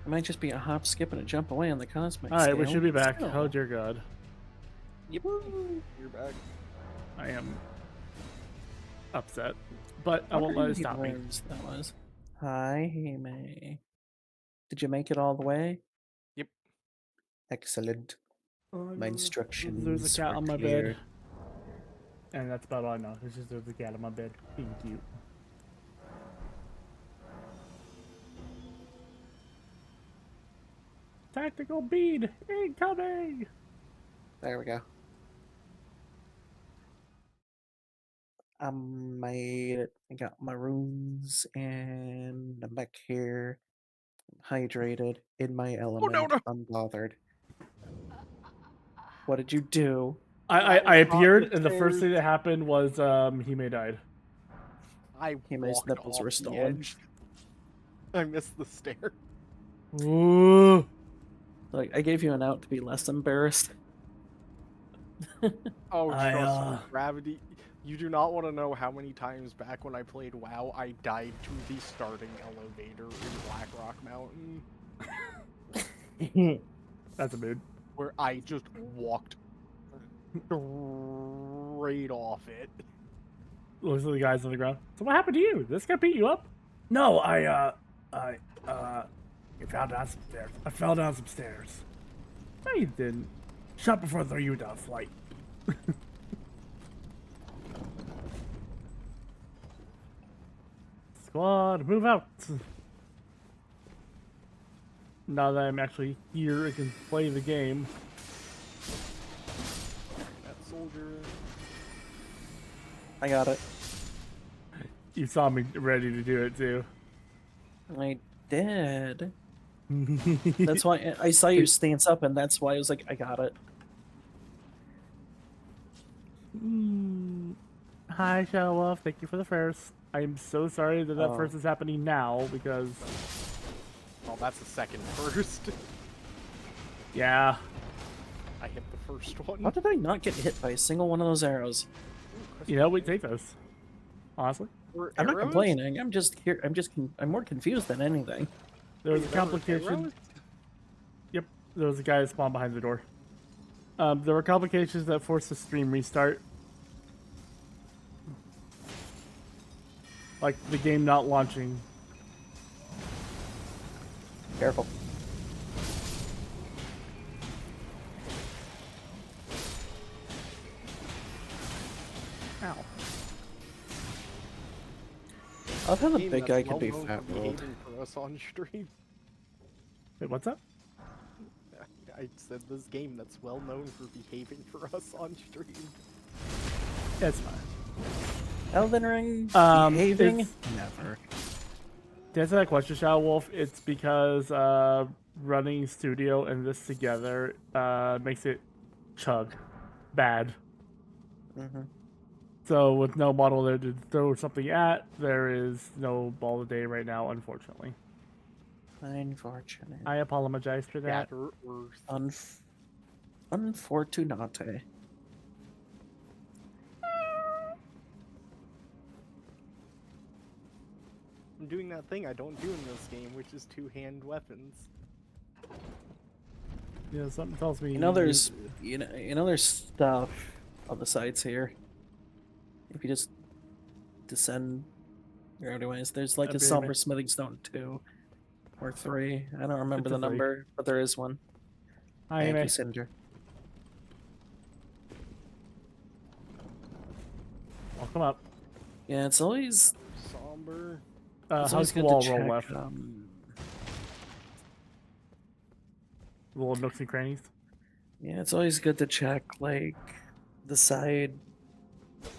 It might just be a hop, skip, and a jump away on the cosmic All right, scale. we should be back. Still. Oh dear God. Yep. You're back. I am upset, but I won't let it stop me. That was. Hi, May. Did you make it all the way? Yep. Excellent. My instructions There's a cat were on my clear. bed. And that's about all I know. It's just there's a cat on my bed. Being cute. Tactical bead incoming! There we go. I made it. I got my runes, and I'm back here, hydrated, in my element, no. unbothered. What did you do? I appeared, and the first thing that happened was Hime died. I Hime's walked nipples off were the stolen. edge. I missed the stair. Ooh. Like, I gave you an out to be less embarrassed. Oh, trust me, gravity. You do not want to know how many times back when I played WoW, I died to the starting elevator in Blackrock Mountain. That's a mood. Where I just walked straight off it. Looks at the guys on the ground. So what happened to you? This guy beat you up? No, I fell down some stairs. I fell down some stairs. No, you didn't. Shot before I threw you down a flight. Squad, move out. Now that I'm actually here, I can play the game. That soldier. I got it. You saw me ready to do it too. I did. That's why I saw you stance up, and that's why I was like, I got it. Hi, Shadow Wolf. Thank you for the first. I'm so sorry that that first is happening now because. Oh, that's the second first. Yeah. I hit the first one. How did I not get hit by a single one of those arrows? You know, we take those. Honestly. I'm not complaining. I'm just here. I'm more confused than anything. There was a complication. Yep, there was a guy that spawned behind the door. There were complications that forced the stream restart. Like the game not launching. Careful. Ow. I love how the big guy can be fat rolled. For us on stream. Wait, what's up? I said this game that's well known for behaving for us on stream. It's fine. Elden Ring behaving? Never. To answer that question, Shadow Wolf, it's because running studio and this together makes it chug bad. Mm-hmm. So with no model there to throw something at, there is no ball of day right now, unfortunately. Unfortunate. I apologize for that. Unfortunate. I'm doing that thing I don't do in this game, which is two-hand weapons. Yeah, something tells me. You know, there's stuff on the sides here. If you just descend gravity-wise, there's like a Somber Smithing Stone 2 or 3. I don't remember the number, but there is one. Hi, Thank you, Cinder. Welcome up. Yeah, it's always somber. How's the wall roll left? Little nooks and crannies. Yeah, it's always good to check like the side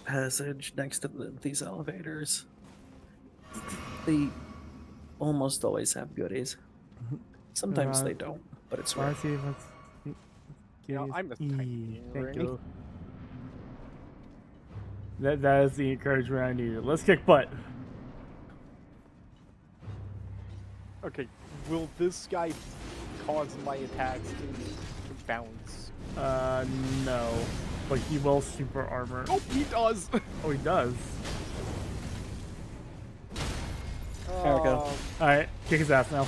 passage next to these elevators. They almost always have goodies. Sometimes they don't, but it's rare. Yeah, I'm a tiny ring. That is the encouragement I needed. Let's kick butt. Okay, will this guy cause my attacks to bounce? No. But he will super armor. Oh, he does! Oh, he does. There we go. Alright, kick his ass now.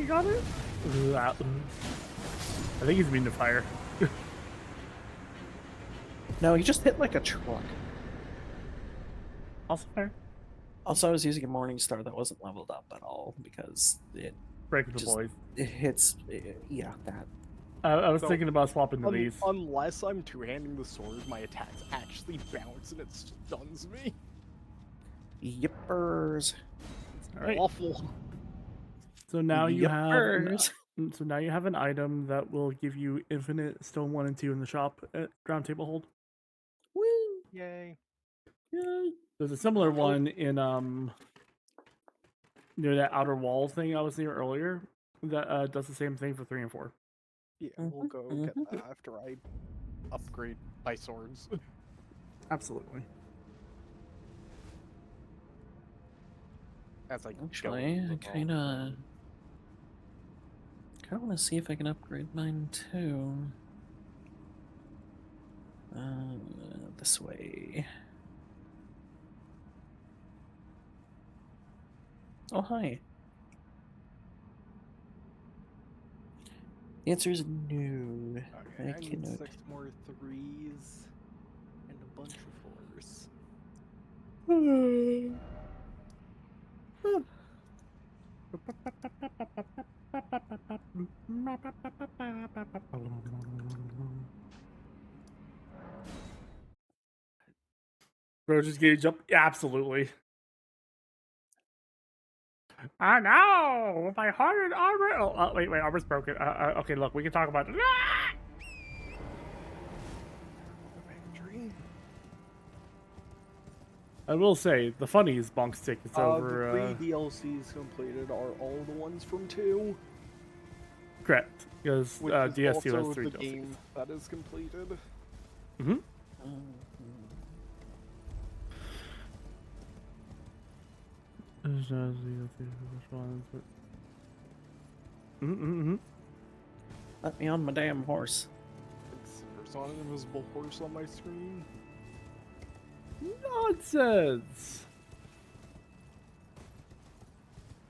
got it? I think he's immune to fire. No, he just hit like a truck. Also fair. Also, I was using a Morning Star that wasn't leveled up at all because it Breaking the just boys. it hits. Yeah, that. I was So, thinking about swapping to these. Unless I'm two-handing the sword, my attacks actually bounce and it stuns me. Yippers. It's All right. awful. So now you have Yippers. an item that will give you infinite stone 1 and 2 in the shop at ground table hold. Woo! Yay. Yay! There's a similar one in near that outer wall thing I was near earlier that does the same thing for 3 and 4. Yeah, we'll go get that after I upgrade my swords. Absolutely. As I Actually, I kind of want to see if I can upgrade mine too. This way. Oh, hi. The answer is no. Okay, I need cannot. 6 more 3s and a bunch of 4s. Bro, just gauge up. Yeah, absolutely. I know! My heart and armor. Oh, wait, armor's broken. Okay, look, we can talk about it. Dream. I will say, the funniest bonk stick is over. The 3 DLCs completed are all the ones from 2. Correct, because Which DS2 is has also 3 the DLCs. game that is completed. Mm-hmm. Let me on my damn horse. There's not an invisible horse on my screen. Nonsense!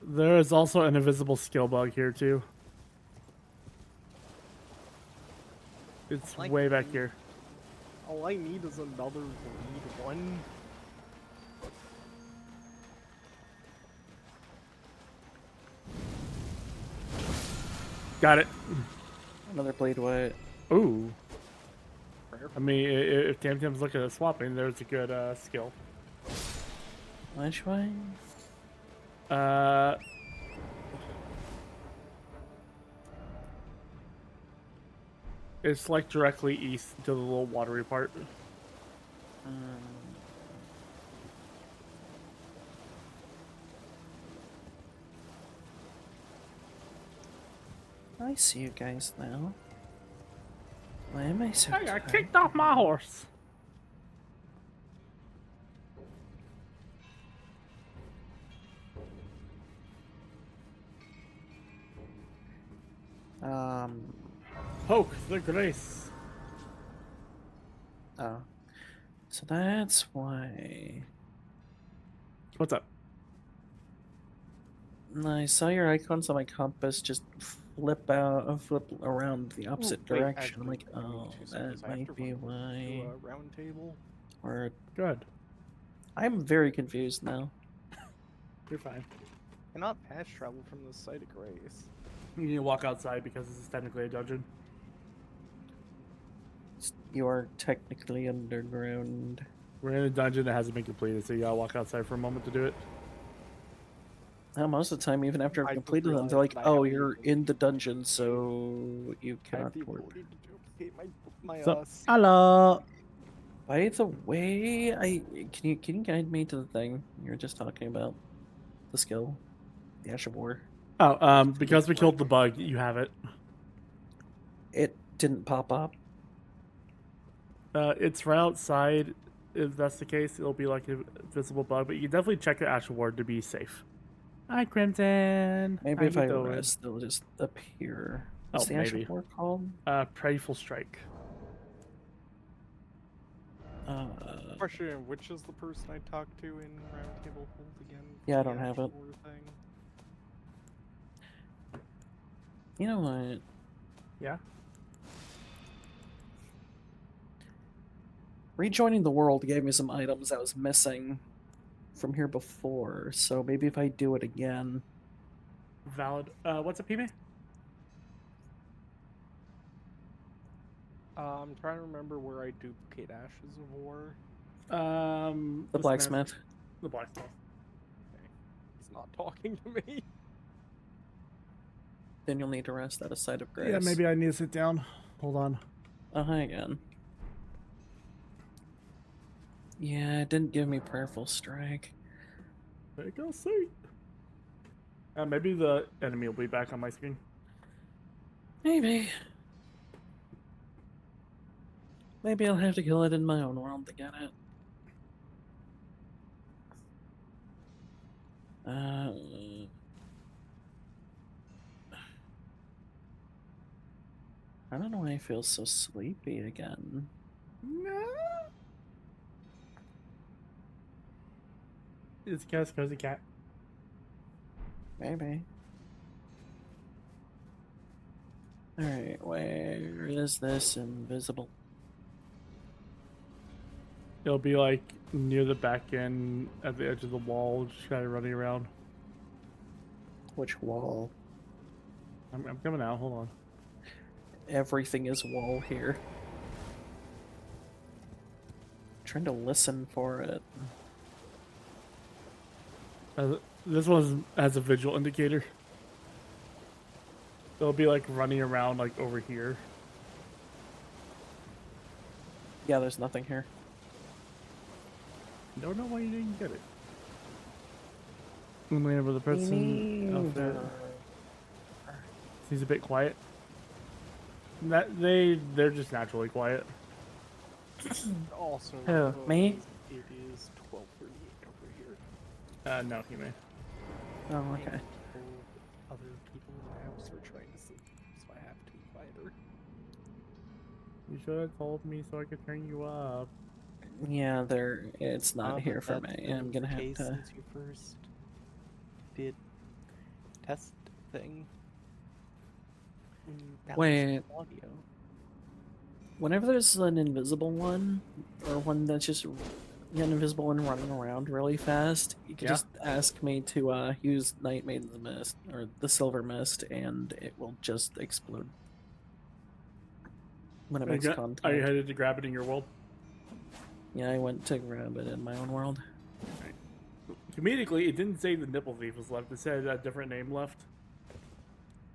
There is also an invisible skill bug here, too. It's Like way back the- here. All I need is another bleed one. Got it. Another blade white. Ooh. Rare. I mean, if Tamtam's looking at swapping, there's a good skill. Which way? It's like directly east to the little watery part. I see you guys now. Why am I so I got tired? kicked off my horse. Poke the grace. Oh. So that's why. What's up? I saw your icons on my compass just flip around the opposite Wait, direction. I'm actually, like, give me oh, 2 that seconds. I have might to be run why. to a round table. Or Good. I'm very confused now. You're fine. Cannot fast travel from the site of grace. You need to walk outside because this is technically a dungeon. You are technically underground. We're in a dungeon that hasn't been completed, so you gotta walk outside for a moment to do it. Most of the time, even after I've I just completed them, they're realized like, that I "Oh, have the you're ability in the to dungeon, so you I have cannot the work." ability to duplicate my So, skill. hello. By the way, can you guide me to the thing you were just talking about? The skill, the Ash of War. Oh, because we killed the bug, you have it. It didn't pop up. It's right outside. If that's the case, it'll be like a visible bug, but you can definitely check your Ash Award to be safe. Hi, Crimson. Maybe How if you I doing? rest, it'll just appear. What's Oh, the Ash maybe. of War called? Prideful Strike. Question: which is the person I talked to in Roundtable Hold again? Yeah, I The don't have Ash it. War thing? You know what? Yeah. Rejoining the world gave me some items I was missing from here before, so maybe if I do it again. Valid. What's a PB? I'm trying to remember where I duplicate Ashes of War. The Smith. blacksmith. The blacksmith. Okay. He's not talking to me. Then you'll need to rest at a site of grace. Yeah, maybe I need to sit down. Hold on. Oh, hi again. Yeah, it didn't give me prayerful strike. Take a seat. Maybe the enemy will be back on my screen. Maybe. Maybe I'll have to kill it in my own world to get it. I don't know why I feel so sleepy again. No. It's because cozy cat. Maybe. Alright, where is this invisible? It'll be like near the back end at the edge of the wall, just kind of running around. Which wall? I'm coming out. Hold on. Everything is wall here. Trying to listen for it. This one has a visual indicator. It'll be like running around like over here. Yeah, there's nothing here. Don't know why you didn't get it. Only over the person outfit. He's a bit quiet. They're just naturally quiet. Also, Me? it is 12:38 over here. No, he may. Oh, okay. Other people in the house are trying to sleep, so I have to be quieter. You should have told me so I could turn you up. Yeah, it's not But here for that's me. been I'm gonna the have case to. since you first did test thing. Wait. Audio. Whenever there's an invisible one, or one that's just an invisible one running around really fast, you can Yeah. just ask me to use Night Maiden's Mist or the Silver Mist, and it will just explode when it makes contact. Are you headed to grab it in your world? Yeah, I went to grab it in my own world. Comedically, it didn't say the nipple thief was left. It said a different name left.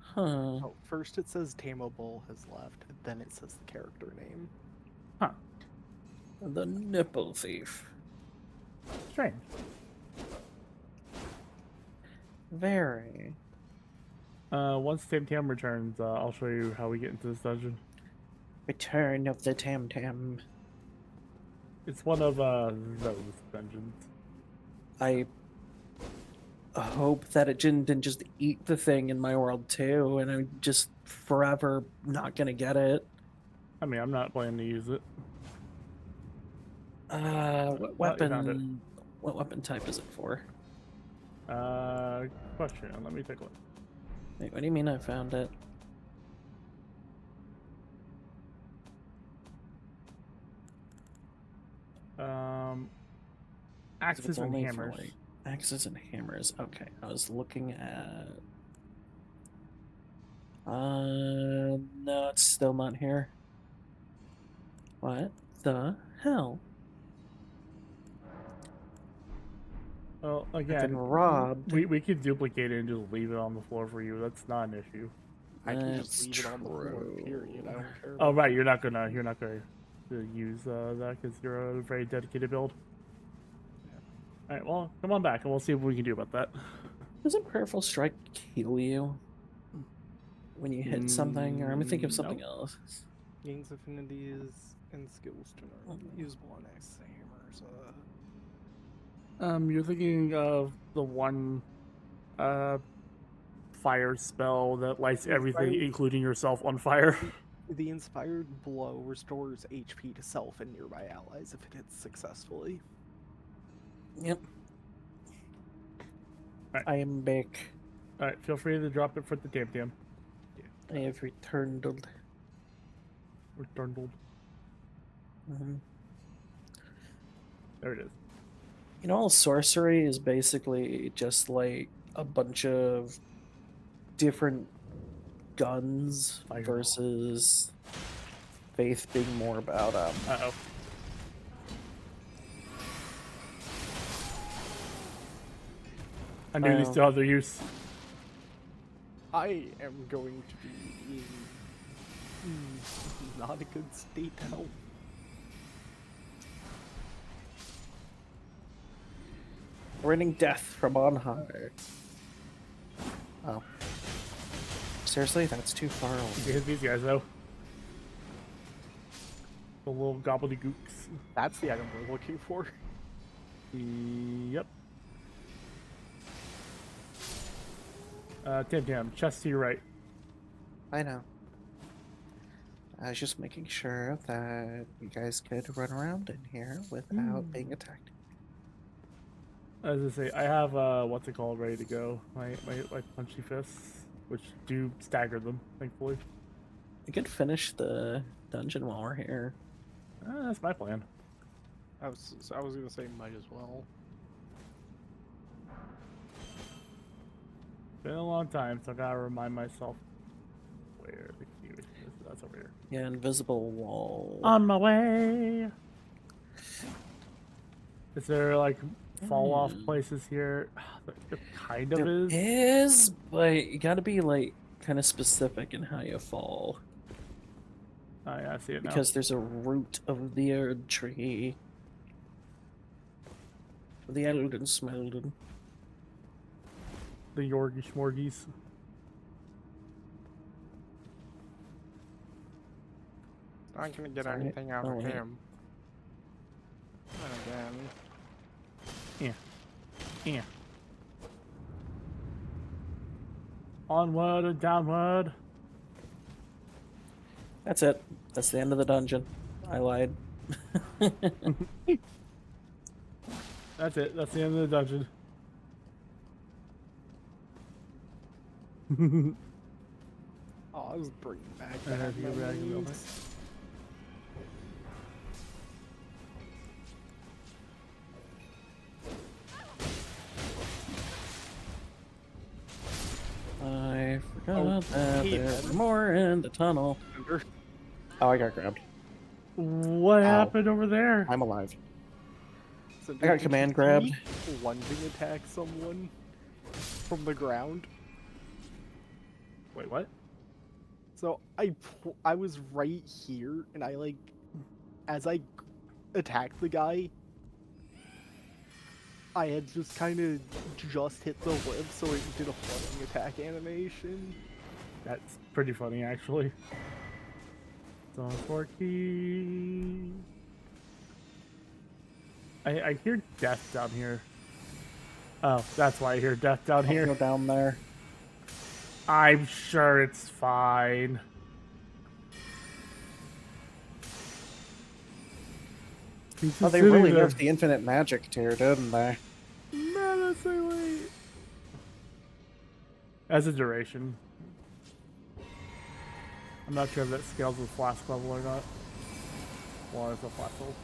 Huh. Oh, first it says Tameable has left, then it says the character name. Huh. The Nipple Thief. Strange. Very. Once Tam Tam returns, I'll show you how we get into this dungeon. Return of the Tam Tam. It's one of those dungeons. I hope that it didn't just eat the thing in my world too, and I'm just forever not gonna get it. I mean, I'm not planning to use it. What Well, you found it. weapon? What weapon type is it for? Question. Let me take a look. Wait, what do you mean I found it? If it's Axes and only for, hammers. like, axes and hammers. Okay, I was looking at. No, it's still not here. What the hell? Well, I've been again, robbed. we could duplicate it and just leave it on the floor for you. That's not an issue. I can That's just leave it on the floor, true. period. I don't care. Oh right, you're not gonna use that because you're a very dedicated build. All right, well, come on back and we'll see what we can do about that. Doesn't Prayerful Strike kill you when you hit something? Or I'm thinking of No. something else. Gains affinities and skills to usable on axe hammers. You're thinking of the one fire spell that lights everything, Inspired- including yourself, on fire. The inspired blow restores HP to self and nearby allies if it hits successfully. Yep. Right. I am back. All right, feel free to drop it for the Tam Tam. Yeah, I have returned. Returned. Mhm. There it is. You know, all sorcery is basically just like a bunch of different guns Fireball. versus faith being more about Uh-oh. I knew these Well- still have their use. I am going to be in not a good state now. raining death from on high. Oh. Seriously, that's too far You away. can hit these guys though. The little gobbledygooks. That's the item we're looking for. Yep. Tim, chest to your right. I know. I was just making sure that you guys could run around in here without being attacked. As I say, I have what's it called ready to go. My punchy fists, which do stagger them, thankfully. We could finish the dungeon while we're here. That's my plan. I was gonna say might as well. Been a long time, so I gotta remind myself where the key is. That's over here. Yeah, invisible wall. On my way. Is there like fall off places here? There kind of There is. is, but you gotta be like kind of specific in how you fall. Oh yeah, I see it now. Because there's a root of the Erd tree. The Elden Smelden. The Yorgish Morgies. Not gonna get Sorry. anything out Oh, of wait. him. And again. Yeah. Onward and downward. That's it. That's the end of the dungeon. I lied. That's it. That's the end of the dungeon. Oh, I was bringing back I bad have you back in the memories. I forgot Oh, that hey, there Ben. were more in the tunnel. Remember? Oh, I got grabbed. What happened over there? I'm alive. So I got did you command see grabbed. me lunging attack someone from the ground. Wait, what? So I was right here, and I like, as I attacked the guy, I had just kind of just hit the lip, so it did a flooding attack animation. That's pretty funny, actually. So for key. I hear death down here. Oh, that's why I hear death down I'll here. go down there. I'm sure it's fine. He's Oh, just they sitting really there. nerfed the infinite magic tier, didn't they? Menacingly. As a duration. I'm not sure if that scales with flask level or not. Well, it's a flask level.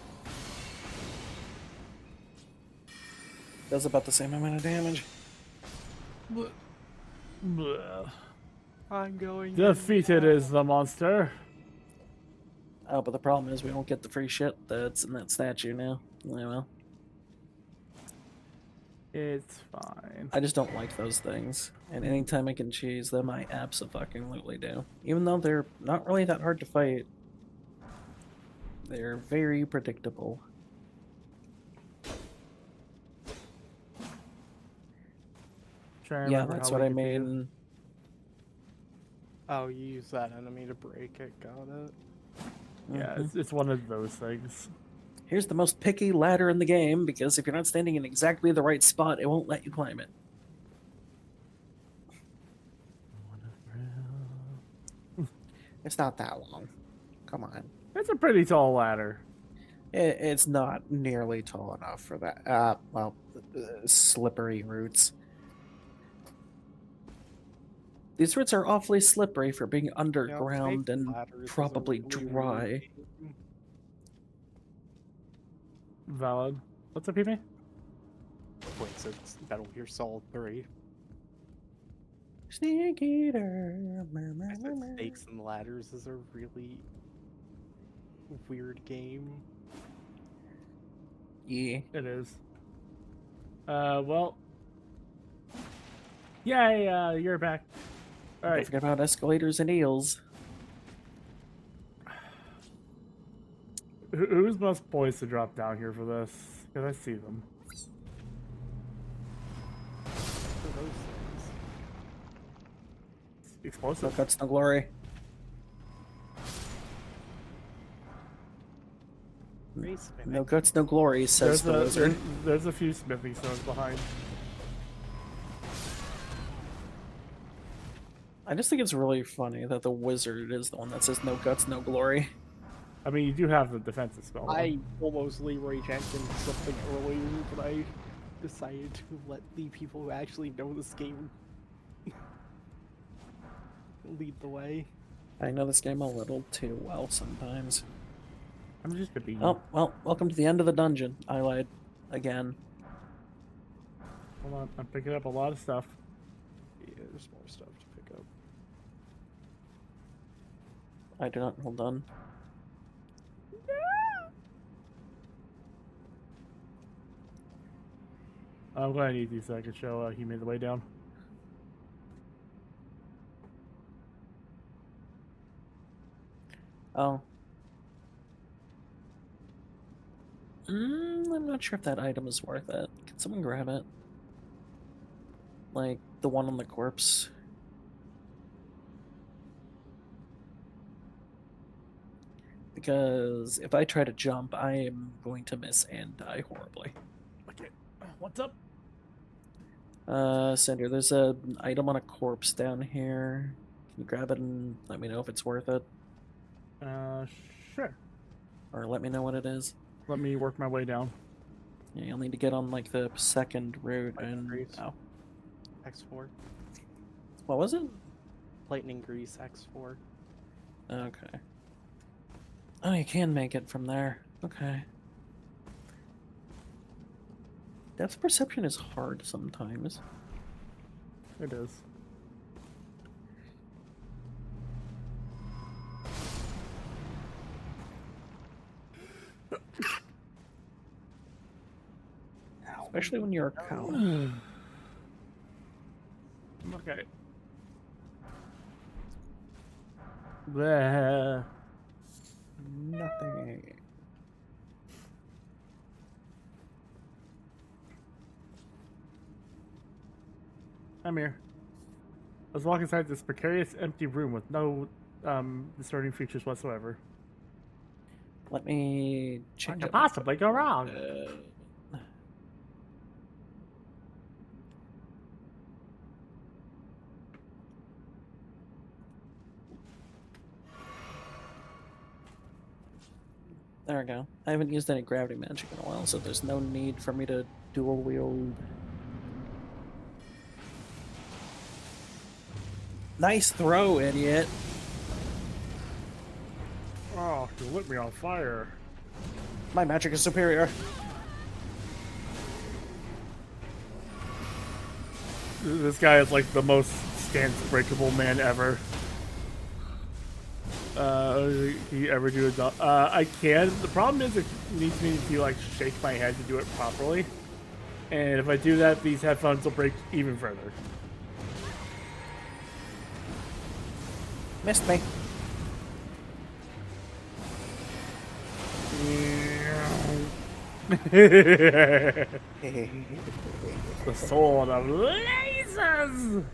Does about the same amount of damage. Bleh. I'm going. Defeated is the monster. Oh, but the problem is we don't get the free shit that's in that statue now. Yeah, well, It's fine. I just don't like those things. And anytime I can choose them, I abso-fucking-lutely do. Even though they're not really that hard to fight. They're very predictable. Trying to Yeah, remember that's how what we I get made. to- Oh, you use that enemy to break it. Got it. Yeah, Mhm. it's one of those things. Here's the most picky ladder in the game, because if you're not standing in exactly the right spot, it won't let you climb it. It's not that long. Come on. It's a pretty tall ladder. It's not nearly tall enough for that. Slippery roots. These roots are awfully slippery for being You know, underground snakes and and ladders is a probably really weird dry. game. Valid. What's up, PB? Wait, so it's Metal Gear Solid 3. Snake eater. I said Snakes and Ladders is a really weird game. Yeah. It is. Well. Yay, you're back. All Don't right. forget about escalators and eels. Who's most poised to drop down here for this? Because I see them. For those things. No Explosive. guts, no glory. Race No mimic. guts, no glory, says the wizard. There's a few smithing stones behind. I just think it's really funny that the wizard is the one that says no guts, no glory. I mean, you do have the defensive spell. though. I almost Leroy Jenkins something earlier, but I decided to let the people who actually know this game lead the way. I know this game a little too well sometimes. I'm just a bee. Oh, well, welcome to the end of the dungeon. I lied. Again. Hold on, I'm picking up a lot of stuff. Yeah, there's more stuff to pick up. I do not. Hold on. I'm glad I need these so I can show he made the way down. Oh. I'm not sure if that item is worth it. Can someone grab it? Like, the one on the corpse. Because if I try to jump, I am going to miss and die horribly. Okay, what's up? Cinder, there's an item on a corpse down here. Can you grab it and let me know if it's worth it? Sure. Or let me know what it is? Let me work my way down. Yeah, you'll need to get on, like, the second route and... Grease. Oh. X4. What was it? Lightning Grease X4. Okay. Oh, you can make it from there. Okay. Depth perception is hard sometimes. It is. Especially when you're a cow. Okay. Bleh. Nothing. I'm here. I was walking inside this precarious empty room with no disturbing features whatsoever. Let me What change could up my possibly go wrong? There we go. I haven't used any gravity magic in a while, so there's no need for me to dual wield. Nice throw, idiot. Oh, you lit me on fire. My magic is superior. This guy is like the most stance breakable man ever. He ever do a job? I can. The problem is it needs me to like shake my head to do it properly. And if I do that, these headphones will break even further. Missed me. The sword of lasers!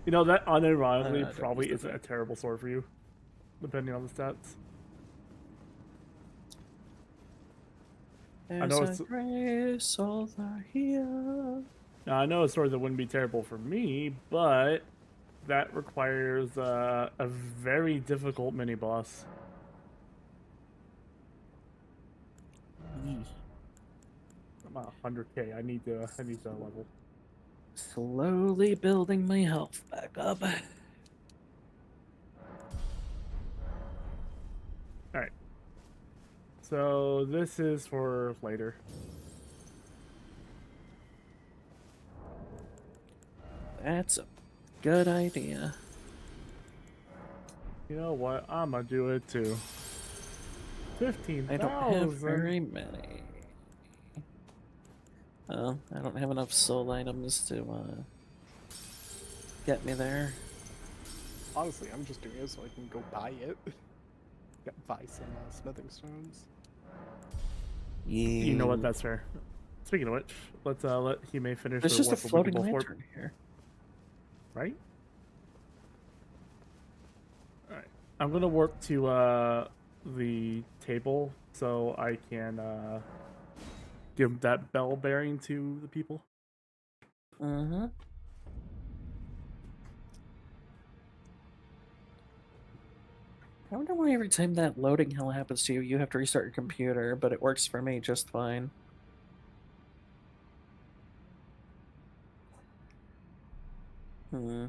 You know, that unironically don't probably use that isn't a terrible sword for you, depending on the stats. There's know a it's- grace over here. Now, I know a sword that wouldn't be terrible for me, but that requires a very difficult mini boss. I'm at 100k. I need to level. Slowly building my health back up. All right. So this is for later. That's a good idea. You know what? I'm gonna do it too. I don't have 15,000. very many. Oh, I don't have enough soul items to get me there. Honestly, I'm just doing it so I can go buy it. Buy some smithing stones. Yeah. You know what? That's fair. Speaking of which, let's let Hime finish There's the just a warp so we can floating both warp, lantern here. right? All right. I'm gonna warp to the table so I can give that bell bearing to the people. Mm-hmm. I wonder why every time that loading hell happens to you, you have to restart your computer, but it works for me just fine. Hmm.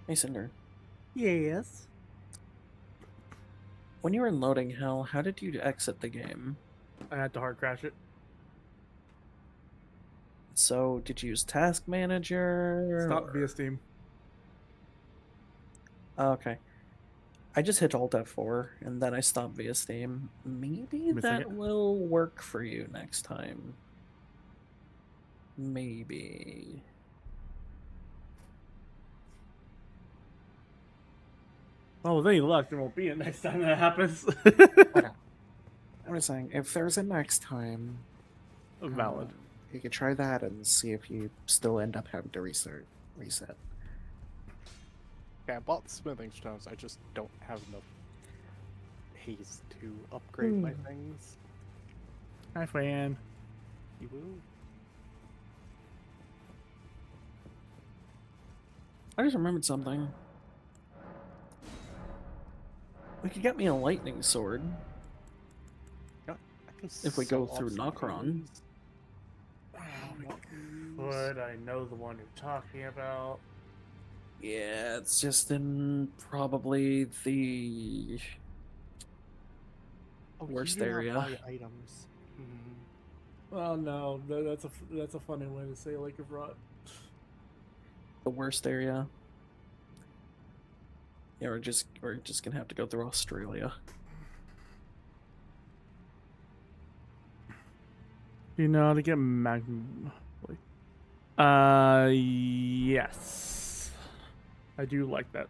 Hey, Cinder. Yes. When you were in loading hell, how did you exit the game? I had to hard crash it. So, did you use Task Manager? Stop or- via Steam. Oh, okay. I just hit Alt F4 and then I stopped via Steam. Maybe Missing that it. will work for you next time. Maybe. Oh, with any luck, there won't be it next time that happens. I'm just saying, if there's a next time, Valid. you could try that and see if you still end up having to reset. Okay, I bought the smithing stones. I just don't have enough haze to upgrade my things. Hi, Fran. You will. I just remembered something. We could get me a lightning sword I can if we sell go off through some Nokron. haze. But I know the one you're talking about. Yeah, it's just in probably the Oh, worst you do not area. buy items. Well, no, that's a funny way to say like a rot. The worst area. Yeah, we're just gonna have to go through Australia. You know how to get magnum. Yes, I do like that.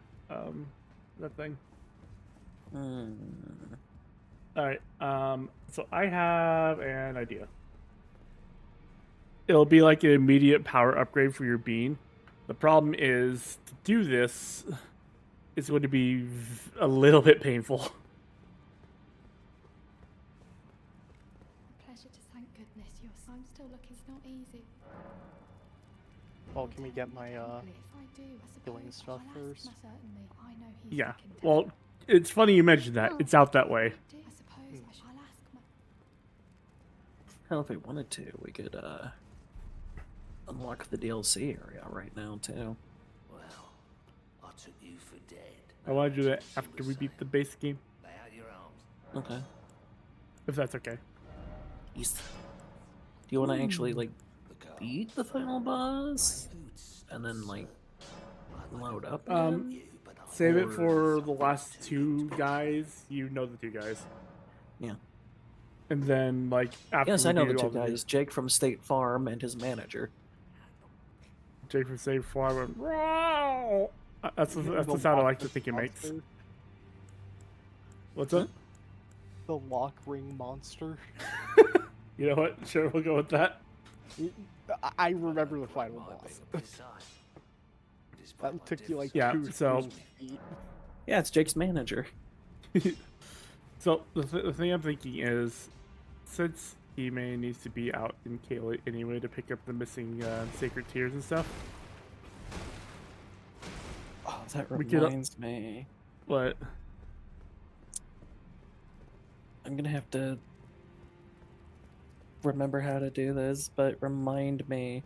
That thing. Hmm. All right. So I have an idea. It'll be like an immediate power upgrade for your bean. The problem is to do this, it's going to be a little bit painful. Pleasure to thank goodness I'm still looking. It's not easy. Well, can we get my If I do, I healing suppose stuff I'll ask first? certainly. I know he's Yeah. sick and Well, it's funny you mentioned that. It's out that way. I suppose I'll ask my. Hell, if we wanted to, we could unlock the DLC area right now too. Well, I took you for dead. I want to do that after we beat the base game, Lay out your arms. Okay. if that's okay. East. Do you want to actually like Look up. beat the final boss Boots. and then like load up? Um, again? But I Save it Or for the last two guys. You know the two guys. Yeah. And then, like, after Yes, we I know do the all two guys. Jake from State Farm and his manager. Jake from Save Farm went, "Row!" That's the sound I like to think it makes. monster? What's up? The lock ring monster. You know what? Sure, we'll go with that. I remember the final might be boss. a precise. Despite my That took you like Yeah, 2 so- feet. Yeah, it's Jake's manager. So the thing I'm thinking is, since Ime needs to be out in Kayla anyway to pick up the missing sacred tears and stuff, Oh, that We could, reminds me. but I'm gonna have to remember how to do this, but remind me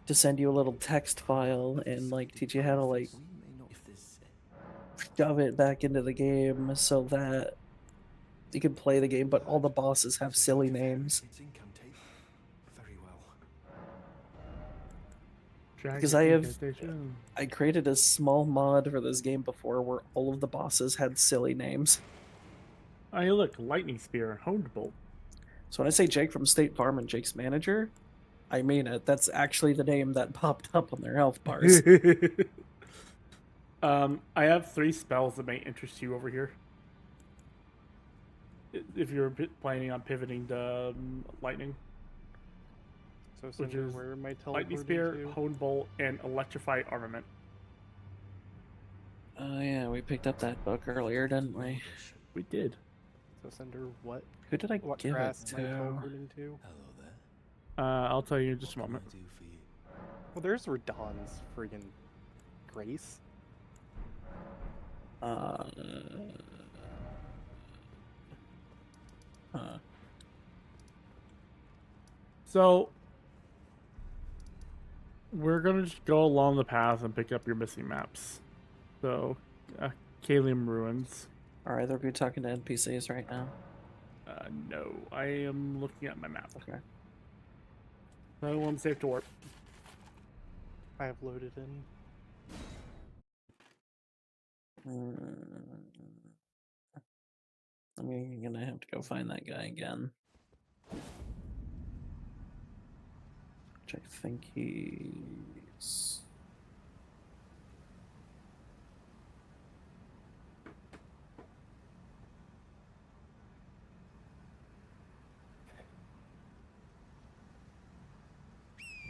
to send you a little text file and like teach you how to like shove it back into the game so that you can play the game, but all the bosses have silly names. Very well. Because Dragon incantation. I created a small mod for this game before where all of the bosses had silly names. Hey, look, lightning spear, honed bolt. So when I say Jake from State Farm and Jake's manager, I mean it. That's actually the name that popped up on their health bars. I have 3 spells that may interest you over here. If you're planning on pivoting to lightning, So, which Cinder, is where am I lightning teleporting spear, to? honed bolt, and electrify armament. Oh yeah, we picked up that book earlier, didn't we? We did. So, Cinder, what Who did I what give it grass am I to? teleporting to? Hello there. I'll tell you in just a moment. What can I do for you? Well, there's Radon's friggin' Grace. So we're gonna just go along the path and pick up your missing maps. So, Kalium Ruins. Are either of you talking to NPCs right now? No, I am looking at my map. Okay. No one's safe to warp. I have loaded in. I'm gonna have to go find that guy again. Which I think he's...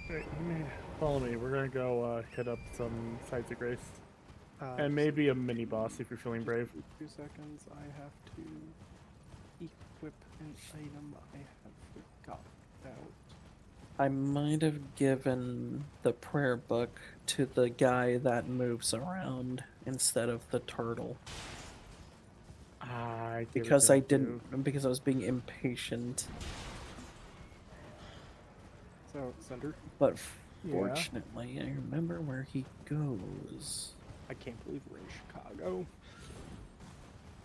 Right, follow me. We're gonna go hit up some sites of grace. And Just maybe a mini boss if you're feeling brave. 2 seconds. I have to equip an item I have forgot about. I might have given the prayer book to the guy that moves around instead of the turtle. Because I didn't, because I was being impatient. So, Cinder, But fortunately, I remember where he goes. I can't believe we're in Chicago.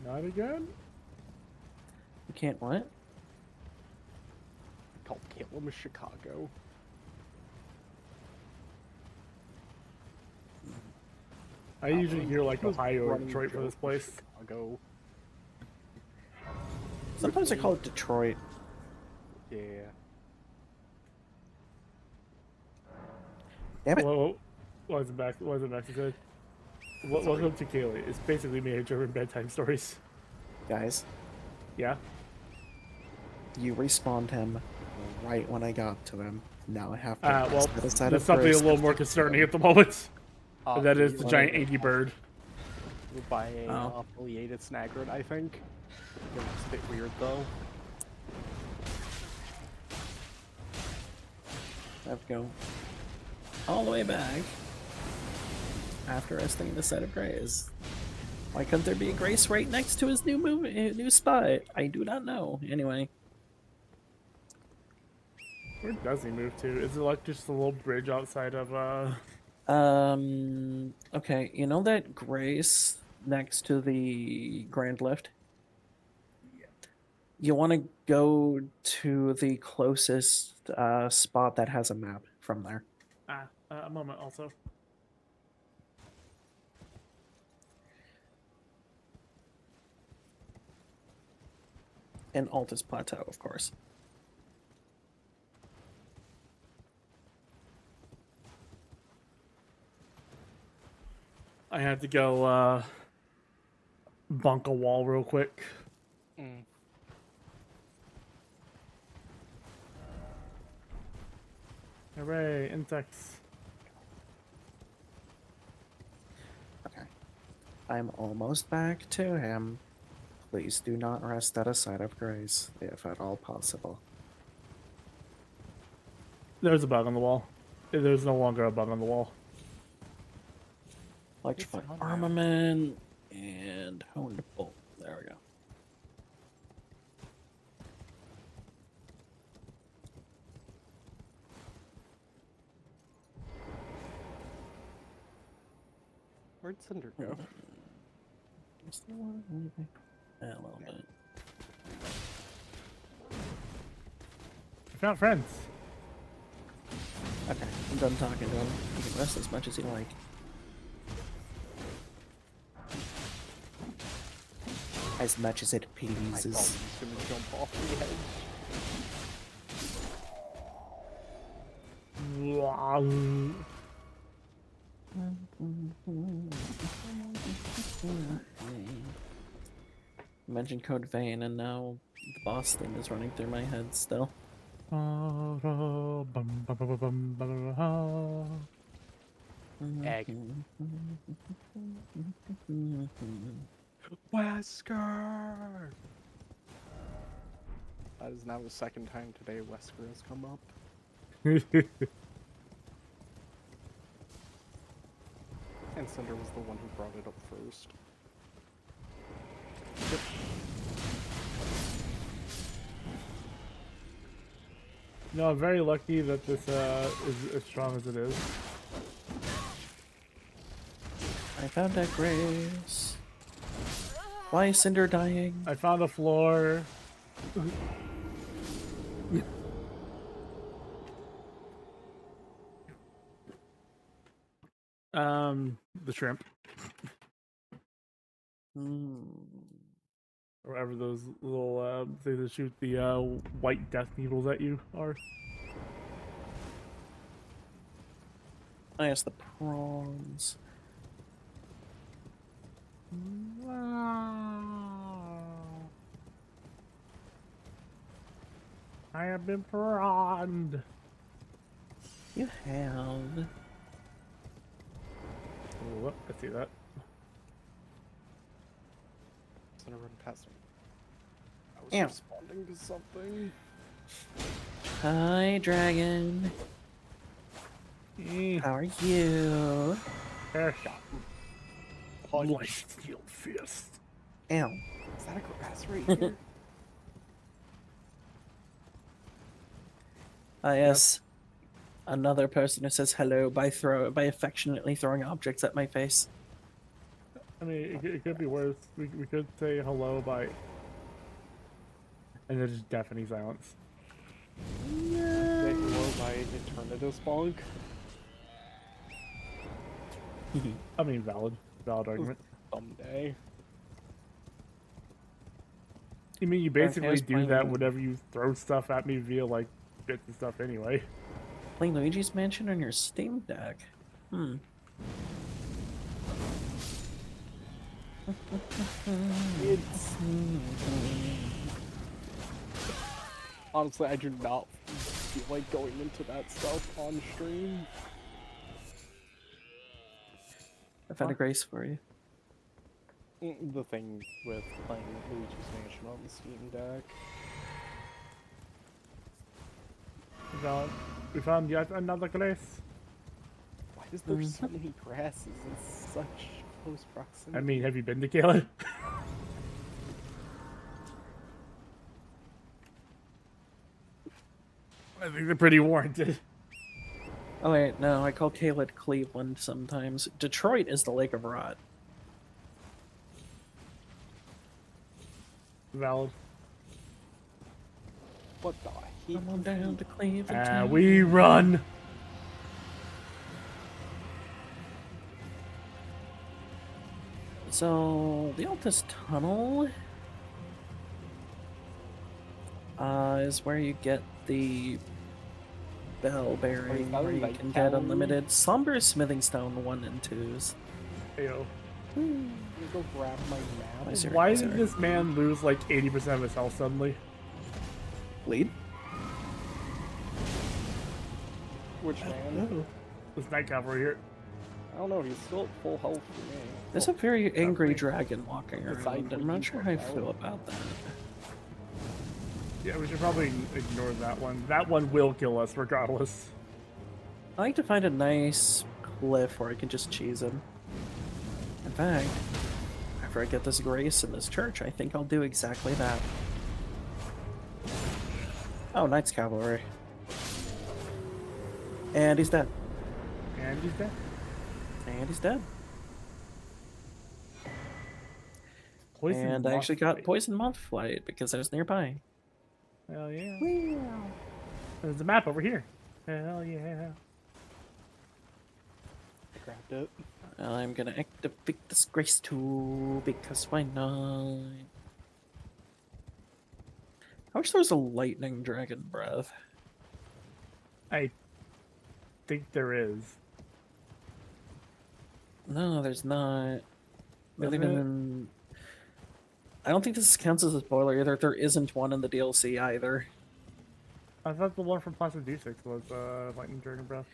Not again? You can't what? Called Calum, Chicago. I usually hear like He was Ohio or running Detroit for Joe this place. Chicago. Sometimes I call it Detroit. Yeah. Damn it. Whoa, why is it back? Why is it back to good? Welcome to Kaylee. It's basically me and German bedtime stories. Guys, Yeah? you respawned him right when I got to him. Now I have to Well, set aside there's a something a brace little to more fix concerning him. at the moment. And that is the Affiliated- giant Angie bird. By a Oh. affiliated Snagrid, I think. It looks a bit weird though. I have to go all the way back after resting in the site of Grace. Why couldn't there be a Grace right next to his new spot? I do not know. Anyway, Where does he move to? Is it like just a little bridge outside of okay, you know that Grace next to the Grand Lift? You want to go to the closest spot that has a map from there. a moment also. And Altus Plateau, of course. I had to go bunk a wall real quick. Hooray, insects. Okay. I'm almost back to him. Please do not rest at a site of Grace, if at all possible. There's a bug on the wall. There's no longer a bug on the wall. Electrified on now. armament and honed bolt. There we go. Where'd Cinder go? Is there one? Anything? Yeah, a little bit. We found friends. Okay, I'm done talking to him. You can rest as much as you like. As much as it I thought he was pleases. gonna jump off the edge. You mentioned Code Vein, and now the boss thing is running through my head still. Egg. Wesker! That is now the second time today Wesker has come up. And Cinder was the one who brought it up first. No, I'm very lucky that this is as strong as it is. I found that Grace. Why is Cinder dying? I found a floor. The shrimp. Or whatever those little things that shoot the white death needles at you are. I asked the prawns. I have been prawned. You have. Oh, I see that. Cinder run past me. I was Ew. responding to something. Hi, dragon. How are you? Hair shot. Punch. My steel fist. Ow. Is that a grass right here? Yes. Another person who says hello by affectionately throwing objects at my face. I mean, it could be worse. We could say hello by... And then just deafening silence. Say hello by Eternatus Bonk. I mean, valid argument. Someday. I mean, you basically was do that playing- whenever you throw stuff at me via, like, bits and stuff anyway. Playing Luigi's Mansion on your Steam Deck. It's... Honestly, I do not feel like going into that stuff on stream. I found a Grace for you. The thing with playing Luigi's Mansion on the Steam Deck. We found yet another Grace. Why is there so many grasses in such close proximity? I mean, have you been to Kayla? I think they're pretty warranted. Oh wait, no, I call Caled Cleveland sometimes. Detroit is the Lake of Rot. Valid. What the heck? Come on down to Cleveland. town. We run. So the Altus Tunnel is where you get the bell bearing, that where in you Night can get Town? unlimited Slumber Smithing Stone 1 and 2s. Ayo. Let me go grab my map. Why, sir? Why Sorry. did this man lose like 80% of his health suddenly? Lead? Which man? This night cavalry here. I don't know, he's still at full health for me. There's a very angry dragon walking Besides around. I'm what not you sure how I pointed feel out. about that. Yeah, we should probably ignore that one. That one will kill us regardless. I like to find a nice cliff where I can just cheese him. In fact, after I get this Grace in this church, I think I'll do exactly that. Oh, Knight's Cavalry. And he's dead. And he's dead. And he's dead. Poison And I actually got moth poison moth flight because I was nearby. Hell yeah. Wow. There's a map over here. Hell yeah. I grabbed it. I'm gonna activate this grace tool because why not? I wish there was a lightning dragon breath. I think there is. No, there's not. Not Isn't even it? in. I don't think this counts as a spoiler either. There isn't one in the DLC either. I thought the one from Plastic D6 was Lightning Dragon Breath.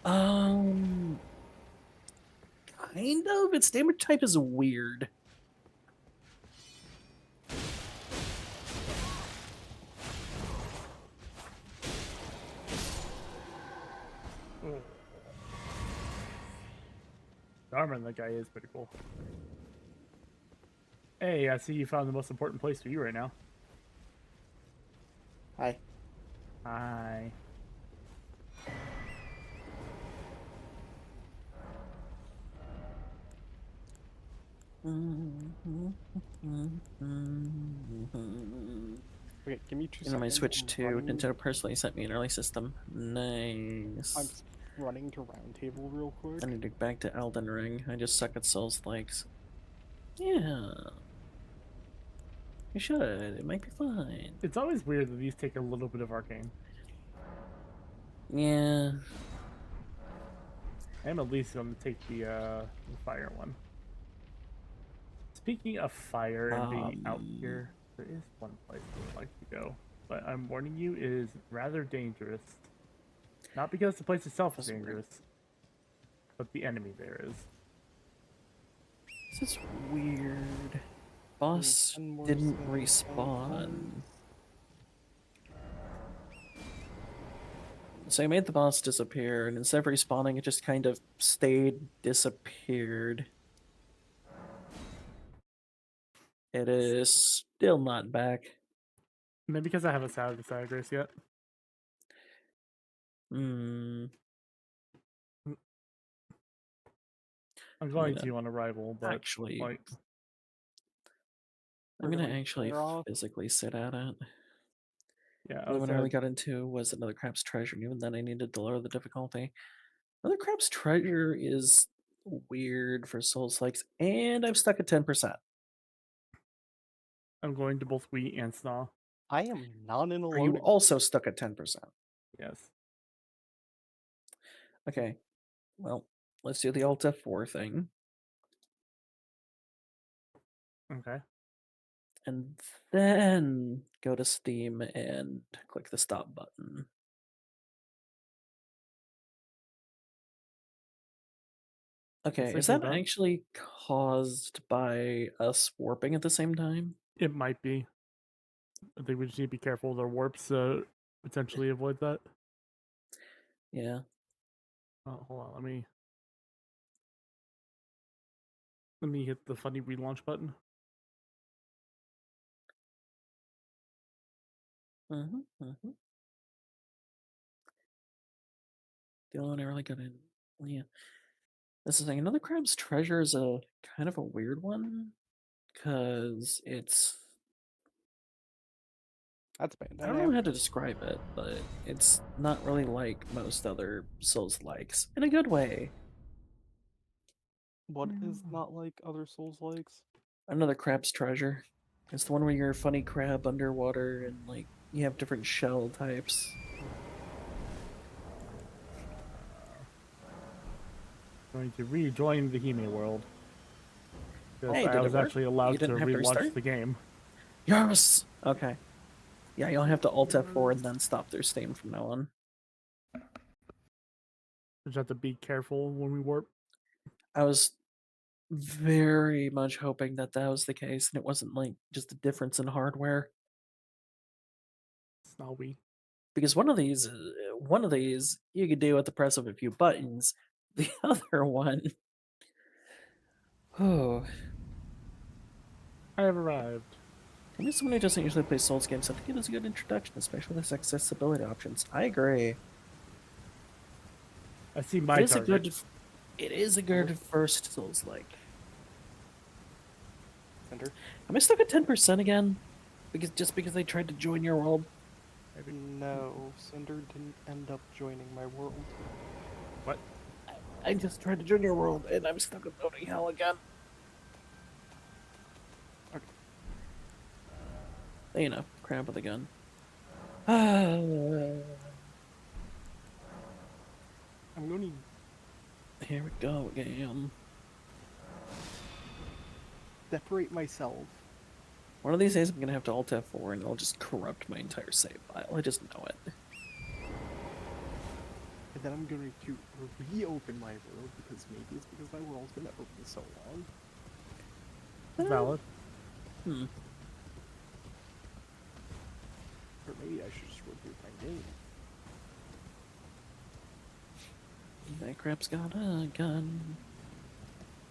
Um, kind of. Its damage type is weird. The armor on that guy is pretty cool. Hey, I see you found the most important place for you right now. Hi. Hi. Okay, give me 2 You know, my seconds. Switch I'm 2, running- Nintendo personally sent me an early system. Nice. I'm running to Roundtable real quick. I need to get back to Elden Ring. I just suck at Souls likes. Yeah. You should. It might be fine. It's always weird that these take a little bit of arcane. Yeah. I am at least going to take the fire one. Speaking of fire and being out here, there is one place I would like to go, but I'm warning you, it is rather dangerous. Not because the place itself is That's weird. dangerous, but the enemy there is. This is weird. Boss 10 more didn't seconds. respawn. So I made the boss disappear, and instead of respawning, it just kind of stayed disappeared. It is still not back. Maybe because I haven't started the side grace yet. Hmm. I'm going gonna to on arrival, but actually, like, I'm We're gonna gonna actually clear off. physically sit at it. yeah, The one I really got into was Another Crab's Treasure, and even then I needed to lower the difficulty. Another Crab's Treasure is weird for Souls likes, and I'm stuck at 10%. I'm going to both Wii and Snaw. I am not in a Are you loading. also stuck at 10%? Yes. Okay. Well, let's do the Alt F4 thing. Okay. And then go to Steam and click the stop button. Okay, is that actually caused by us warping at the same time? It might be. I think we just need to be careful with our warps potentially avoid that. Yeah. Oh, hold on, let me hit the funny relaunch button. The only one I really got in. Yeah. This is the thing. Another Crab's Treasure is a kind of a weird one because it's. That's bad. I don't know how to describe it, but it's not really like most other Souls likes in a good way. What is not like other Souls likes? Another Crab's Treasure. It's the one where you're a funny crab underwater and like you have different shell types. Going to rejoin the Hime world. Because Hey, I did was it work? actually allowed You to didn't have to relaunch restart? the game. Yes! Okay. Yeah, you'll have to Alt F4 and then stop their Steam from now on. Just have to be careful when we warp. I was very much hoping that that was the case and it wasn't like just a difference in hardware. Snowy. Because one of these you could do at the press of a few buttons. The other one, oh, I have arrived. I mean, someone who doesn't usually play Souls games, I think it is a good introduction, especially with its accessibility options. I agree. I see my It is target. it is a good first Souls like. Cinder. Am I stuck at 10% again? Because they tried to join your world? No, Cinder didn't end up joining my world. What? I just tried to join your world and I'm stuck at loading hell again. Okay. You know, crap with a gun. I'm going to Here we go again. separate myself. One of these days I'm gonna have to Alt F4 and it'll just corrupt my entire save file. I just know it. And then I'm going to reopen my world because maybe it's because my world's been open so long. Valid. Hmm. Or maybe I should just reboot my game. That crap's got a gun.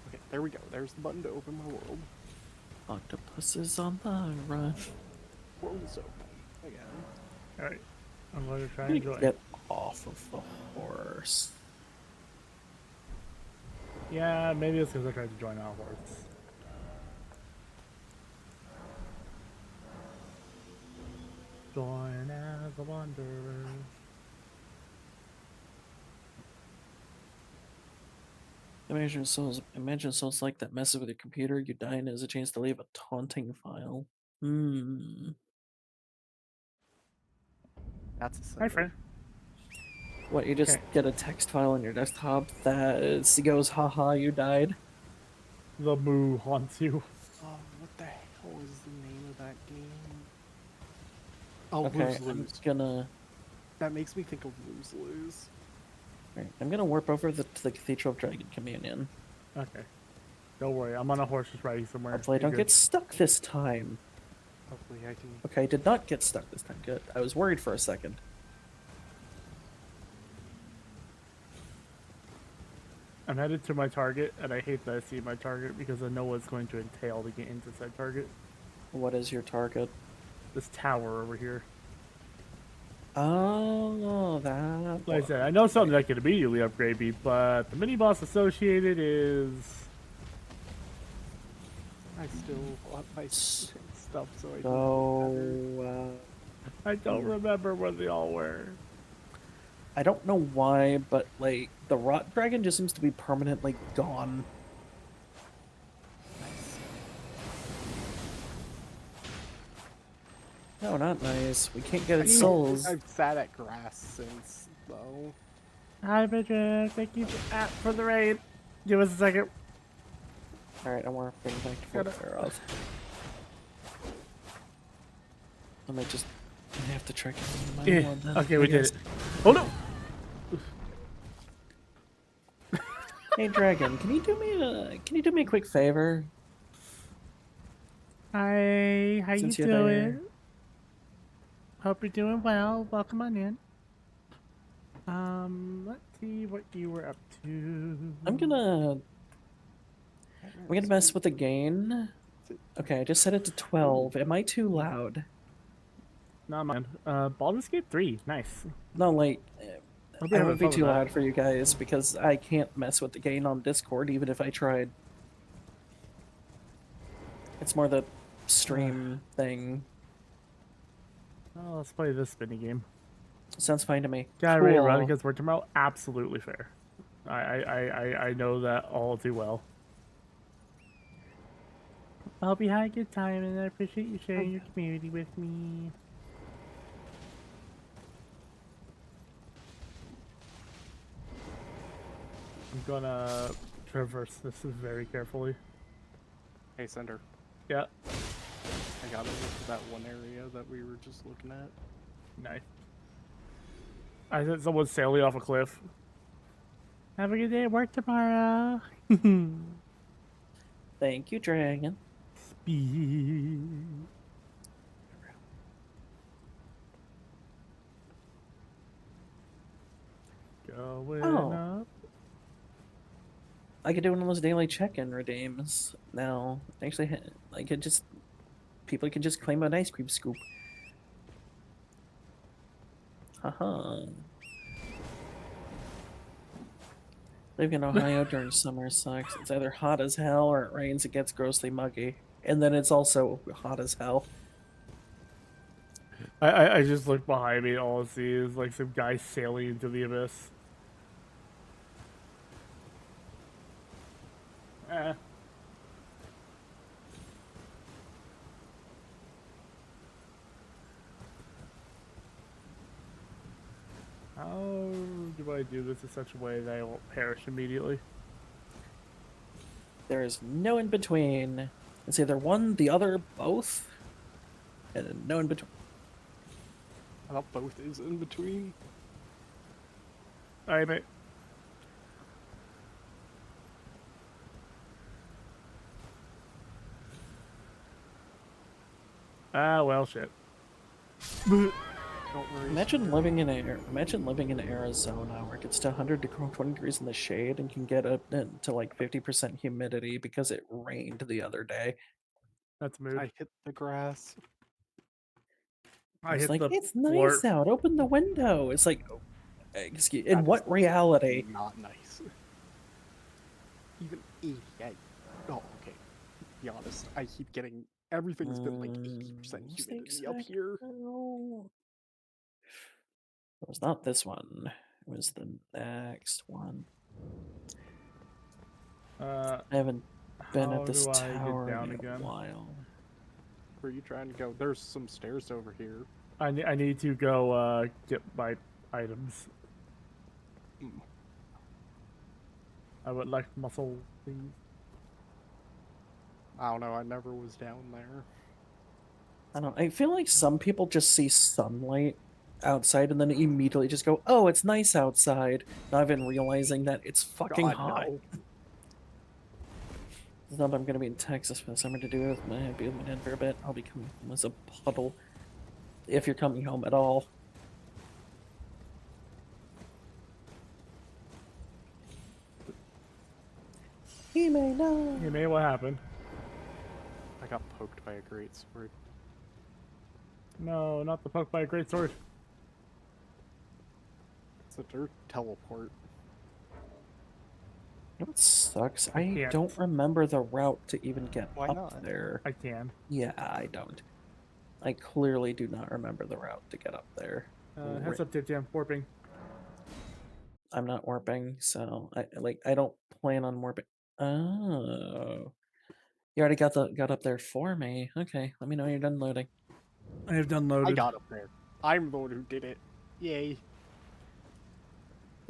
Okay, there we go. There's the button to open my world. Octopuses on the run. World is open. Again. Alright. I'm going to try I'm and gonna join. get off of the horse. Yeah, maybe it's because I tried to join our horse. Join as a wanderer. Imagine souls like that messes with your computer. You die and there's a chance to leave a taunting file. Hmm. That's a Cinder. Hi, friend. What, you just Okay. get a text file on your desktop that goes, haha, you died? The moo haunts you. What the hell is the name of that game? Oh, Okay, Lose I'm Lose. gonna... That makes me think of Lose Lose. Right, I'm gonna warp over to the Cathedral of Dragon Communion. Okay. Don't worry, I'm on a horse just riding somewhere. Hopefully I You're don't good. get stuck this time. Hopefully I can... Okay, I did not get stuck this time. Good. I was worried for a second. I'm headed to my target, and I hate that I see my target because I know what it's going to entail to get into said target. What is your target? This tower over here. Oh, that... Like I said, I know something that can immediately upgrade me, but the mini boss associated is. I still want my stuff so I So, do better. I don't remember what they all were. I don't know why, but, like, the Rot Dragon just seems to be permanently gone. Nice. No, not nice. We can't get I its mean, souls. I've sat at grass since, though. Hi, Bridget. Thank you for the raid. Give us a second. Alright, I'm warping back to Fort Faroth. I might just have to track it in my world then. Okay, I we did guess. it. Oh no! Hey, Dragon, can you do me a quick favor? Hi, how Since you you're doing? there. Hope you're doing well. Welcome on in. Let's see what you were up to. I'm gonna mess with the gain. Okay, I just set it to 12. Am I too loud? Not mine. Baldur's Gate 3. Nice. No, like, Hope you're I having would be fun too with that. loud for you guys because I can't mess with the gain on Discord even if I tried. It's more the stream thing. Oh, let's play this mini game. Sounds fine to me. Got ready to run Cool. against work tomorrow? Absolutely fair. I know that all too well. I hope you had a good time, and I appreciate you sharing your community with me. I'm gonna traverse this very carefully. Hey, Cinder. Yeah, I got into that one area that we were just looking at. nice. I said someone's sailing off a cliff. Have a good day at work tomorrow. Thank you, Dragon. Speed. Going Oh. up. I could do one of those daily check-in redeems now. Actually, I could just... People can just claim an ice cream scoop. Haha. Living in Ohio during summer sucks. It's either hot as hell or it rains and gets grossly muggy. and then it's also hot as hell. I just look behind me, all I see is like some guy sailing into the abyss. Eh. How do I do this in such a way that I won't perish immediately? There is no in between. It's either one, the other, both, and no in between. I thought both is in between. Alright, mate. Ah, well, shit. Don't worry. Imagine living in Arizona where it gets to 120 degrees in the shade and can get up to like 50% humidity because it rained the other day. That's a move. I hit the grass. I It's hit like, the it's floor. nice out. Open the window. It's like, oh, excuse. In That is what reality? Not nice. Even 88. Oh, okay. To be honest, I keep getting everything's been like 80% Mistakes humidity up here. It was not this one. It was the next one. I haven't been How at this do I get tower down in a again? while. Where are you trying to go? There's some stairs over here. I need to go get my items. Hmm. I would like muscle, please. I don't know. I never was down there. I don't. I feel like some people just see sunlight outside and then immediately just go, "Oh, it's nice outside," not even realizing that it's fucking God, hot. no. It's not that I'm gonna be in Texas for the summer to do with my be with my dad for a bit. I'll be coming home as a puddle, if you're coming home at all. He may know. Hey, mate, what happened? I got poked by a great sword. No, not the poke by a great sword. It's a dirt teleport. You know what sucks? I I can't. don't remember the route to even get Why up not? there. I can. Yeah, I don't. I clearly do not remember the route to get up there. Heads up, Tip Jam, warping. I'm not warping, so I don't plan on warping. Oh, you already got up there for me. Okay, let me know you're done loading. I have done I loaded. got up there. I'm the one who did it. Yay.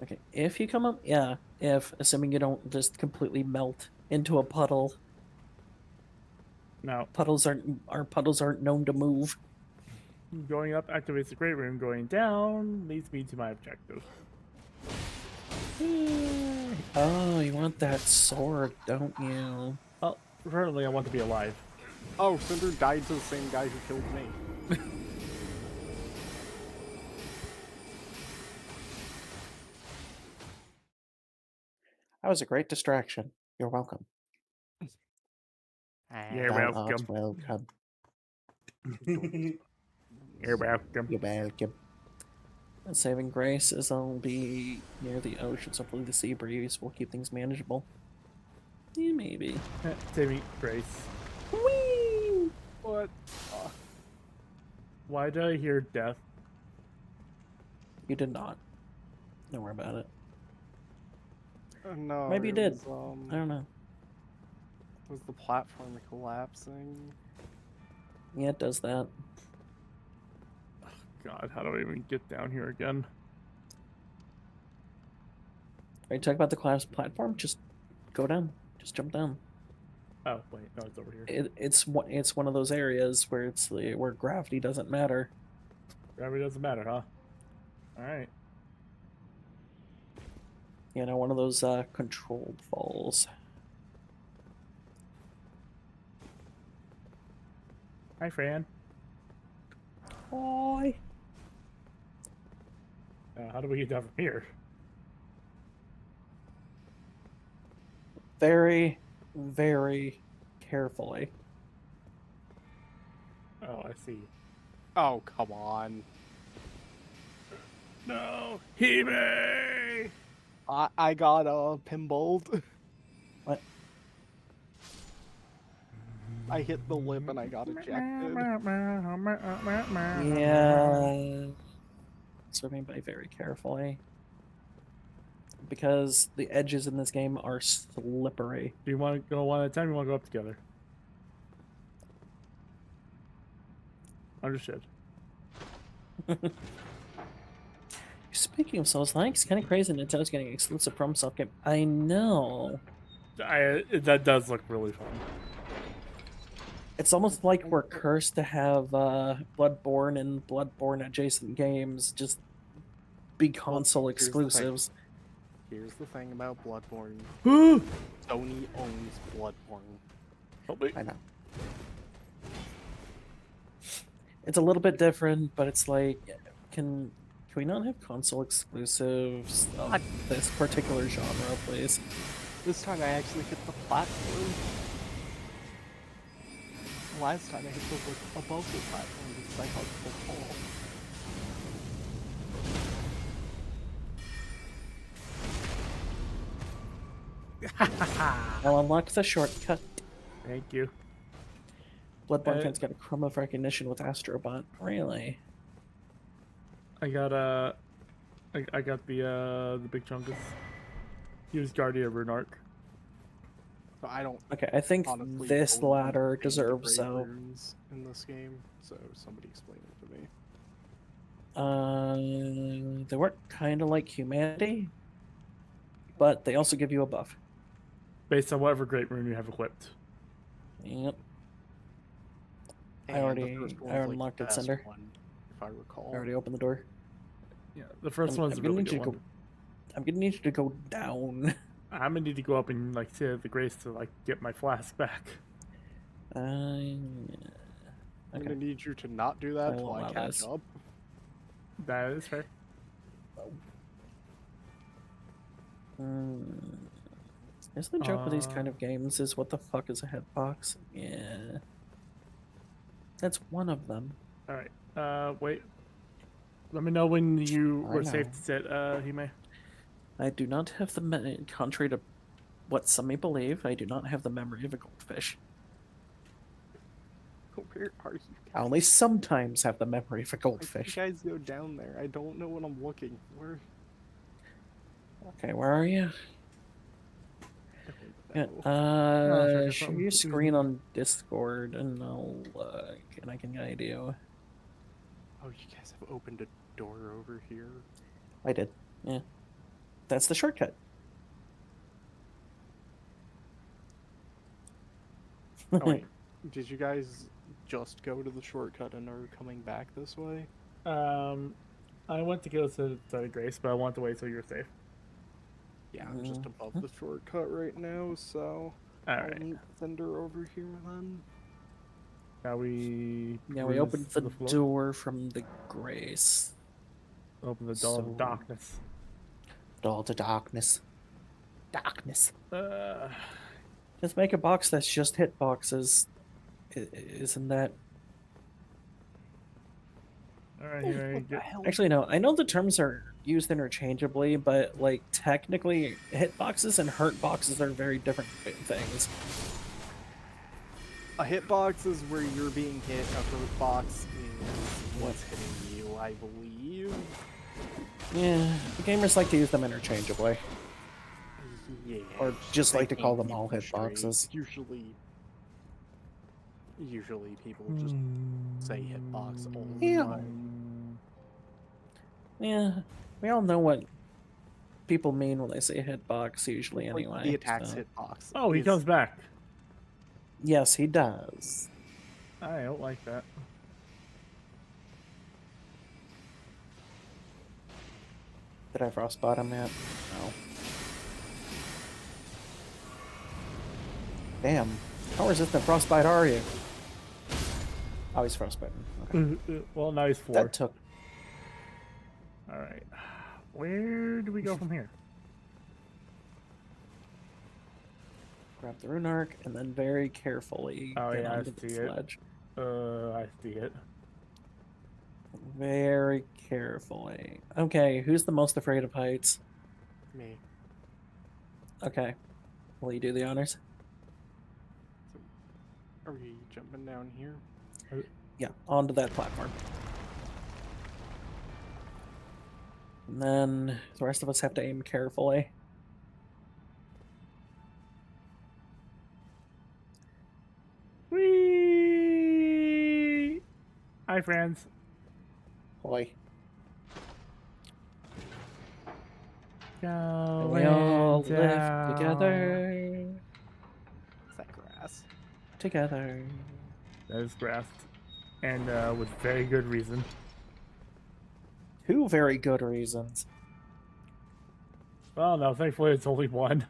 Okay, if you come up, yeah, if assuming you don't just completely melt into a puddle. No. Puddles aren't known to move. Going up activates the great room. Going down leads me to my objective. Oh, you want that sword, don't you? Well, currently I want to be alive. Oh, Cinder died to the same guy who killed me. That was a great distraction. You're welcome. You're Thou welcome. art welcome. You're welcome. You're welcome. And saving grace is I'll be near the ocean, so hopefully the sea breeze will keep things manageable. Yeah, maybe. Saving grace. Whee! What? Why did I hear death? You did not. Don't worry about it. No. Maybe you it did. Was, I don't know. was the platform collapsing? Yeah, it does that. God, how do I even get down here again? Are you talking about the collapsed platform? Just go down. Just jump down. Oh, wait, no, it's over here. It's one of those areas where where gravity doesn't matter. Gravity doesn't matter, huh? Alright. You know, one of those controlled falls. Hi, Fran. Hi. How do we get down from here? Very, very carefully. Oh, I see. Oh, come on. No! Hebe! I got pinballed. What? I hit the lip and I got ejected. Yeah. Swimming by very carefully. Because the edges in this game are slippery. Do you want to go one at a time? Or you want to go up together? Understood. Speaking of Souls, like, it's kind of crazy Nintendo's getting exclusive from soft game. I know. That does look really fun. It's almost like we're cursed to have Bloodborne and Bloodborne adjacent games just be console here's the thing. exclusives. Here's the thing about Bloodborne. Help Sony owns Bloodborne. me. I know. It's a little bit different, but it's like, can we not have console exclusives of this particular genre, please? This time I actually hit the platform. Last time I hit the like above the platform because I hugged the wall. I'll unlock the shortcut. Thank you. Bloodborne fans got a crumb of recognition with Astrobot. Really? I got I got the big chunkus. He was Guardian of Runark. So I don't Okay, I think honestly this know ladder any deserves great so. runes in this game. So somebody explain it to me. They work kind of like humanity, but they also give you a buff. Based on whatever great rune you have equipped. Yep. And the first one's, like, unlocked the it, best Cinder. one, if I recall. I already opened the door. Yeah, the 1st one's a gonna really need you good to one. I'm gonna need you to go down. I'm gonna need to go up and like say the grace to like get my flask back. I'm Okay. gonna need you to not do I that will till I allow catch this. up. That is fair. Is the joke with these kind of games is what the fuck is a hitbox? Yeah. That's one of them. All right. Wait. Let me know when you I were safe know. to sit, Hime. I do not have the contrary to what some may believe, I do not have the memory of a goldfish. Where are you I guys? only sometimes have the memory of a You goldfish. guys go down there. I don't know what I'm looking for. Okay, where are you? I Yeah, don't know. sure, share something. your screen on Discord and I'll look and I can guide you. Oh, you guys have opened a door over here. I did. Yeah. That's the shortcut. Oh, wait. Did you guys just go to the shortcut and are coming back this way? I went to go to the grace, but I want to wait till you're safe. Yeah, I'm just above the shortcut right now, so All I'll right. meet Cinder over here then. Now we. Yeah, we cruise opened to the floor. door from the grace. Open the door So- of darkness. Door to darkness. Darkness. Uh, Just make a box that's just hitboxes. Isn't that... all right, here I get. Actually, no. I know the terms are used interchangeably, but, like, technically, hitboxes and hurt boxes are very different things. A hitbox is where you're being hit. A hurt box is what's hitting you, I believe. Yeah, the gamers like to use them interchangeably. Yeah. Or just they like to call can't them all keep them hitboxes. straight. Usually people just say hitbox all the Yeah. time. Yeah, we all know what people mean when they say hitbox, usually, Like, anyway. the attack's so- hitbox. Oh, he is- comes back. Yes, he does. I don't like that. Did I frostbite him yet? No. Damn. How resistant frostbite are you? Oh, he's frostbitten. Okay. Well, now he's 4. That took... All right. Where do we go from here? Grab the rune arc and then very carefully Oh, get yeah, I onto the see it. sledge. I see it. Very carefully. Okay, who's the most afraid of heights? Me. Okay. Will you do the honors? Are we jumping down here? Yeah, onto that platform. And then the rest of us have to aim carefully. Whee! Hi, friends. Boy. Going We all live down. together. Is that grass? Together. That is grasped. And with very good reason. Two very good reasons. Well, no, thankfully it's only one.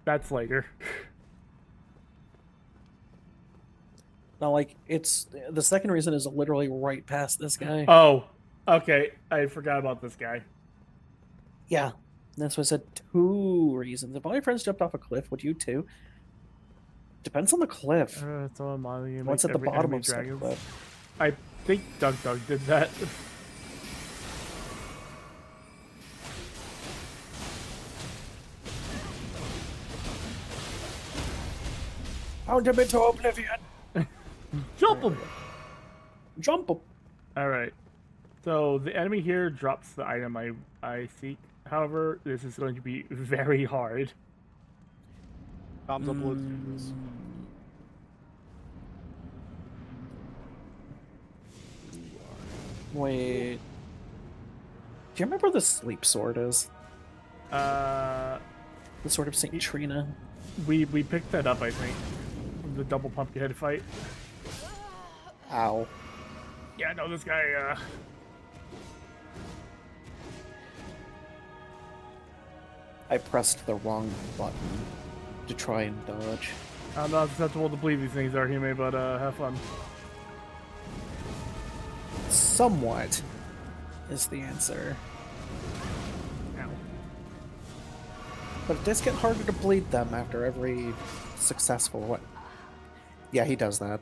That's later. Now, like, it's the second reason is literally right past this guy. Oh, okay. I forgot about this guy. Yeah, that's what I said. Two reasons. If all your friends jumped off a cliff, would you too? Depends on the cliff. So I'm on the What's at the bottom of said dragons. cliff? I think Doug did that. Found him into oblivion. Jump him! Jump him. All right. So the enemy here drops the item I seek. However, this is going to be very hard. Thumbs up, let's do this. Wait. Do you remember the sleep sword is? Uh, The sword of Saint Trina. we picked that up, I think, from the double pumpkinhead fight. Ow. Yeah, no, this guy. I pressed the wrong button to try and dodge. I'm not susceptible to believe these things are human, but have fun. Somewhat is the answer. Ow. But it does get harder to bleed them after every successful one. Yeah, he does that.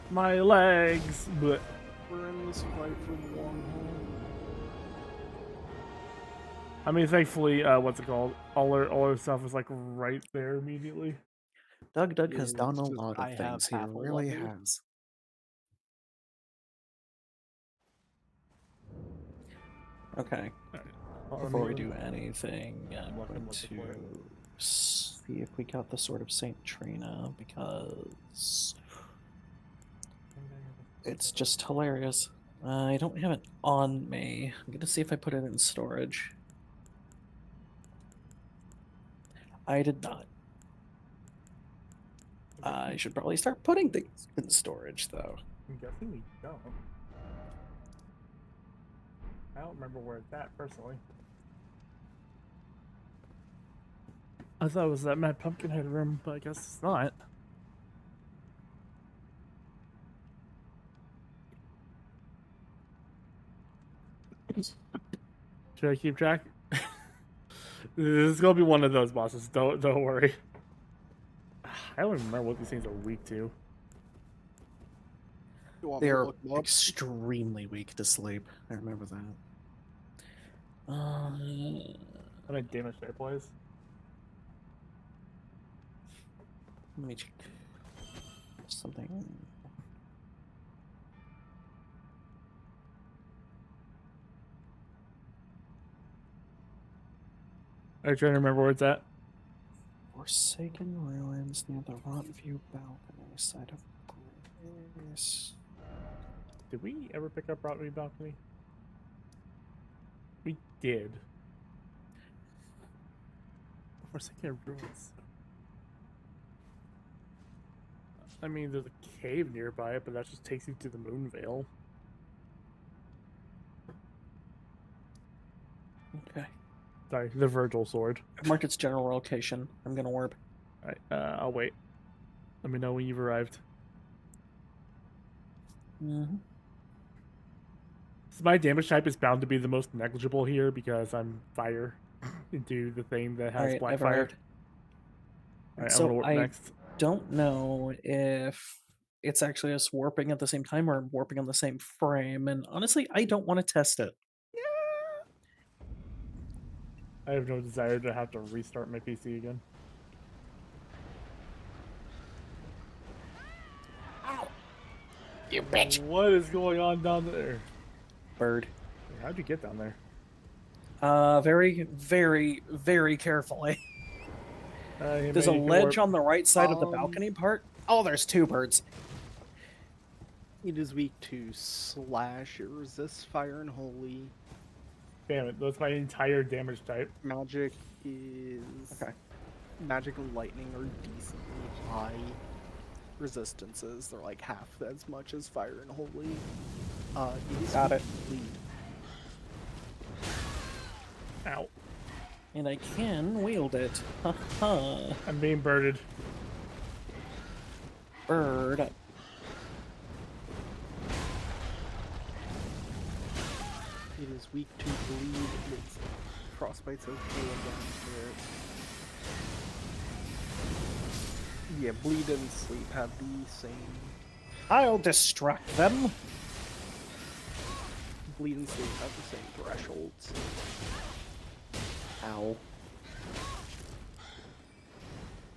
My legs. But We're in this fight for the long haul. I mean, thankfully, what's it called? All our stuff is like right there immediately. Doug Yeah, has done a it's just lot I of have things. He half a really level. has. Okay. Before we do anything, I'm Look going at the to plan. see if we got the Sword of Saint Trina, because it's just hilarious. I don't have it on me. I'm gonna see if I put it in storage. I did not. I should probably start putting things in storage, though. I'm guessing we don't. I don't remember where it's at personally. I thought it was that Mad Pumpkinhead room, but I guess it's not. Should I keep track? This is gonna be one of those bosses. Don't worry. I don't even remember what these things are weak to. You want me to They're look them up? extremely weak to sleep. I remember that. How many damage they plays? Let me check something. Are you trying to remember where it's at? Forsaken ruins near the Rotview balcony, site of grace. Did we ever pick up Rottweiler Balcony? We did. Forsaken ruins. I mean, there's a cave nearby it, but that just takes you to the Moonvale. Okay. Sorry, the Virgil sword. I've marked its general location. I'm gonna warp. Alright, I'll wait. Let me know when you've arrived. Mm-hmm. So my damage type is bound to be the most negligible here because I'm fire into the thing that has Alright, black I've fire. arrived. Alright, So I'm gonna warp I next. don't know if it's actually us warping at the same time or warping on the same frame. And honestly, I don't want to test it. I have no desire to have to restart my PC again. You bitch. What is going on down there? Bird. How'd you get down there? Very, very, very carefully. Hey, There's man, a you can ledge warp. on the right side of the Um, balcony part. Oh, there's two birds. It is weak to slash. It resists fire and holy. Damn it, that's my entire damage type. Magic is Okay. magic and lightning are decently high resistances. They're like half as much as fire and holy. It is Got weak it. to bleed. Ow. And I can wield it. Haha. I'm being birded. Bird. It is weak to bleed. Its frostbite's okay against it. Yeah, bleed and sleep have the same. I'll distract them. Bleed and sleep have the same thresholds. Ow.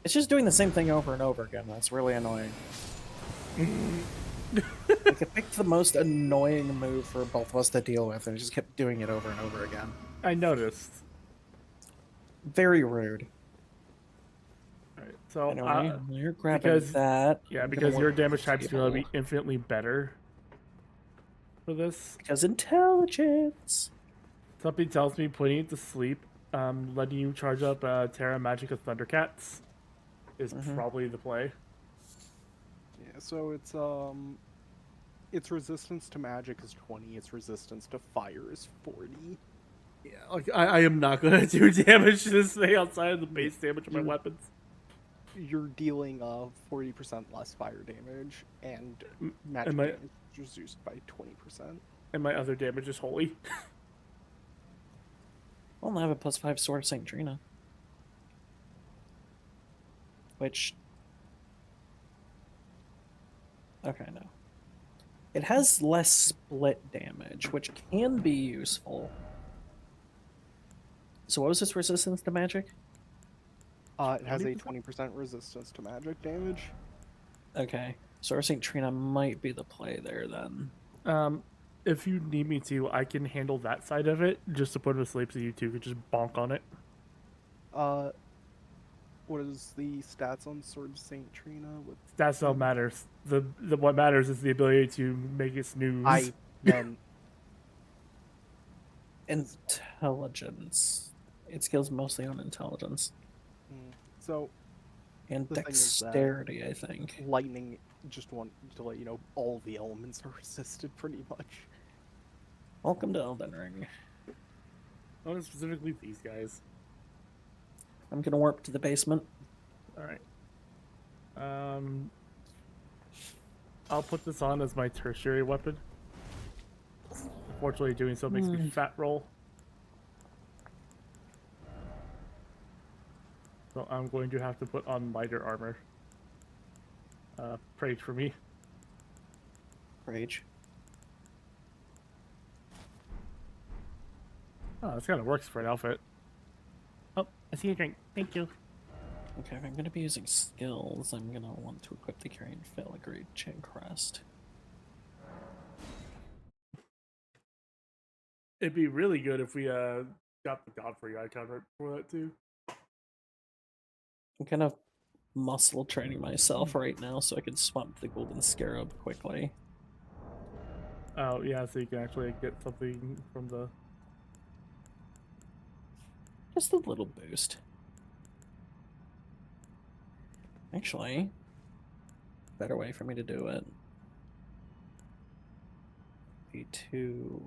It's just doing the same thing over and over again. That's really annoying. Like, it picked the most annoying move for both of us to deal with, and it just kept doing it over and over again. I noticed. Very rude. Alright, so Anyway, you're grabbing because- that. yeah, I'm gonna because your work damage type's table. gonna be infinitely better for this. Because intelligence. Something tells me putting it to sleep, letting you charge up Terra Magica Thundercats is probably the play. Yeah, so its resistance to magic is 20. Its resistance to fire is 40. Yeah, like I am not gonna do damage to this thing outside of the base damage of my You- weapons. You're dealing 40% less fire damage, and magic am I- damage is reduced by 20%. And my other damage is holy. Well, I have a +5 Sword of St. Trina. Which... Okay, no. It has less split damage, which can be useful. So what was its resistance to magic? It has a 20% resistance to magic damage. Okay. Sword of St. Trina might be the play there, then. If you need me to, I can handle that side of it just to put it to sleep so you two could just bonk on it. What is the stats on Sword of St. Trina? That's all matters. The what matters is the ability to make it snooze. Then Intelligence. It skills mostly on intelligence. so And The thing is that- dexterity, I think. lightning, just want to let you know, all the elements are resisted pretty much. Welcome to Elden Ring. Oh, specifically these guys. I'm gonna warp to the basement. All right. I'll put this on as my tertiary weapon. Unfortunately, doing so makes me fat roll. So I'm going to have to put on lighter armor. Pray for me. Rage. Oh, this kind of works for an outfit. Oh, I see a drink. Thank you. Okay, if I'm gonna be using skills, I'm gonna want to equip the Carrying Filigree Chain Crest. It'd be really good if we got the Godfrey icon right before that too. I'm kind of muscle training myself right now so I can swap the Golden Scarab quickly. Oh yeah, so you can actually get something from the. Just a little boost. Actually, better way for me to do it. Be to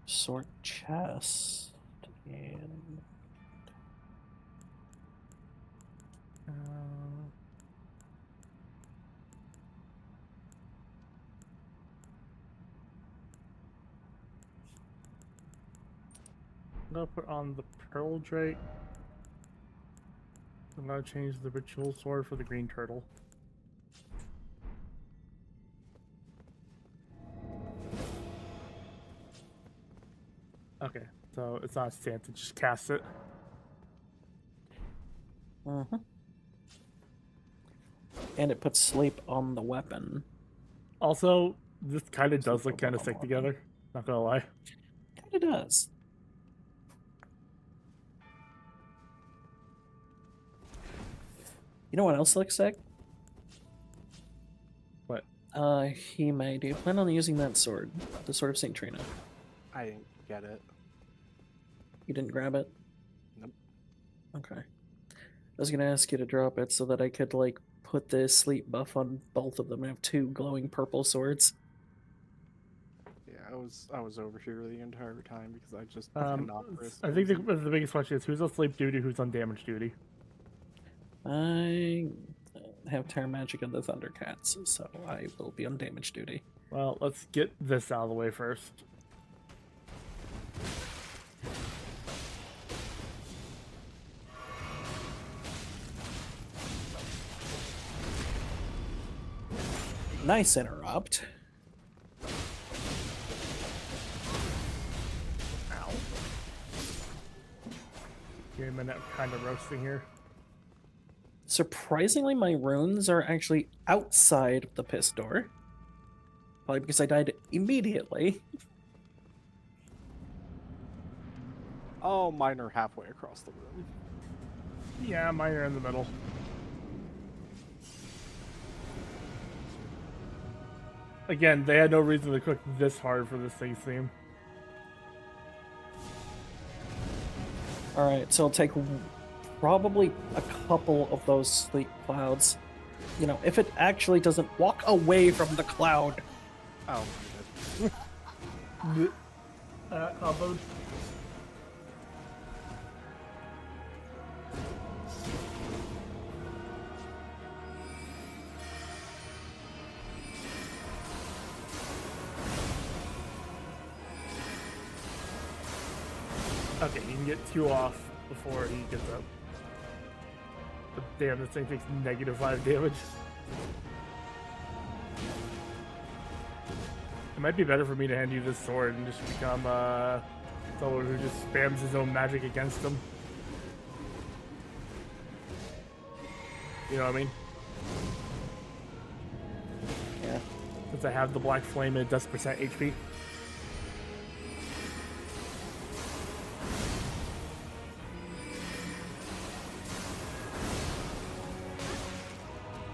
sort chest and I'm gonna put on the Pearl Drake. I'm gonna change the Ritual Sword for the Green Turtle. So it's not a stance, it just casts it. Mm-hmm. And it puts sleep on the weapon. Also, this kind of does look kind of sick together. Not gonna lie. Kind of does. You know what else looks sick? What? Hime, do you plan on using that sword? The Sword of St. Trina? I didn't get it. You didn't grab it? Nope. Okay. I was gonna ask you to drop it so that I could, like, put the sleep buff on both of them and have two glowing purple swords. Yeah, I was over here the entire time because I just cannot risk I think losing. the biggest question is who's on sleep duty, who's on damage duty. I have Terra Magic and the Thundercats, so I will be on damage duty. Well, let's get this out of the way first. Nice interrupt. Ow. Give me a minute, I'm kind of roasting here. Surprisingly, my runes are actually outside of the piss door. Probably because I died immediately. Oh, mine are halfway across the room. Yeah, mine are in the middle. Again, they had no reason to cook this hard for this thing's theme. Alright, so I'll take probably a couple of those sleep clouds. You know, if it actually doesn't walk away from the cloud. Oh, my God. Comboed. Okay, you can get 2 off before he gets up. But damn, this thing takes -5 damage. It might be better for me to hand you this sword and just become someone who just spams his own magic against him. You know what I mean? Yeah. Since I have the black flame and it does percent HP.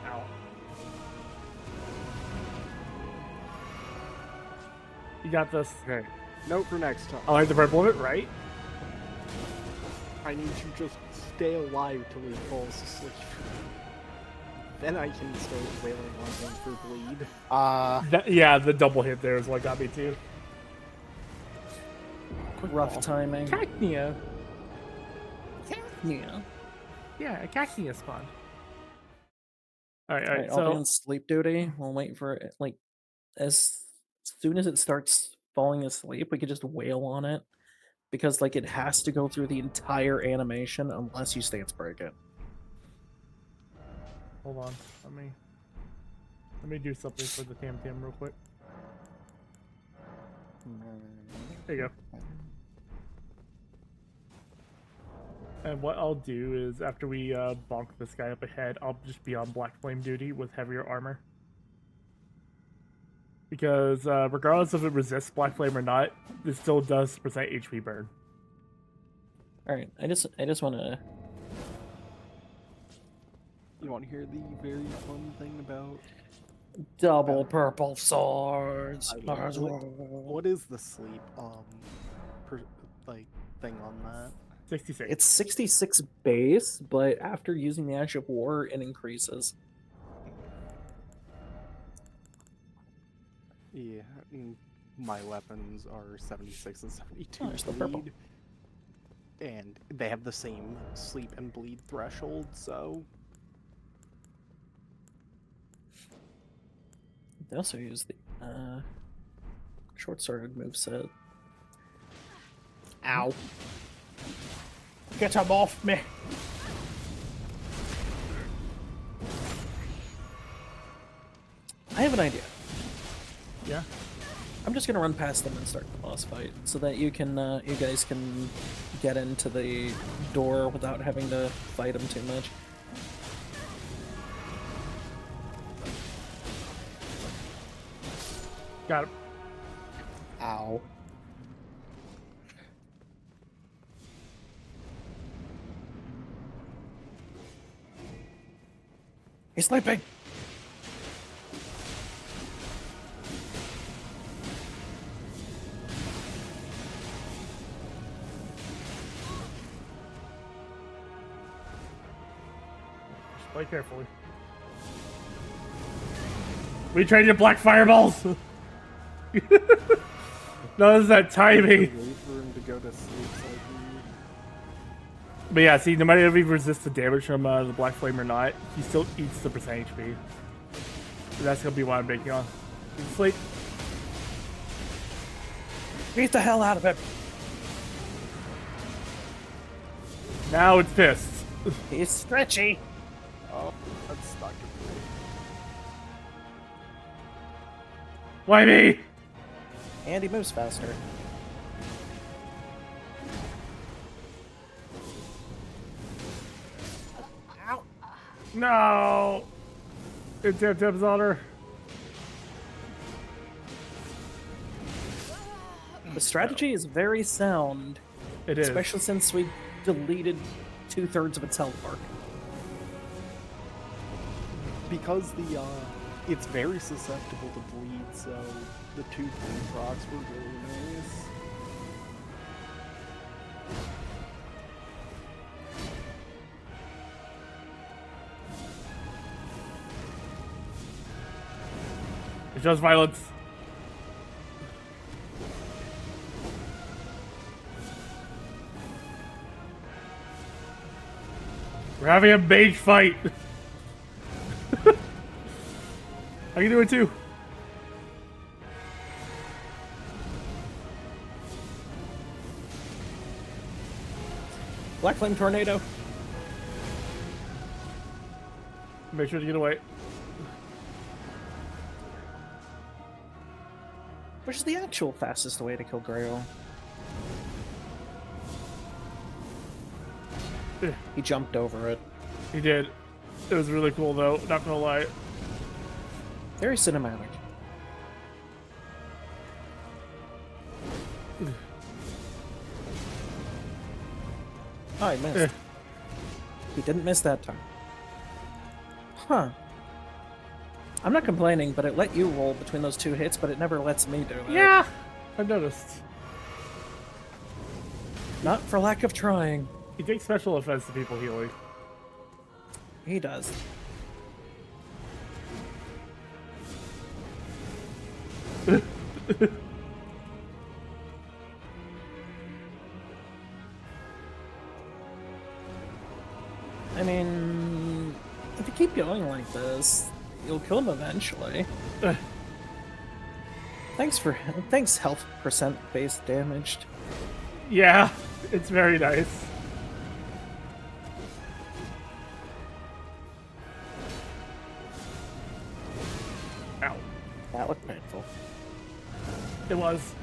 Ow. You got this. Okay. Note for next time. I like the purple of it, right? I need to just stay alive till he falls asleep. Then I can start wailing on him for bleed. Yeah, the double hit there is what got me too. Rough timing. Cacnea. Yeah. Yeah, a Cacnea spawn. Alright, Alright, I'll be on sleep duty. We'll wait for it. Like, as soon as it starts falling asleep, we could just wail on it. Because, like, it has to go through the entire animation unless you stance break it. Hold on, let me do something for the Tam real quick. There you go. And what I'll do is after we bonk this guy up ahead, I'll just be on black flame duty with heavier armor. Because regardless if it resists black flame or not, it still does percent HP burn. Alright, I just wanna... You want to hear the very fun thing about Double purple swords. what is the sleep thing on that? 66. It's 66 base, but after using the Ash of War, it increases. Yeah, my weapons are 76 and 72 there's the purple. bleed. And they have the same sleep and bleed threshold, so... They also use the short-sworded moveset. Ow. Get him off me! I have an idea. Yeah? I'm just gonna run past them and start the boss fight, so that you guys can get into the door without having to fight them too much. Got it. Ow. He's sleeping. Just play carefully. We traded black fireballs. No, this is that timing. Wait for him to go to sleep so I can... But yeah, see, no matter if he resists the damage from the black flame or not, he still eats the percent HP. So that's gonna be what I'm banking on. Can you sleep? Beat the hell out of him. Now it's pissed. He's stretchy. Oh, that's not good for me. Why me? And he moves faster. Ow. No! It tips on her. The strategy is very sound, It is. especially since we deleted 2/3 of its health bar. Because the it's very susceptible to bleed, so the 2 bleed procs were really nice. It shows violence. We're having a mage fight. I can do it too. Black Flame Tornado. Make sure to get away. Which is the actual fastest way to kill Grail. He jumped over it. He did. It was really cool though, not gonna lie. Very cinematic. Oh, I missed. He didn't miss that time. Huh. I'm not complaining, but it let you roll between those 2 hits, but it never lets me do it. Yeah, I noticed. Not for lack of trying. He takes special offense to people healing. He does. I mean, if you keep going like this, you'll kill him eventually. Thanks health percent base damaged. Yeah, it's very nice. Ow. That looked painful. It was.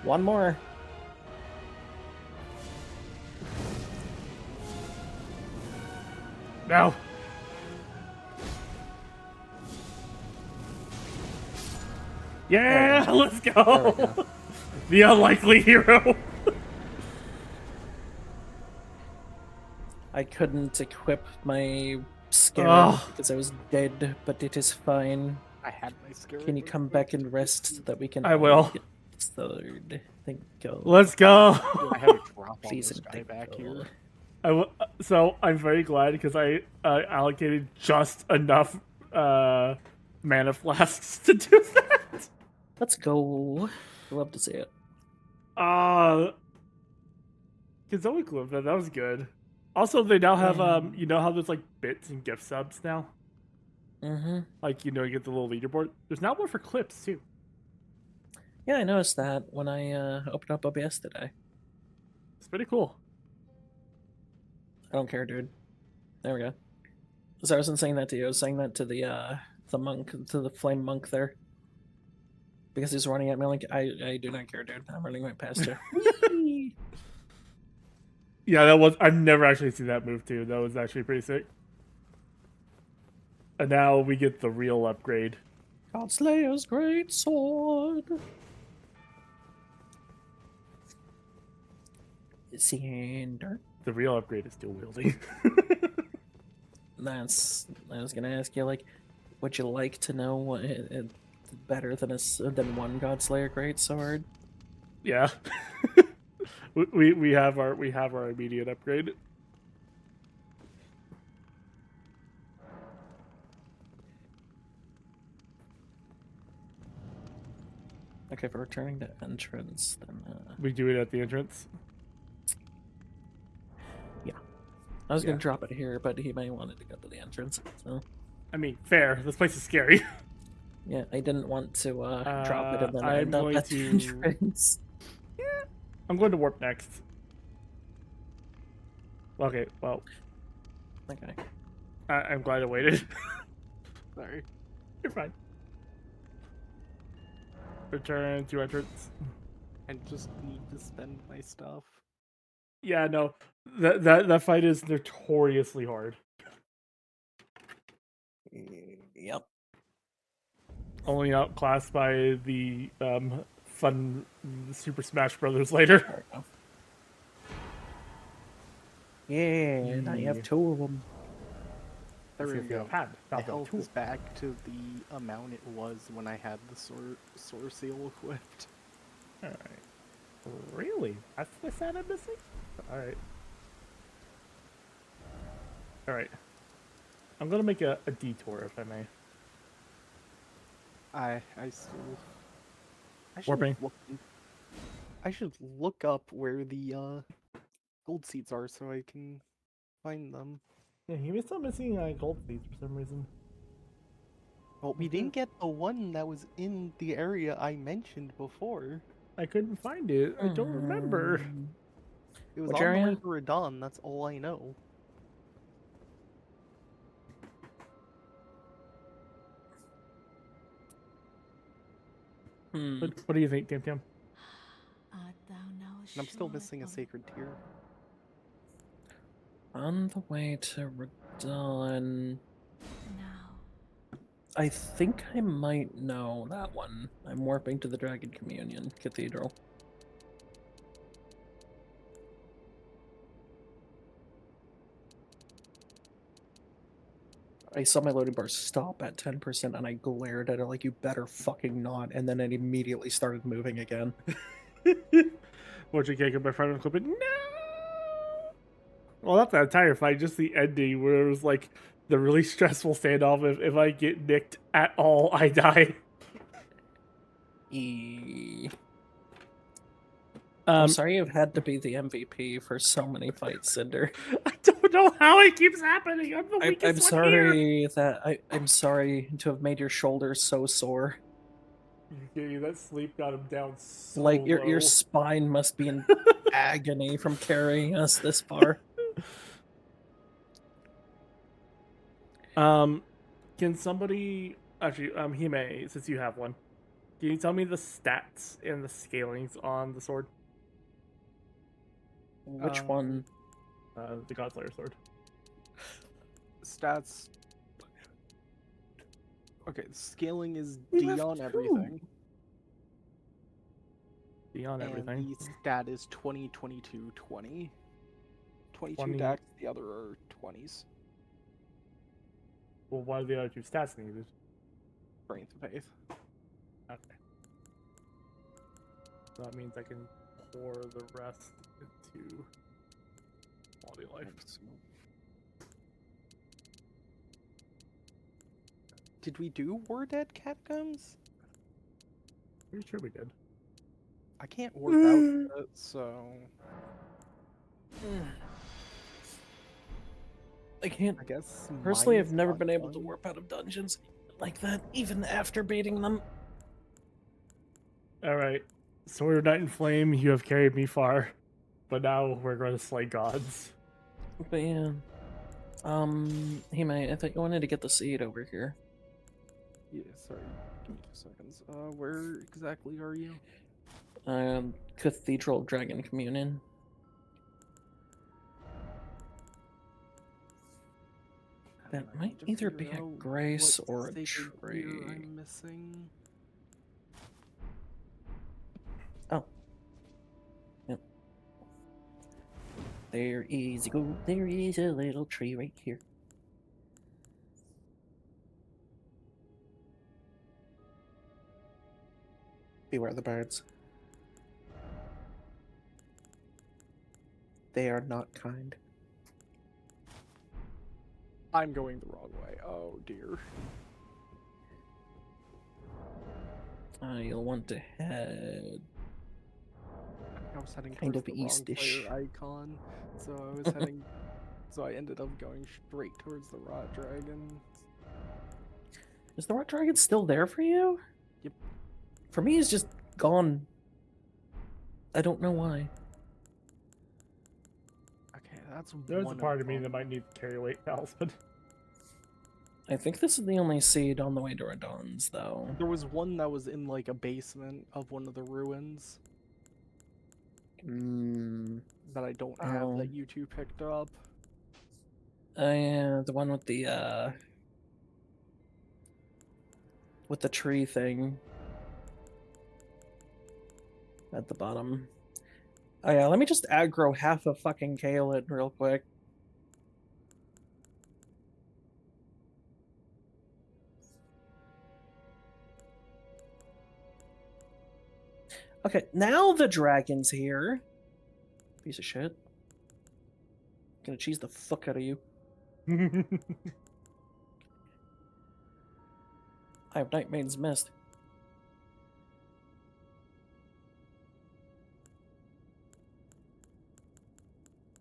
One more. No. Yeah, let's There we go. go. The unlikely hero. I couldn't equip my scarab Ugh. because I was dead, but it is fine. I had my scare. Can you come back and rest so that we can I will. get third? Thank you. Let's go. I had a drop on Please this and guy thank back you. here. So I'm very glad because I allocated just enough mana flasks to do that. Let's go. Love to see it. Zoe Clip, that was good. Also, they now have you know how there's like bits and gift subs now? Mm-hmm. Like, you know, you get the little leaderboard. There's now one for clips too. Yeah, I noticed that when I opened up OBS today. It's pretty cool. I don't care, dude. There we go. So I wasn't saying that to you. I was saying that to the monk, to the flame monk there. Because he's running at me like, I do not care, dude. I'm running right past you. Yeah, that was. I've never actually seen that move too. That was actually pretty sick. And now we get the real upgrade. Godslayer's great sword. Cinder. The real upgrade is dual wielding. I was gonna ask you, like, would you like to know what better than than one Godslayer greatsword? Yeah. we have our immediate upgrade. Okay, for returning to entrance, then We do it at the entrance. I was gonna Yeah. drop it here, but he may wanted to go to the entrance. So I mean, fair. This place is scary. yeah, I didn't want to drop it and then I'm end up going at the to- entrance. I'm going to warp next. Okay, well, Okay. I'm glad I waited. Sorry. You're fine. Return to entrance. And just need to spend my stuff. Yeah, no, that fight is notoriously hard. Yep. Only outclassed by the fun Super Smash Brothers later. There we go. Yeah, now you have Yeah. two of them. There we go. Pad, My not the health tool. is back to the amount it was when I had the sword seal equipped. All right. Really? That's the stat I'm missing? All right. All right. I'm gonna make a detour if I may. I still. I should Warping. I should look up where the gold seeds are so I can find them. Yeah, he was still missing gold seeds for some reason. Well, we didn't get the one that was in the area I mentioned before. I couldn't find it. I don't remember. It was Which on area? the way to Radon, that's all I know. What do you think, Tim Tim? And I'm still missing a sacred tier. On the way to Radon. Now. I think I might know that one. I'm warping to the Dragon Communion Cathedral. I saw my loading bar stop at 10% and I glared at it like, you better fucking not, and then it immediately started moving again. What you can't get my friend and clip it? No. Well, not the entire fight, just the ending where it was like the really stressful standoff. If I get nicked at all, I die. I'm sorry you've had to be the MVP for so many fights, Cinder. I don't know how it keeps happening. I'm the I'm weakest one here. sorry that I'm sorry to have made your shoulders so sore. Yeah, that sleep got him down so Like your low. spine must be in agony from carrying us this far. Can somebody actually, Hime, since you have one, can you tell me the stats and the scalings on the sword? Which one? The Godslayer sword. Stats. Okay, scaling is We D left on two. everything. Beyond everything. And the stat is 20, 22, 20. 22 20. dex, the other are 20s. Well, why are the other two stats needed? Strength and faith. Okay. So that means I can pour the rest into quality of life. Did we do War Dead Catacombs? Pretty sure we did. I can't warp out it, so I can't. I guess. Personally, mine's I've never not been able to fun. warp out of dungeons like that, even after beating them. All right. Sword of Night and Flame, you have carried me far. But now we're going to slay gods. But yeah. Hey mate, I thought you wanted to get the seed over here. Yeah, sorry. Give me 2 seconds. Where exactly are you? Cathedral Dragon Communion. That I might need to either be figure a out grace what or a sacred gear tree. I'm missing. Oh. Yep. There is a little tree right here. Beware the birds. They are not kind. I'm going the wrong way. Oh dear. You'll want to head I was heading kind towards of the wrong east-ish. player icon, so I was heading. So I ended up going straight towards the Rot Dragon. Is the Rock Dragon still there for you? Yep. For me, it's just gone. I don't know why. Okay, that's There's a one part of me them. that might need to carry weight talisman. I think this is the only seed on the way to Radon's, though. There was one that was in like a basement of one of the ruins Hmm. that I don't have Oh. that you two picked up. Yeah, the one with the tree thing at the bottom. Oh yeah, let me just aggro half of fucking Kaelin real quick. Okay, now the dragon's here. Piece of shit. Gonna cheese the fuck out of you. I have Night Maiden's Mist.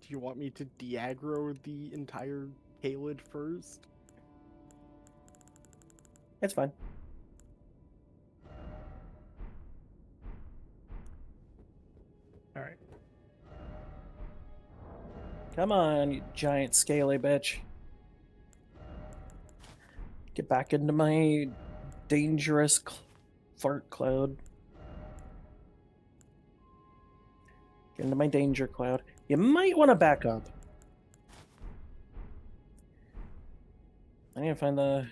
Do you want me to de-aggro the entire Kaled first? It's fine. Alright. Come on, you giant scaly bitch. Get back into my dangerous fart cloud. Get into my danger cloud. You might want to back up. I need to find the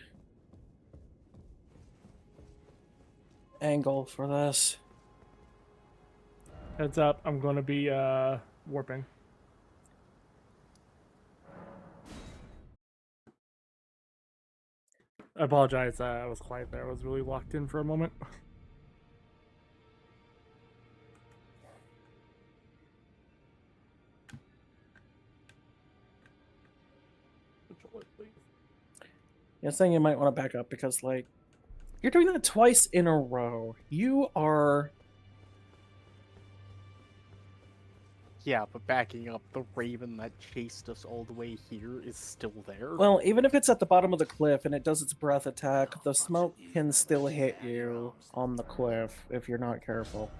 angle for this. Heads up, I'm going to be warping. I apologize, I was quiet there. I was really locked in for a moment. Controller, please. Yeah, saying you might want to back up because, like, you're doing that twice in a row. You are. Yeah, but backing up, the raven that chased us all the way here is still there. Well, even if it's at the bottom of the cliff and it does its breath attack, the smoke can still hit you on the cliff if you're not careful.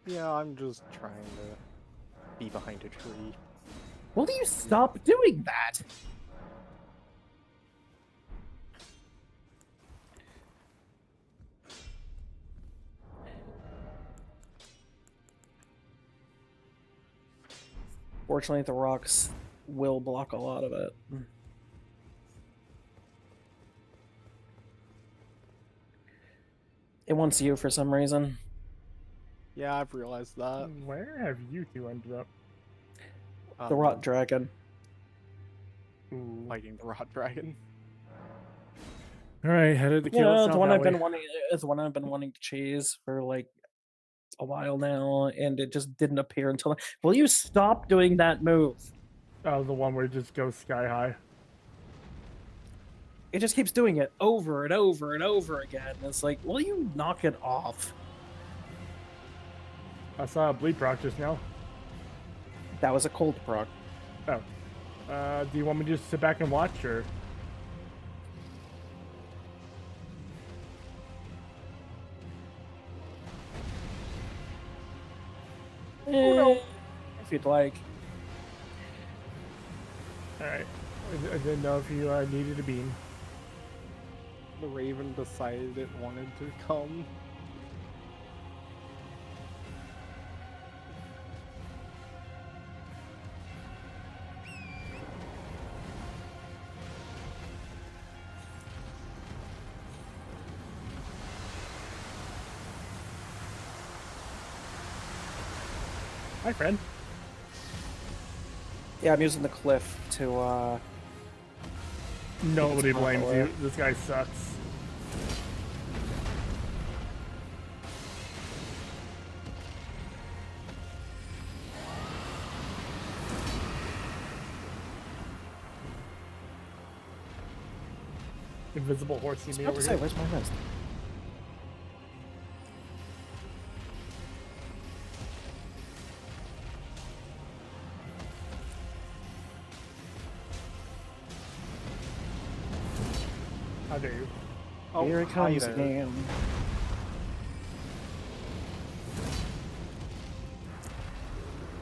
Yeah, I'm just trying to be behind a tree. Will you stop doing that? Fortunately, the rocks will block a lot of it. It wants you for some reason. Yeah, I've realized that. Where have you two ended up? The Rot Dragon. Ooh. Fighting the Rot Dragon. Alright, headed to kill Yeah, itself the one that I've been way. wanting. It's the one I've been wanting to chase for like a while now, and it just didn't appear until. Will you stop doing that move? Oh, the one where it just goes sky high. It just keeps doing it over and over and over again. It's like, will you knock it off? I saw a bleed proc just now. That was a cold proc. Oh. Do you want me to just sit back and watch, or? If you'd like. All right. I didn't know if you needed a bean. The Raven decided it wanted to come. Hi, friend. Yeah, I'm using the cliff to Nobody not blames aware. you. This guy sucks. Invisible horse, you me about over to say, here. where's my list? How dare you? Oh, Here it hi comes there. again.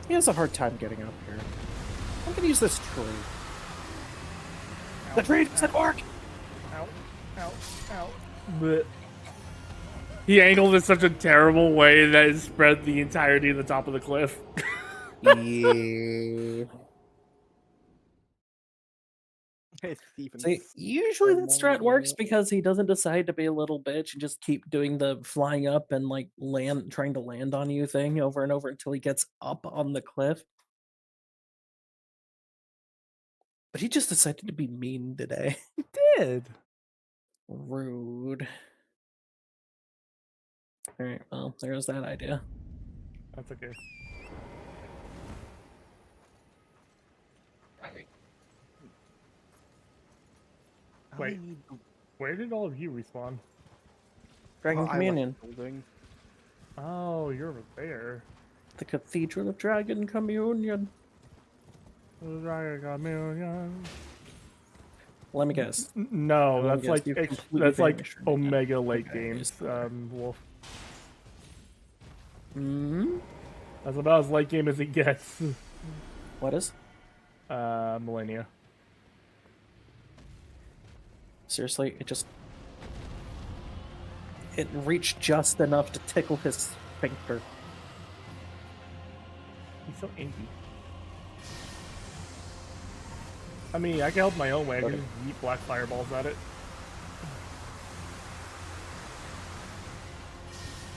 He has a hard time getting up here. I'm gonna use this tree. The tree doesn't work! Ow, ow, ow. Blech. He angled in such a terrible way that it spread the entirety of the top of the cliff. Yeah. It's even See, usually that strat works more- because he doesn't decide to be a little bitch and just keep doing the flying up and like trying to land on you thing over and over until he gets up on the cliff. But he just decided to be mean today. Did. Rude. Alright, well, there's that idea. That's okay. Wait. I need the- Where did all of you respawn? Dragon I left Communion. the building. Oh, you're over there. The Cathedral of Dragon Communion. Let me guess. No, Let me that's guess, like you've completely that's like vanished from me now. Omega late Okay, games. sure. Wolf. Hmm? That's about as late game as it gets. What is? Millennia. Seriously, it reached just enough to tickle his sphincter. He's so angry. I mean, I can help my own way. I can Okay. just yeet black fireballs at it.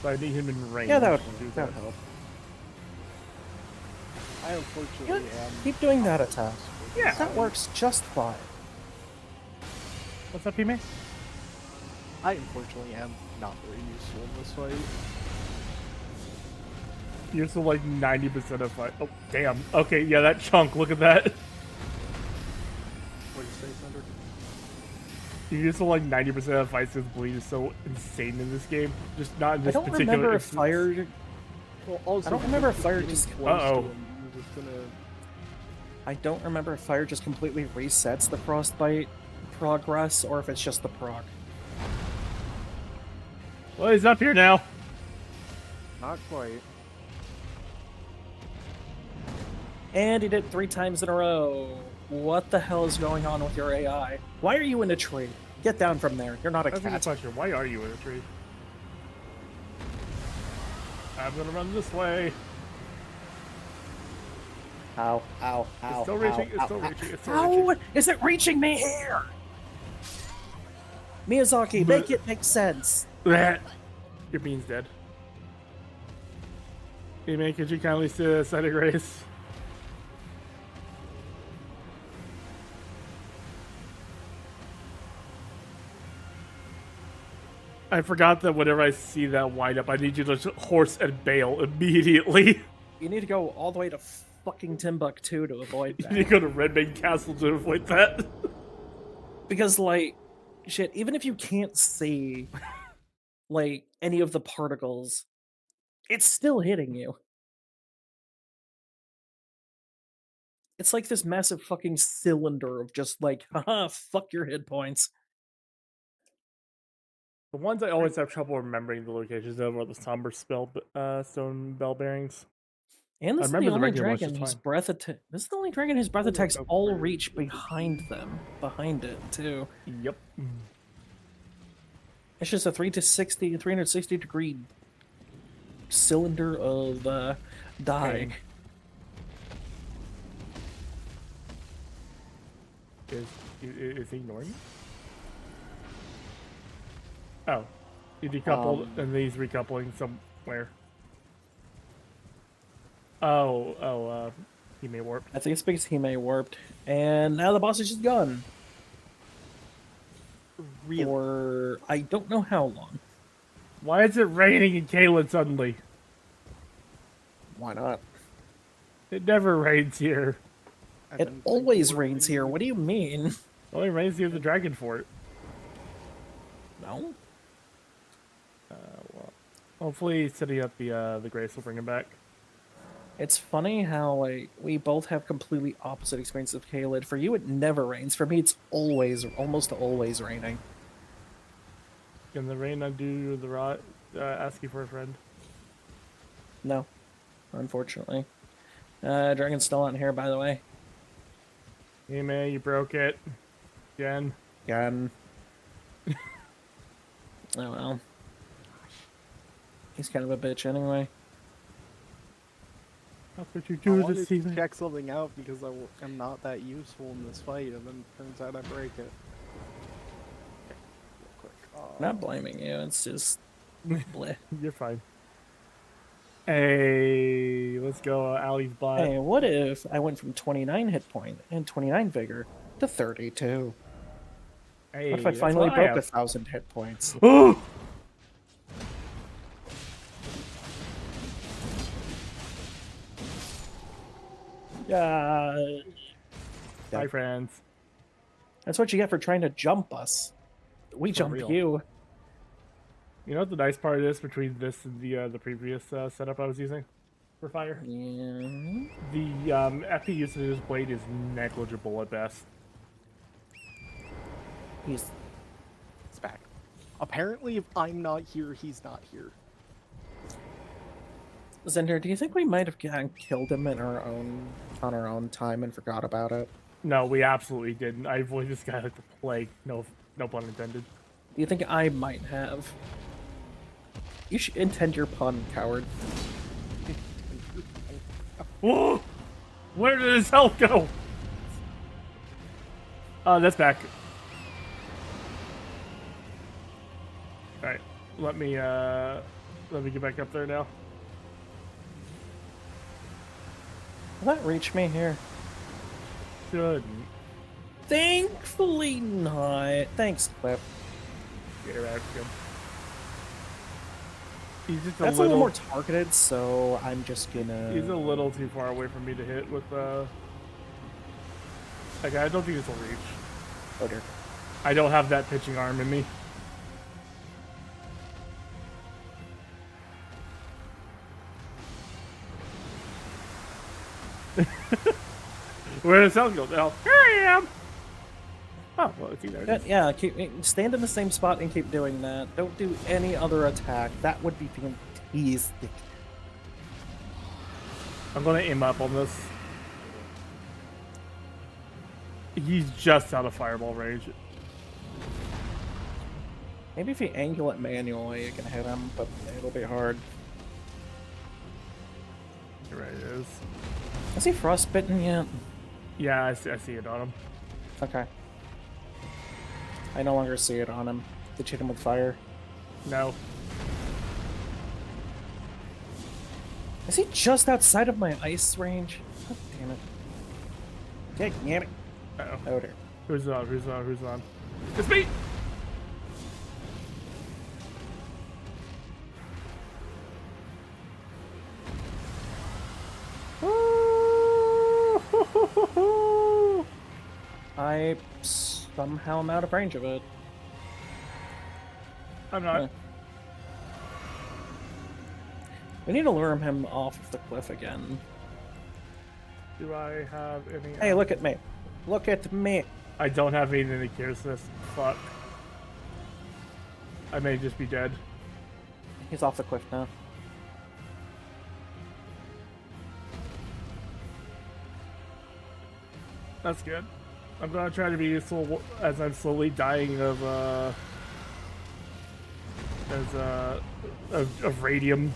But I need him in range. Yeah, that to do would help. I unfortunately am. Keep doing that attack. Yeah. That works just fine. What's up, P-Man? I unfortunately am not very useful in this fight. You're still like 90% of fight. Oh, damn. Okay, yeah, that chunk. Look at that. What do you say, Thunder? You're still like 90% of fights with bleed is so insane in this game. Just not in I this don't particular remember if instance. fire. Well, also, I don't remember if because fire getting just- close to Uh-oh. him, you're just gonna. I don't remember if fire just completely resets the frostbite progress or if it's just the proc. Well, he's up here now. Not quite. And he did it 3 times in a row. What the hell is going on with your AI? Why are you in a tree? Get down from there. You're not a That's a good cat. question. Why are you in a tree? I'm gonna run this way. Ow, ow, ow. It's still reaching. It's ow, still ow, reaching. It's still How reaching. is it reaching me here? Miyazaki, make it make sense. Bleh. Your bean's dead. Hey man, could you kindly set a grace? I forgot that whenever I see that wind up, I need you to horse and bail immediately. You need to go all the way to fucking Timbuktu to avoid You need to that. go to Red Main Castle to avoid that. Because, like, shit, even if you can't see, like, any of the particles, it's still hitting you. It's like this massive fucking cylinder of just like, haha, fuck your hit points. The ones I always have trouble remembering the locations of are the somber stone bell bearings. And I this is the remember the only regular one's dragon just whose fine. breath attack. This is the only dragon whose breath We'll attacks go all for reach the behind them, behind it too. Yep. It's just a 360 degree cylinder of dye. Pain. Is he ignoring me? Oh. He decoupled and then he's recoupling somewhere. He may warp. I think it's because he may warped, and now the boss is just gone. Really? For I don't know how long. Why is it raining in Caelid suddenly? Why not? It never rains here. I It didn't think always you were rains here. being- What do you mean? It only rains near the Dragon Fort. No. Hopefully setting up the Grace will bring him back. It's funny how like we both have completely opposite experiences of Caelid. For you, it never rains. For me, it's almost always raining. Can the rain undo the rot? Ask you for a friend. No, unfortunately. Dragon's still not here, by the way. Hey man, you broke it. Again. Again. Oh well. He's kind of a bitch anyway. How could you I do wanted this, to Steven? check something out because am not that useful in this fight, and then turns out I break it. Real quick. I'm not blaming you. It's just bleh. You're fine. Hey, let's go, Ali's bot. Hey, what if I went from 29 hit point and 29 vigor to 32? Hey, What if I that's finally what I broke have. 1,000 hit points? Oh! Yeah. Hi, friends. That's what you get for trying to jump us. We jump real. you. You know what the nice part is between this and the previous setup I was using for fire? Yeah. The FP usage of this blade is negligible at best. He's It's back. Apparently, if I'm not here, he's not here. Zender, do you think we might have killed him on our own time and forgot about it? No, we absolutely didn't. I avoided this guy like the plague. No pun intended. Do you think I might have? You should intend your pun, coward. Whoa! Where did his health go? That's back. Alright, let me get back up there now. Will that reach me here? Shouldn't. Thankfully not. Thanks, Cliff. Get around him. He's just That's a little more targeted, so I'm just gonna... He's a little too far away for me to hit with Okay, I don't think this will reach. Oh dear. I don't have that pitching arm in me. Where does hell go now? Here I am! Oh, well, it's either. Yeah, stand in the same spot and keep doing that. Don't do any other attack. That would be fantastic. I'm gonna aim up on this. He's just out of fireball range. Maybe if you angle it manually, you can hit him, but it'll be hard. You're right, it is. Is he frostbitten yet? Yeah, I see it on him. Okay. I no longer see it on him. Did you hit him with fire? No. Is he just outside of my ice range? God damn it. Damn it. Uh-oh. Oh dear. Who's on? Who's on? Who's on? It's me! I somehow am out of range of it. I'm not. Huh. We need to lure him off of the cliff again. Do I have any? Hey, look at me. Look at me. I don't have any indicators. Fuck. I may just be dead. He's off the cliff now. That's good. I'm gonna try to be useful as I'm slowly dying of radium.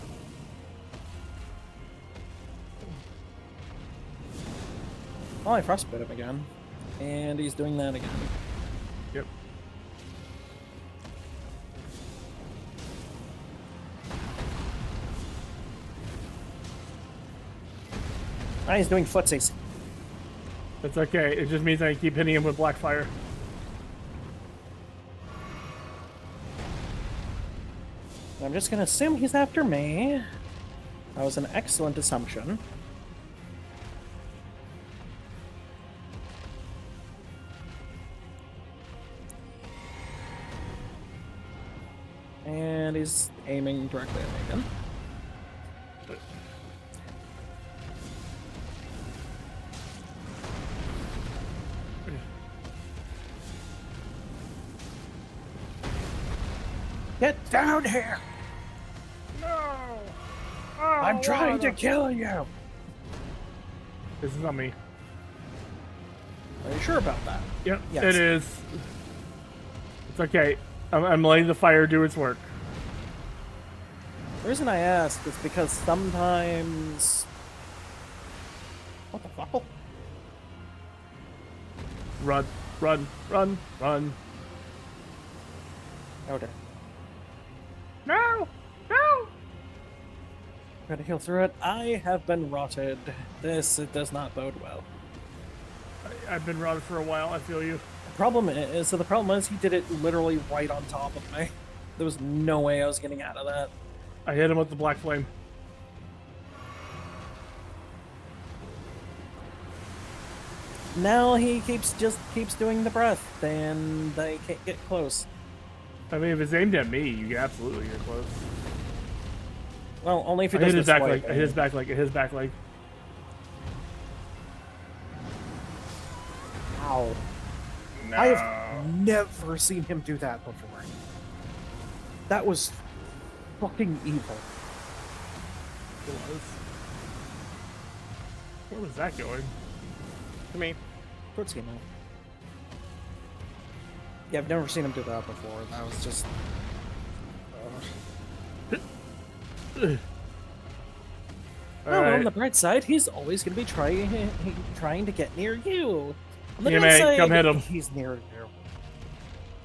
Oh, I frostbite him again. And he's doing that again. Yep. Ah, he's doing footsies. That's okay. It just means I keep hitting him with black fire. I'm just gonna assume he's after me. That was an excellent assumption. And he's aiming directly at me again. Get down here! No! Oh, I'm trying to kill you! This is not me. Are you sure about that? Yep, Yes. it is. It's okay. I'm letting the fire do its work. The reason I ask is because sometimes... What the fuck? Run, run, run, run. Okay. No! No! Gotta heal through it. I have been rotted. It does not bode well. I've been rotted for a while. I feel you. The problem is he did it literally right on top of me. There was no way I was getting out of that. I hit him with the black flame. Now he keeps doing the breath, and they can't get close. I mean, if it's aimed at me, you can absolutely get close. Well, only if he I does hit his the back swipe, leg. I hit his back leg. I hit his back leg. Ow. No. I have never seen him do that before. That was fucking evil. It was. Where was that going? To me. Towards him. Yeah, I've never seen him do that before. That was just... Well, on the bright side, he's always going to be trying to get near you. On the Yeah, bad mate, side, come hit him. He's near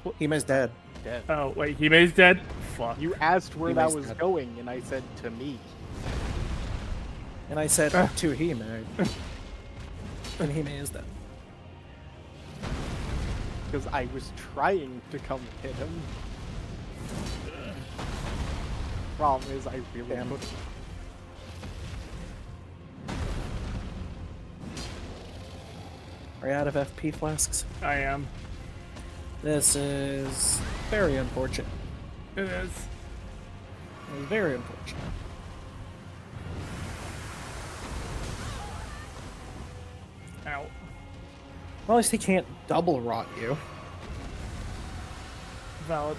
you. Hime's dead. Dead. Oh, wait, Hime's dead? Fuck. You asked where Hime's that was dead. going, and I said to me. And I said to Hime. And Hime is dead. Because I was trying to come hit him. Problem is, I really Damn. couldn't. Are you out of FP flasks? I am. This is very unfortunate. It is. It is very unfortunate. Ow. Well, at least he can't double rot you. Valid.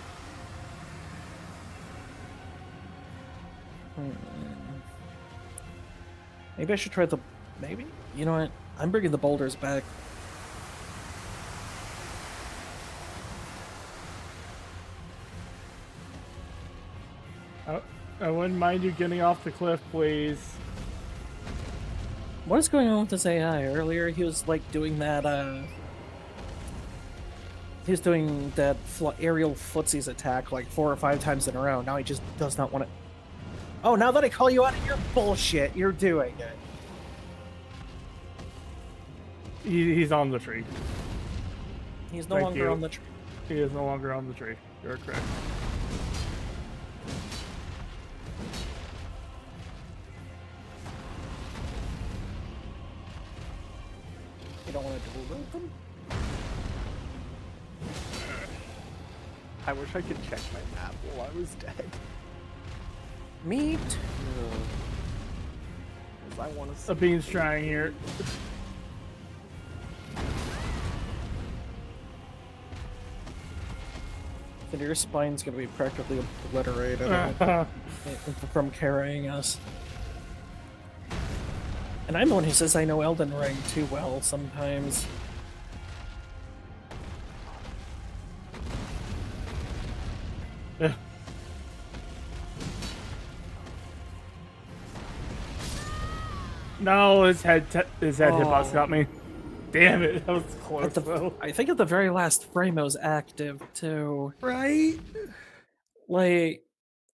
Maybe I should try the... Maybe? You know what? I'm bringing the boulders back. I wouldn't mind you getting off the cliff, please. What is going on with this AI? Earlier he was like doing that, he was doing that aerial footsies attack like 4 or 5 times in a row. Now he just does not want to... Oh, now that I call you out of your bullshit, you're doing it. He's on the tree. He's no Thank longer you. on the tree. He is no longer on the tree. You're correct. You don't want to dual root them? I wish I could check my map while I was dead. Meat? Because I want to see. The bean's trying here. So your spine's gonna be practically obliterated from carrying us. And I'm the one who says I know Elden Ring too well sometimes. No, his head hitbox got Oh. me. Damn it, that was close though. I think at the very last frame it was active too. Right? Like,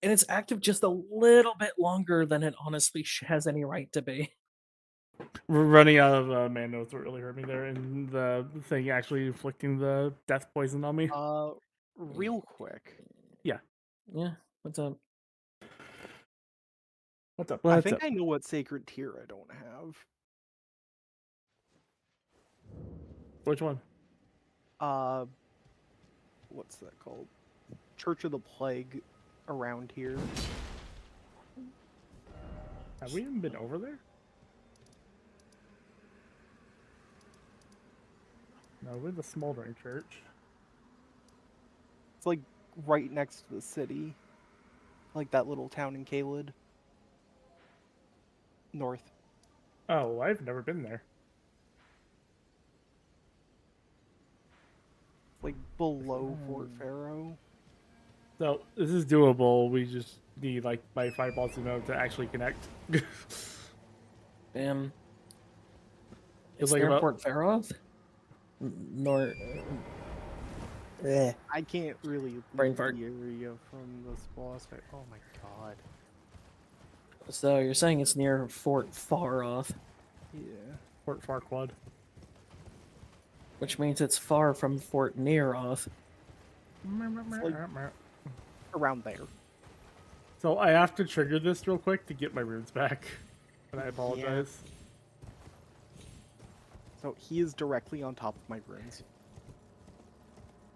and it's active just a little bit longer than it honestly has any right to be. We're running out of man notes. What really hurt me there, and the thing actually inflicting the death poison on me. Real quick, Yeah. Yeah, what's up? What's up? I What's think up? I know what sacred tier I don't have. Which one? What's that called? Church of the Plague around here. Have we even been over there? No, we're the smoldering church. It's like right next to the city. Like that little town in Caelid. North. Oh, I've never been there. Like below Fort Pharaoh. So this is doable. We just need like my fireballs to know to actually connect. Damn. It's It's like near about- Port Faroth? Nor. Eh. I can't really Brain leave fart. the area from this boss fight. Oh my god. So you're saying it's near Fort Faroth, Yeah. Fort Farquaad. which means it's far from Fort Nearoth. Around there. So I have to trigger this real quick to get my runes back. And I apologize. So he is directly on top of my runes.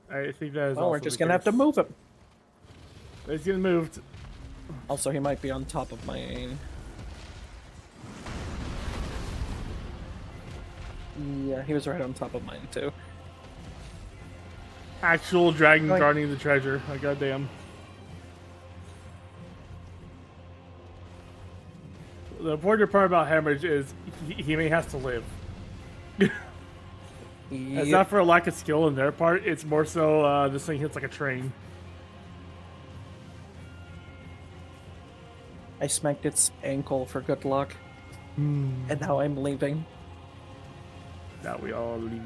I think that is Well, we're also just the gonna have to case. move him. He's getting moved. Also, he might be on top of my. Yeah, he was right on top of mine too. Actual dragon Like- guarding the treasure. Oh, goddamn. The important part about hemorrhage is he may have to live. It's not for a lack of skill on their part. It's more so this thing hits like a train. I smacked its ankle for good luck, and now I'm leaving. Now we all leave.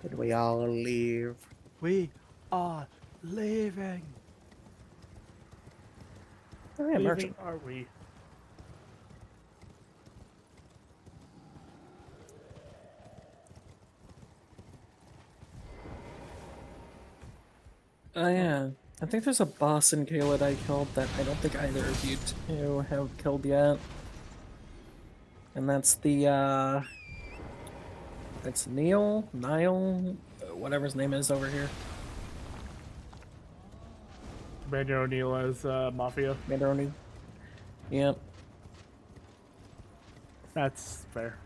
Did we all leave? We are leaving. Oh yeah, merchant. Leaving are we? Oh yeah. I think there's a boss in Caelid I killed that I don't think either of you two have killed yet. And that's the, it's Niall, whatever his name is over here. Commander O'Neill as Mafia. Mandaroni. Yep. That's fair.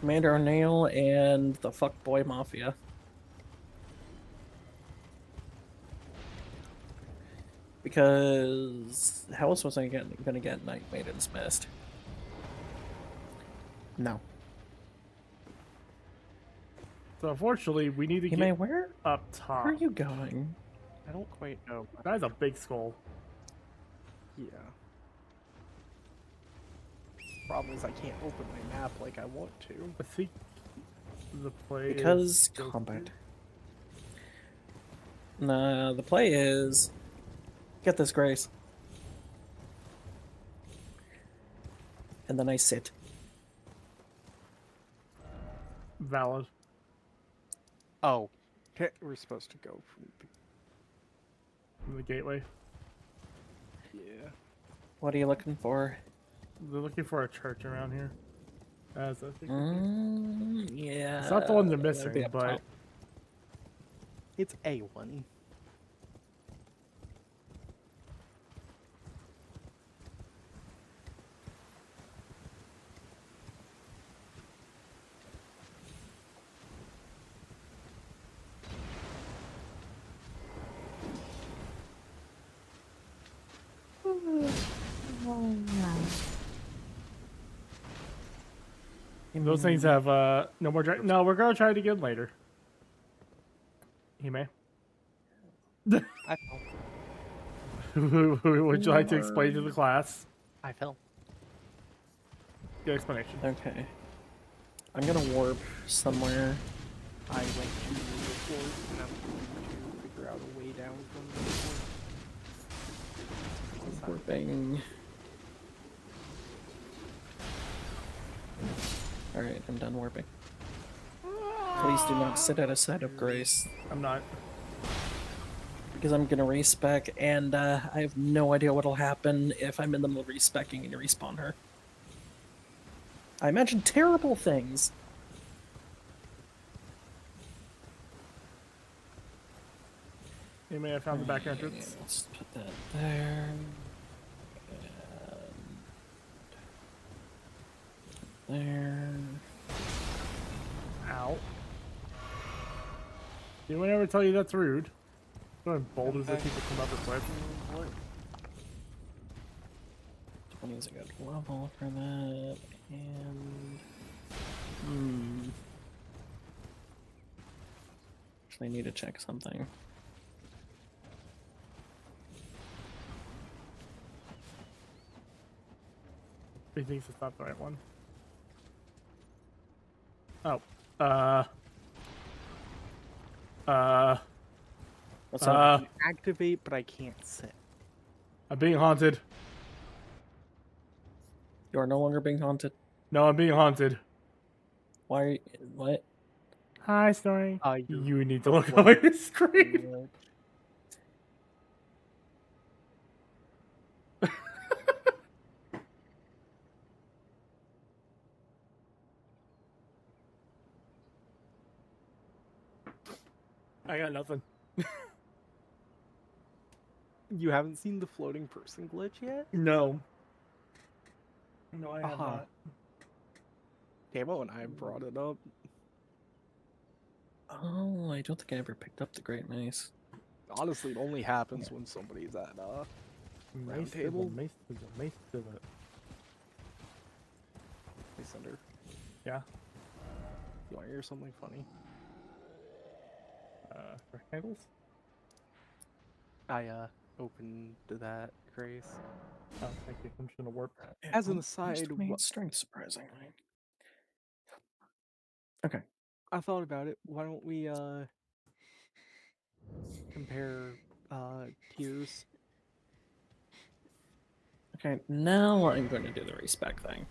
Commander O'Neill and the fuckboy Mafia. Because how else was I gonna get Night Maiden's Mist? No. So unfortunately, we need to Hey, get May, where up top. are you going? I don't quite know. That is a big skull. Yeah. Problem is I can't open my map like I want to. I think the play Because is combat. Nah, the play is get this Grace. And then I sit. valid. Oh. Okay, we're supposed to go from From the gateway. yeah. What are you looking for? They're looking for a church around here. As I think. Yeah. It's not the one they're that'd missing, be up but top. It's A1. those things have no more. No, we're gonna try it again later. You may. I fell. Would you like to explain to the class? I fell. Good explanation. Okay. I'm gonna warp somewhere. I went to the floor and I'm going to figure out a way down from the floor. Warping. Alright, I'm done warping. Please do not sit at a side of grace, I'm not. because I'm gonna respec, and I have no idea what'll happen if I'm in the middle of respecking and you respawn her. I imagine terrible things. You may have found the back entrance. Okay, let's put that there. And there. Ow. Did anyone ever tell you that's rude? Throwing boulders at people come up this way. 20 is a good level for that, and actually, I need to check something. He thinks it's not the right one. Oh. What's up? Activate, but I can't sit. I'm being haunted. You are no longer being haunted. No, I'm being haunted. Why? Are you, what? Hi, Story. You're You need to look over your screen. I got nothing. You haven't seen the floating person glitch yet? No. No, I have not. Tamo and I brought it up. Oh, I don't think I ever picked up the Great Mace. Honestly, it only happens when somebody's at round table. Mace to the. Hey, Cinder, Yeah. you want to hear something funny? Rectangles? I opened that Grace. Oh, thank you. I'm just gonna warp. As an Increased aside, main strength, surprisingly. Okay. I thought about it. Why don't we compare tiers? Okay, now I'm going to do the respec thing.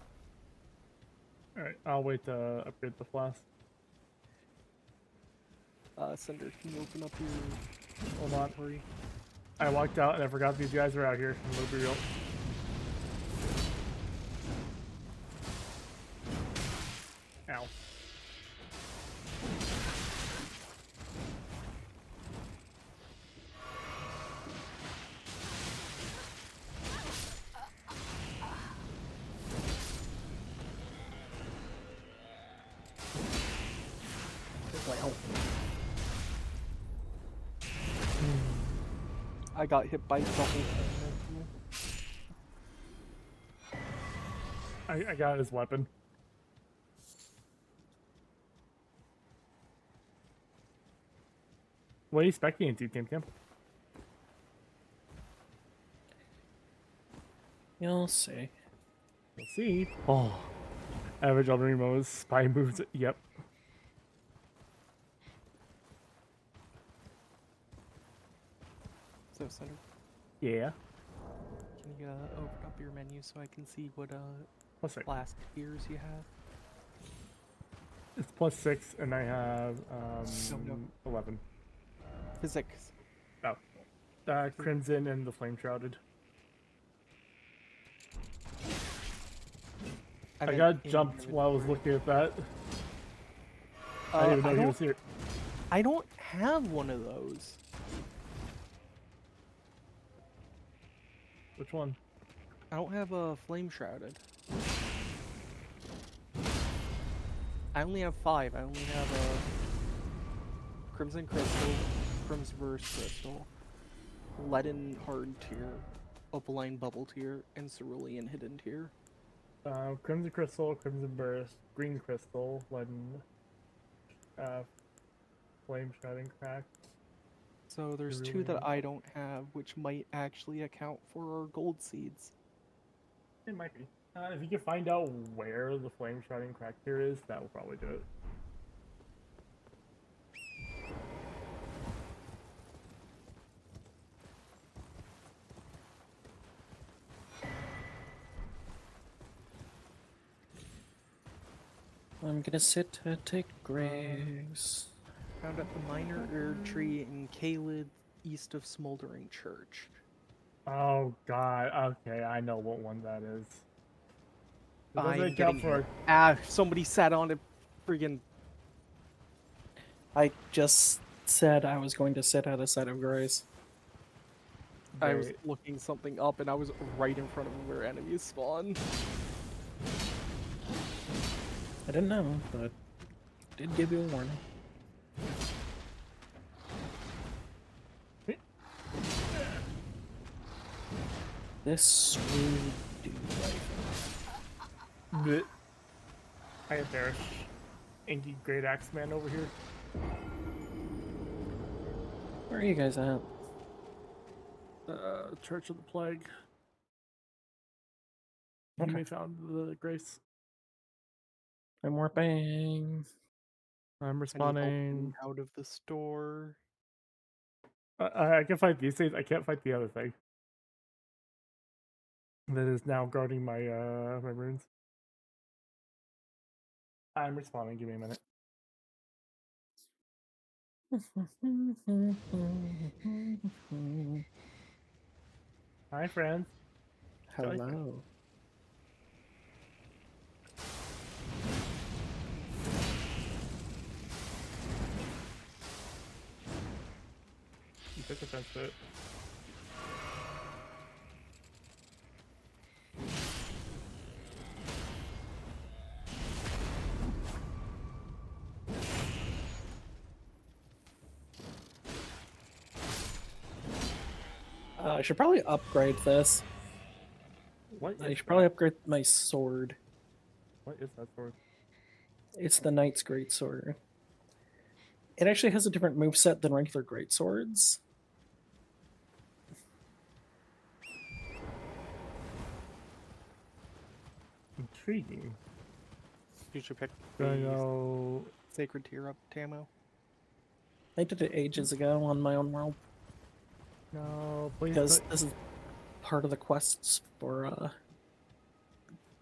Alright, I'll wait to upgrade the flask. Cinder, can you open up your Hold on. inventory? I walked out and I forgot these guys were out here. I'm gonna be real. Ow. Well, I got hit by double. I got his weapon. What are you specking into, Tim Tim? you'll see. We'll see. Oh. Average Elden Ring spy moves. Yep. So, Cinder, Yeah. can you open up your menu so I can see what Plus 6. last tiers you have? It's plus 6, and I have No. 11. Physics. Oh. Crimson and the Flame Shrouded. I meant got in jumped while I was inventory. looking at that. I didn't even know he was here. I don't have one of those. Which one? I don't have a flame shrouded. I only have 5. I only have a crimson crystal, crimson burst crystal, leaden hard tier, opaline bubble tier, and cerulean hidden tier. Crimson Crystal, Crimson Burst, Green Crystal, Leaden, Flame Shrouding Crack, So there's They two really that I don't have, which might actually account for our gold seeds. It might be. If you can find out where the flame shrouding crack tier is, that will probably do it. I'm gonna sit to take graves. Found at the minor Erd tree in Kaled, east of Smoldering Church. Oh god, okay, I know what one that is. It doesn't I'm account getting for hit. Ah, somebody sat on it. Friggin' I just said I was going to sit at a side of grace. I was Great. looking something up and I was right in front of where enemies spawn. I didn't know, but did give you a warning. This will do right. Blech. I have perish. Inky Great Axe Man over here. Where are you guys at? Church of the Plague. You Okay. may found the grace. I'm warping. I'm I need help respawning. getting out of the store. I can fight these things. I can't fight the other thing. That is now guarding my my runes. I'm respawning. Give me a minute. Hi, friends. Hello. You took offense to it. I should probably upgrade this. What I is should probably that? upgrade my sword. What is that sword? It's the Knight's Great Sword. It actually has a different moveset than regular great swords. Intriguing. You should pick Do I the know? Sacred Tear up, Tamo. I did it ages ago on my own world No, please. because this is part of the quests for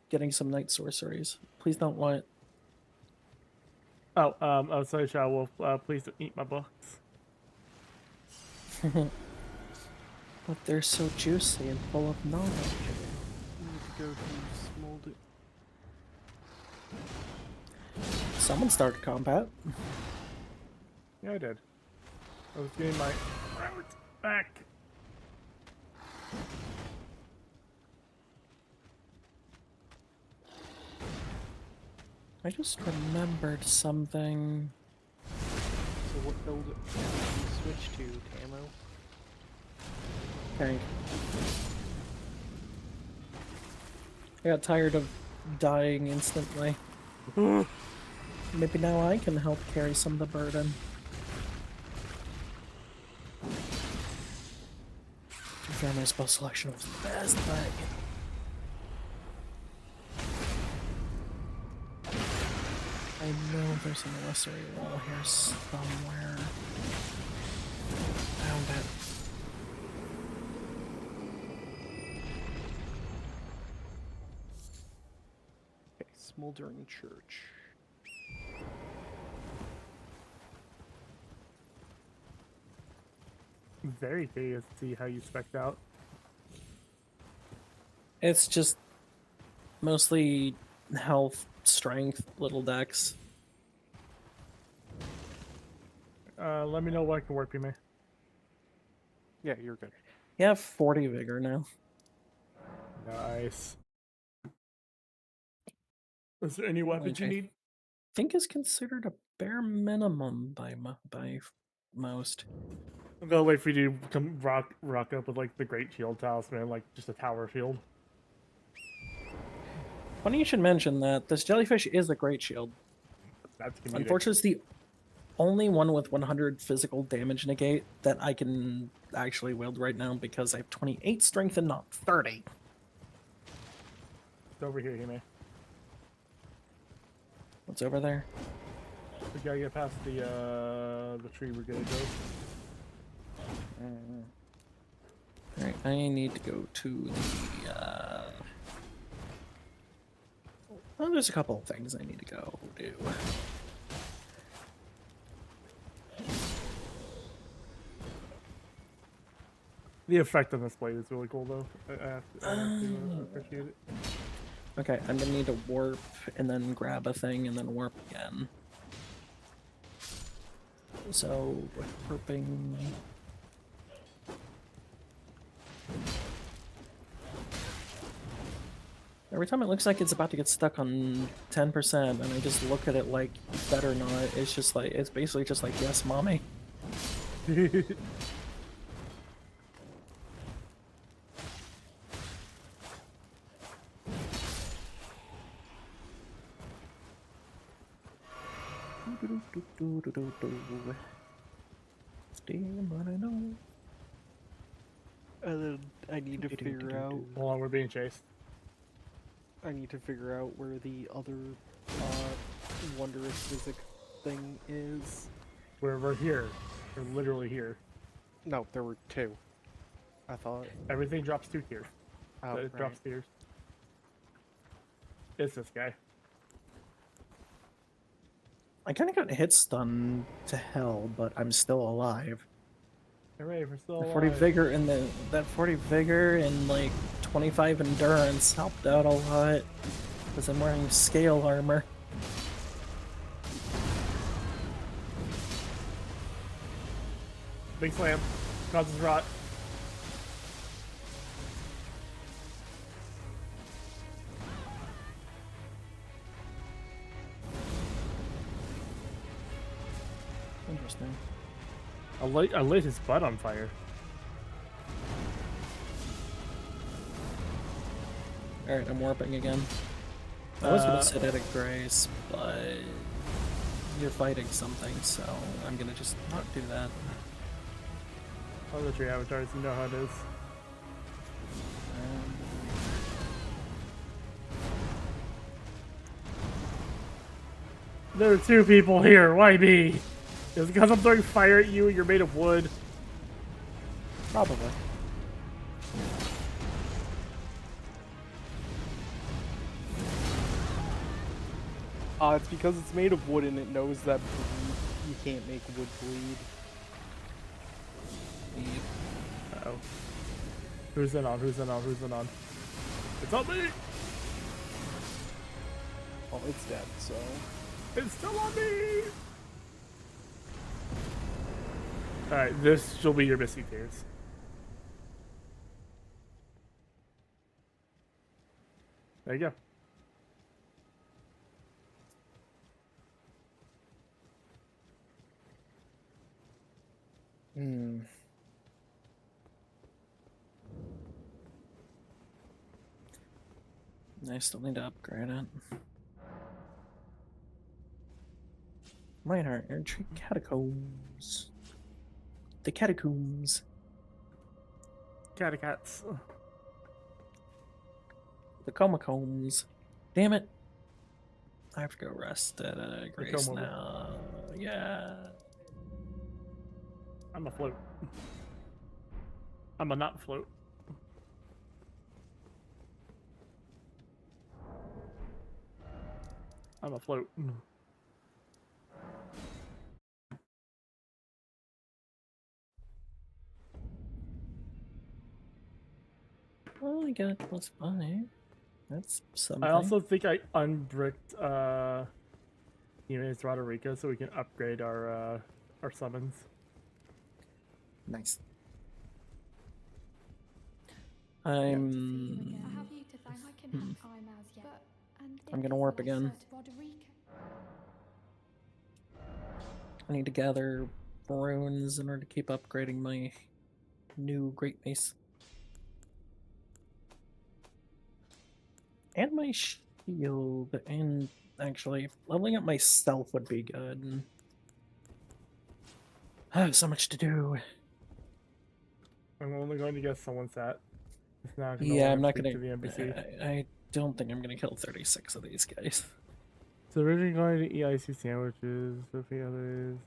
getting some night sorceries. Please don't what? Oh, sorry, Shao Wolf. Please don't eat my books. But they're so juicy and full of knowledge. You need to go to Smolder. Someone started combat. Yeah, I did. I was getting my back. I just remembered something. So what build did you switch to, Tamo? Okay. I got tired of dying instantly. Maybe now I can help carry some of the burden. To be fair, my spell selection was the best, but I know there's an illusory wall here somewhere. Found it. Okay, Smoldering Church. Very curious to see how you spec'd out. It's just mostly health, strength, little decks. Let me know what I can work you, May. Yeah, you're good. You have 40 vigor now. Nice. Is there any weapons you Okay. need? Think is considered a bare minimum by most. I'm gonna wait for you to come rock up with like the Great Shield Talisman, like just a tower shield. Funny you should mention that. This jellyfish is a great shield. That's comedic. Unfortunately, only one with 100 physical damage negate that I can actually wield right now because I have 28 strength and not 30. It's over here, Hime. What's over there? We gotta get past the tree we're gonna go. Alright, I need to go to the, well, there's a couple of things I need to go do. The effect on this blade is really cool, though. I have to appreciate it. Okay, I'm gonna need to warp and then grab a thing and then warp again. So, warping. Every time it looks like it's about to get stuck on 10%, and I just look at it like, better not. It's just like, it's basically just like, yes, mommy. Still running on. And then I need to figure out. Hold on, we're being chased. I need to figure out where the other wondrous physic thing is. We're here. We're literally here. No, there were two. I thought. Everything drops 2 tiers. Oh, It drops tiers. It's this guy. I kind of got hit stun to hell, but I'm still alive. Hooray, we're still The 40 alive. vigor and that 40 vigor and like 25 endurance helped out a lot because I'm wearing scale armor. Big slam. Causes rot. Interesting. I lit his butt on fire. Alright, I'm warping again. I was gonna sit at a grace, but you're fighting something, so I'm gonna just not do that. Other tree avatars, you know how it is. There are 2 people here. Why me? Is it because I'm throwing fire at you and you're made of wood? Probably. It's because it's made of wood and it knows that you can't make wood bleed. Uh-oh. Who's in on? Who's in on? Who's in on? It's on me! Well, it's dead, so. It's still on me! Alright, this shall be your missing tears. There you go. I still need to upgrade it. Minor entry catacombs. The catacombs. Catacats. The comacombs. Damn it. I have to go rest at Grace Coma. now. Yeah. I'm a float. I'm a not float. I'm a float. Well, I got +5. That's something. I also think I unbricked Hime's Roderica so we can upgrade our summons. Nice. I I'm have you to thank. I can have I'm as yet. But, and I'm it gonna is warp also again. to Roderica. I need to gather runes in order to keep upgrading my new Great Mace. And my shield, and actually, leveling up myself would be good. I have so much to do. I'm only going to guess someone's at. It's not gonna Yeah, want I'm not speak gonna. to the NPC. I don't think I'm gonna kill 36 of these guys. So originally going to eat icy sandwiches with the others.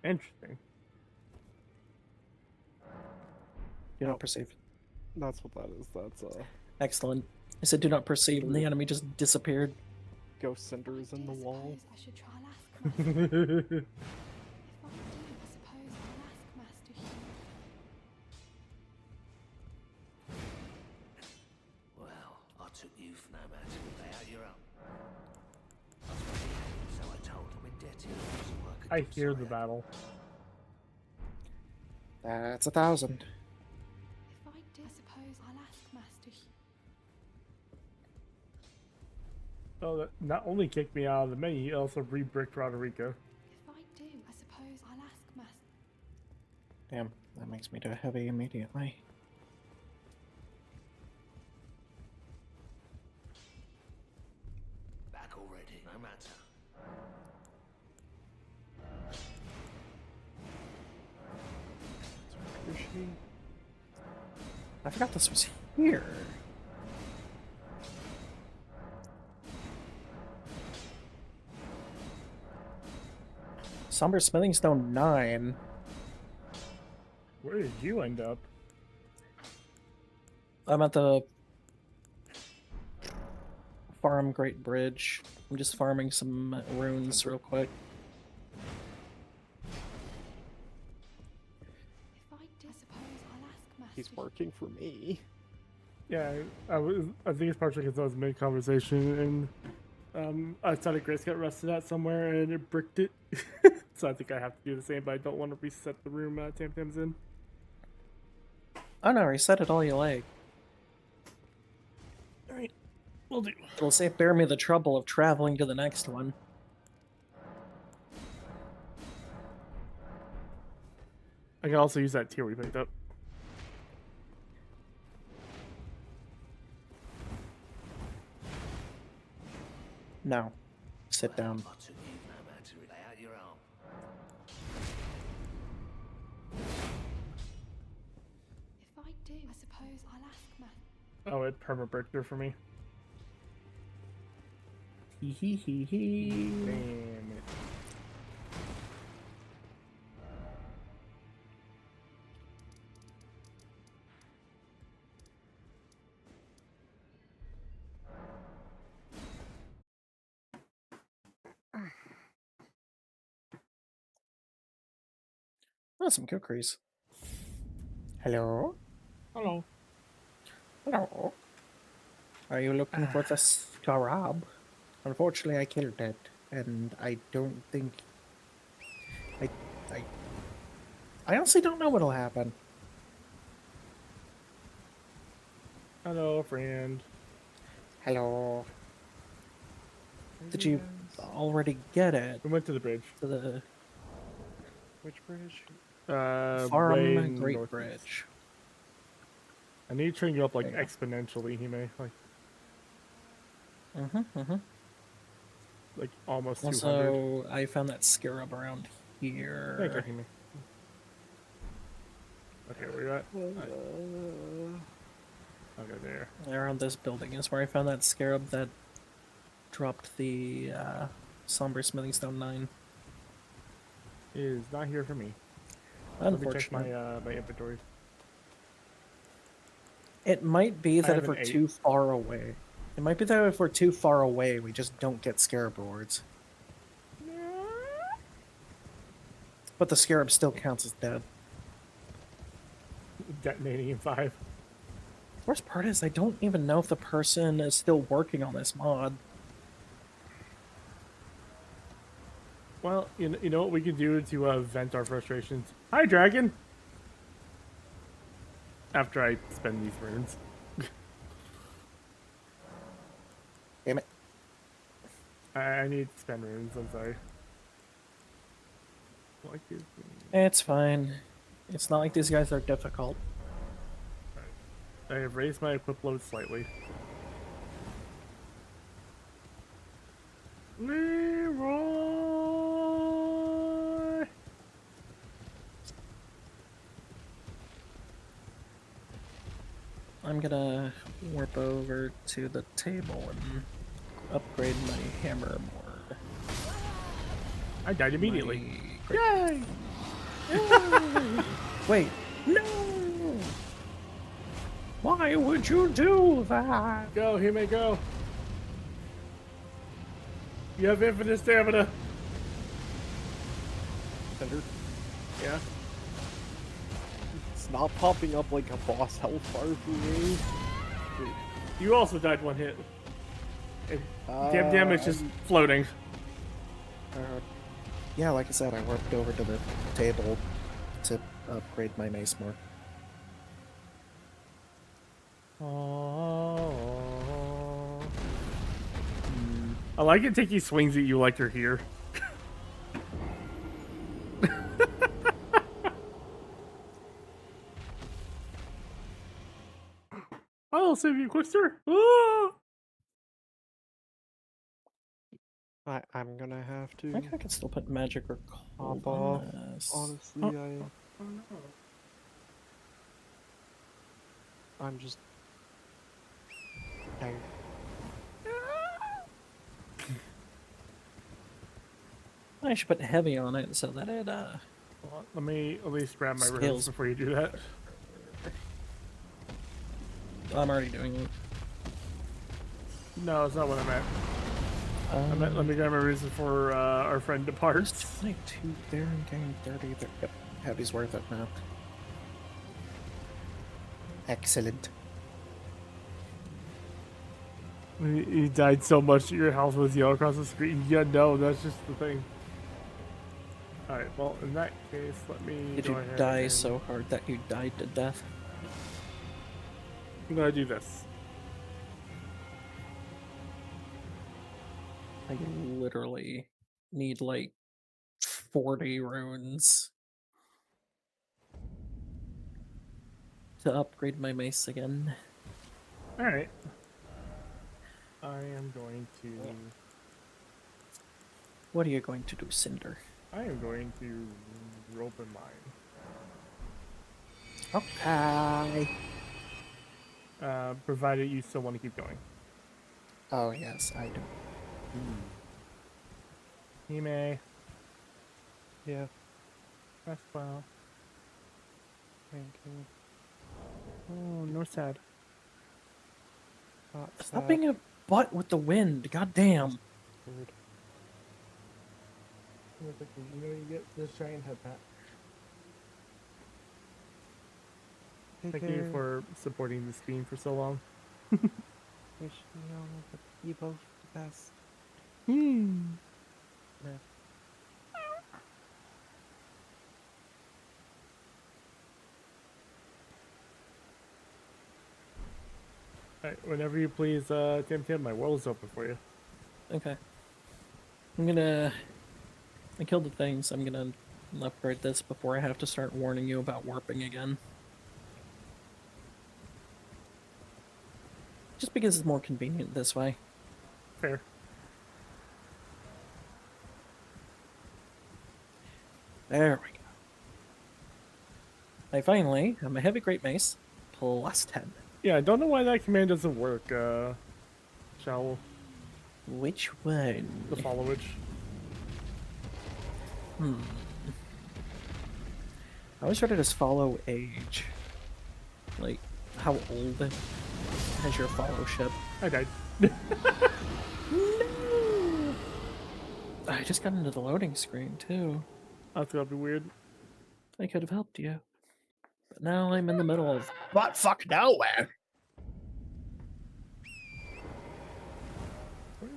Interesting. Do Oh. not perceive. That's what that is. That's Excellent. I said do not perceive, and the enemy just disappeared. ghost cinders in the I wall. suppose I should try Alaska Master. If I do, I suppose I'll ask Master Hugh. Well, I took you for no matter without your own. I was pretty, so I told him indebted for some work. I hear the battle. That's 1,000. If I do, I suppose I'll ask Master Hugh. Oh, that not only kicked me out of the menu, he also re-bricked Roderico. If I do, I suppose I'll ask Master. Damn, that makes me do a heavy immediately. Back already, no matter. Where is she? I forgot this was here. Somber Smithing Stone 9. Where did you end up? I'm at the Farm Great Bridge. I'm just farming some runes real quick. If I do, I suppose I'll ask Master He's Hugh. working for me. Yeah, I think it's partially because I was mid-conversation and I thought Grace got rusted out somewhere and it bricked it. So I think I have to do the same, but I don't want to reset the room Tam Tam's in. Oh no, reset it all you like. Alright, we'll do. It'll save bear me the trouble of traveling to the next one. I can also use that tier we picked up. No. Sit down. I took you no matter without your own. If I do, I suppose I'll ask Master. Oh, it perma-bricked her for me. Hee hee hee hee. Damn it. Oh, some cookeries. Hello? Hello. Hello. Are you looking for the scarab? Unfortunately, I killed it, and I don't think... I honestly don't know what'll happen. Hello, friend. Hello. Did you already get it? We went to the bridge. To the Which bridge? Way Farm Great northeast. Bridge. I need to train you up like There you exponentially, Hime. Mm-hmm. Like almost 200. Also, I found that scarab around Thank you, here. Hime. Okay, where you at? Okay, there. Around this building is where I found that scarab that dropped the Somber Smithing Stone 9. It is not here for me. Let me check Unfortunately. my inventory. It might be that have if we're an 8. too far away. It might be that if we're too far away, we just don't get scarab rewards. But the scarab still counts as dead. Detonating in 5. Worst part is I don't even know if the person is still working on this mod. Well, you know what we can do to vent our frustrations? Hi, dragon! After I spend these runes. Damn it. I need to spend runes, I'm sorry. Like this. It's fine. It's not like these guys are difficult. I have raised my equip load slightly. Leroy! I'm gonna warp over to the table and upgrade my hammer more. I died immediately. Yay! Wait, no! Why would you do that? Go, he may go. You have infinite stamina. Thunder. Yeah. It's not popping up like a boss health bar for me. You also died one hit. And damage just floating. Yeah, like I said, I warped over to the table to upgrade my mace more. Oh. I like it taking swings at you like you're here. I'll save you, Quickster. Ah! I'm gonna have I to think I can still put magic or cold hop off. on this. Honestly, I'm just tired. I should put heavy on it so that it Hold on, let me at least grab my robes Skills. before you do that. I'm already doing it. No, it's not what I meant. Let me grab my reason for our friend departs. 22 there and gain 30 there. Yep, heavy's worth it now. Excellent. You died so much that your health was yellow across the screen. Yeah, no, that's just the thing. Alright, well, in that case, let me Did go you ahead die and- so hard that you died to death? I'm gonna do this. I literally need like 40 runes to upgrade my mace again. Alright. I am going to... What are you going to do, Cinder? I am going to open mine. Okay. Provided you still want to keep going. Oh, yes, I do. He may. Yeah, That's well. thank you. Oh, no sad. Not Stop sad, being a butt with the wind. God damn. weird. You know, you get this giant head pat. Take Thank care. you for supporting this team for so long. Wish you know that you both the best. Alright, whenever you please, Tim, my world is open for you. Okay. I killed the things. I'm gonna upgrade this before I have to start warning you about warping again. Just because it's more convenient this way. Fair. There we go. I'm a heavy great mace, plus 10. Yeah, I don't know why that command doesn't work, Shall Which one? the followage. I always try to just follow age. Like, how old has your followship? I died. I just got into the loading screen, too. That's gonna be weird. I could have helped you. But now I'm in the middle of butt fuck nowhere. Where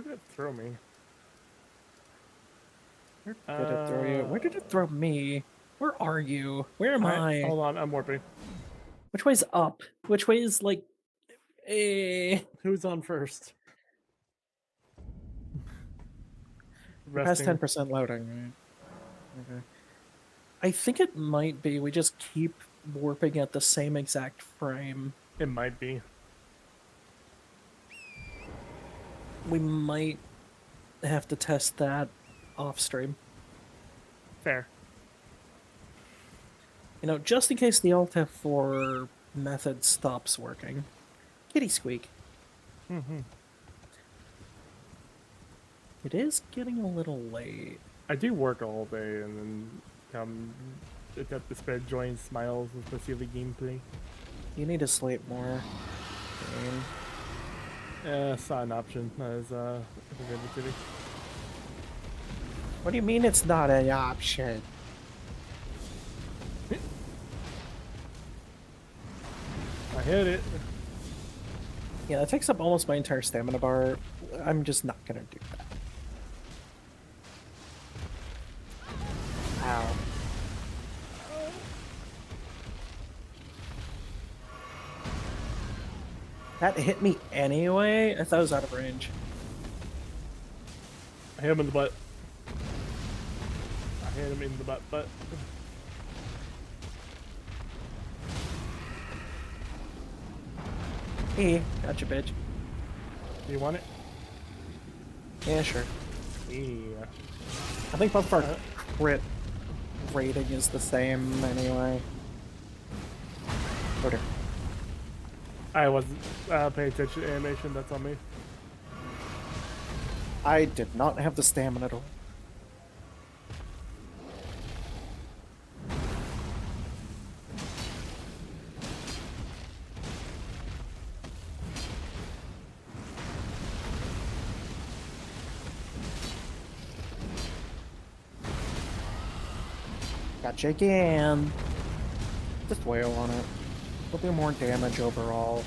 did that throw me? Where did it throw you? Where did it throw me? Where are you? Where am I? Hold on, I'm warping. Which way's up? Which way is like Who's on first? past Resting. 10% loading, right? Okay. I think it might be we just keep warping at the same exact frame. It might be. We might have to test that off stream. Fair. You know, just in case the Alt F4 method stops working. Kitty squeak. Mm-hmm. It is getting a little late. I do work all day and then come attempt to spread joy and smiles with the silly gameplay. You need to sleep more. Game. It's not an option. As city. What do you mean it's not an option? I hit it. Yeah, that takes up almost my entire stamina bar. I'm just not gonna do that. Ow. That hit me anyway? I thought it was out of range. I hit him in the butt. I hit him in the butt. Hey, gotcha, bitch. Do you want it? Yeah, sure. Yeah. I think both of our crit rating is the same anyway. Oh dear. I wasn't paying attention to animation. That's on me. I did not have the stamina to. Gotcha again. Just wail on it. It'll do more damage overall.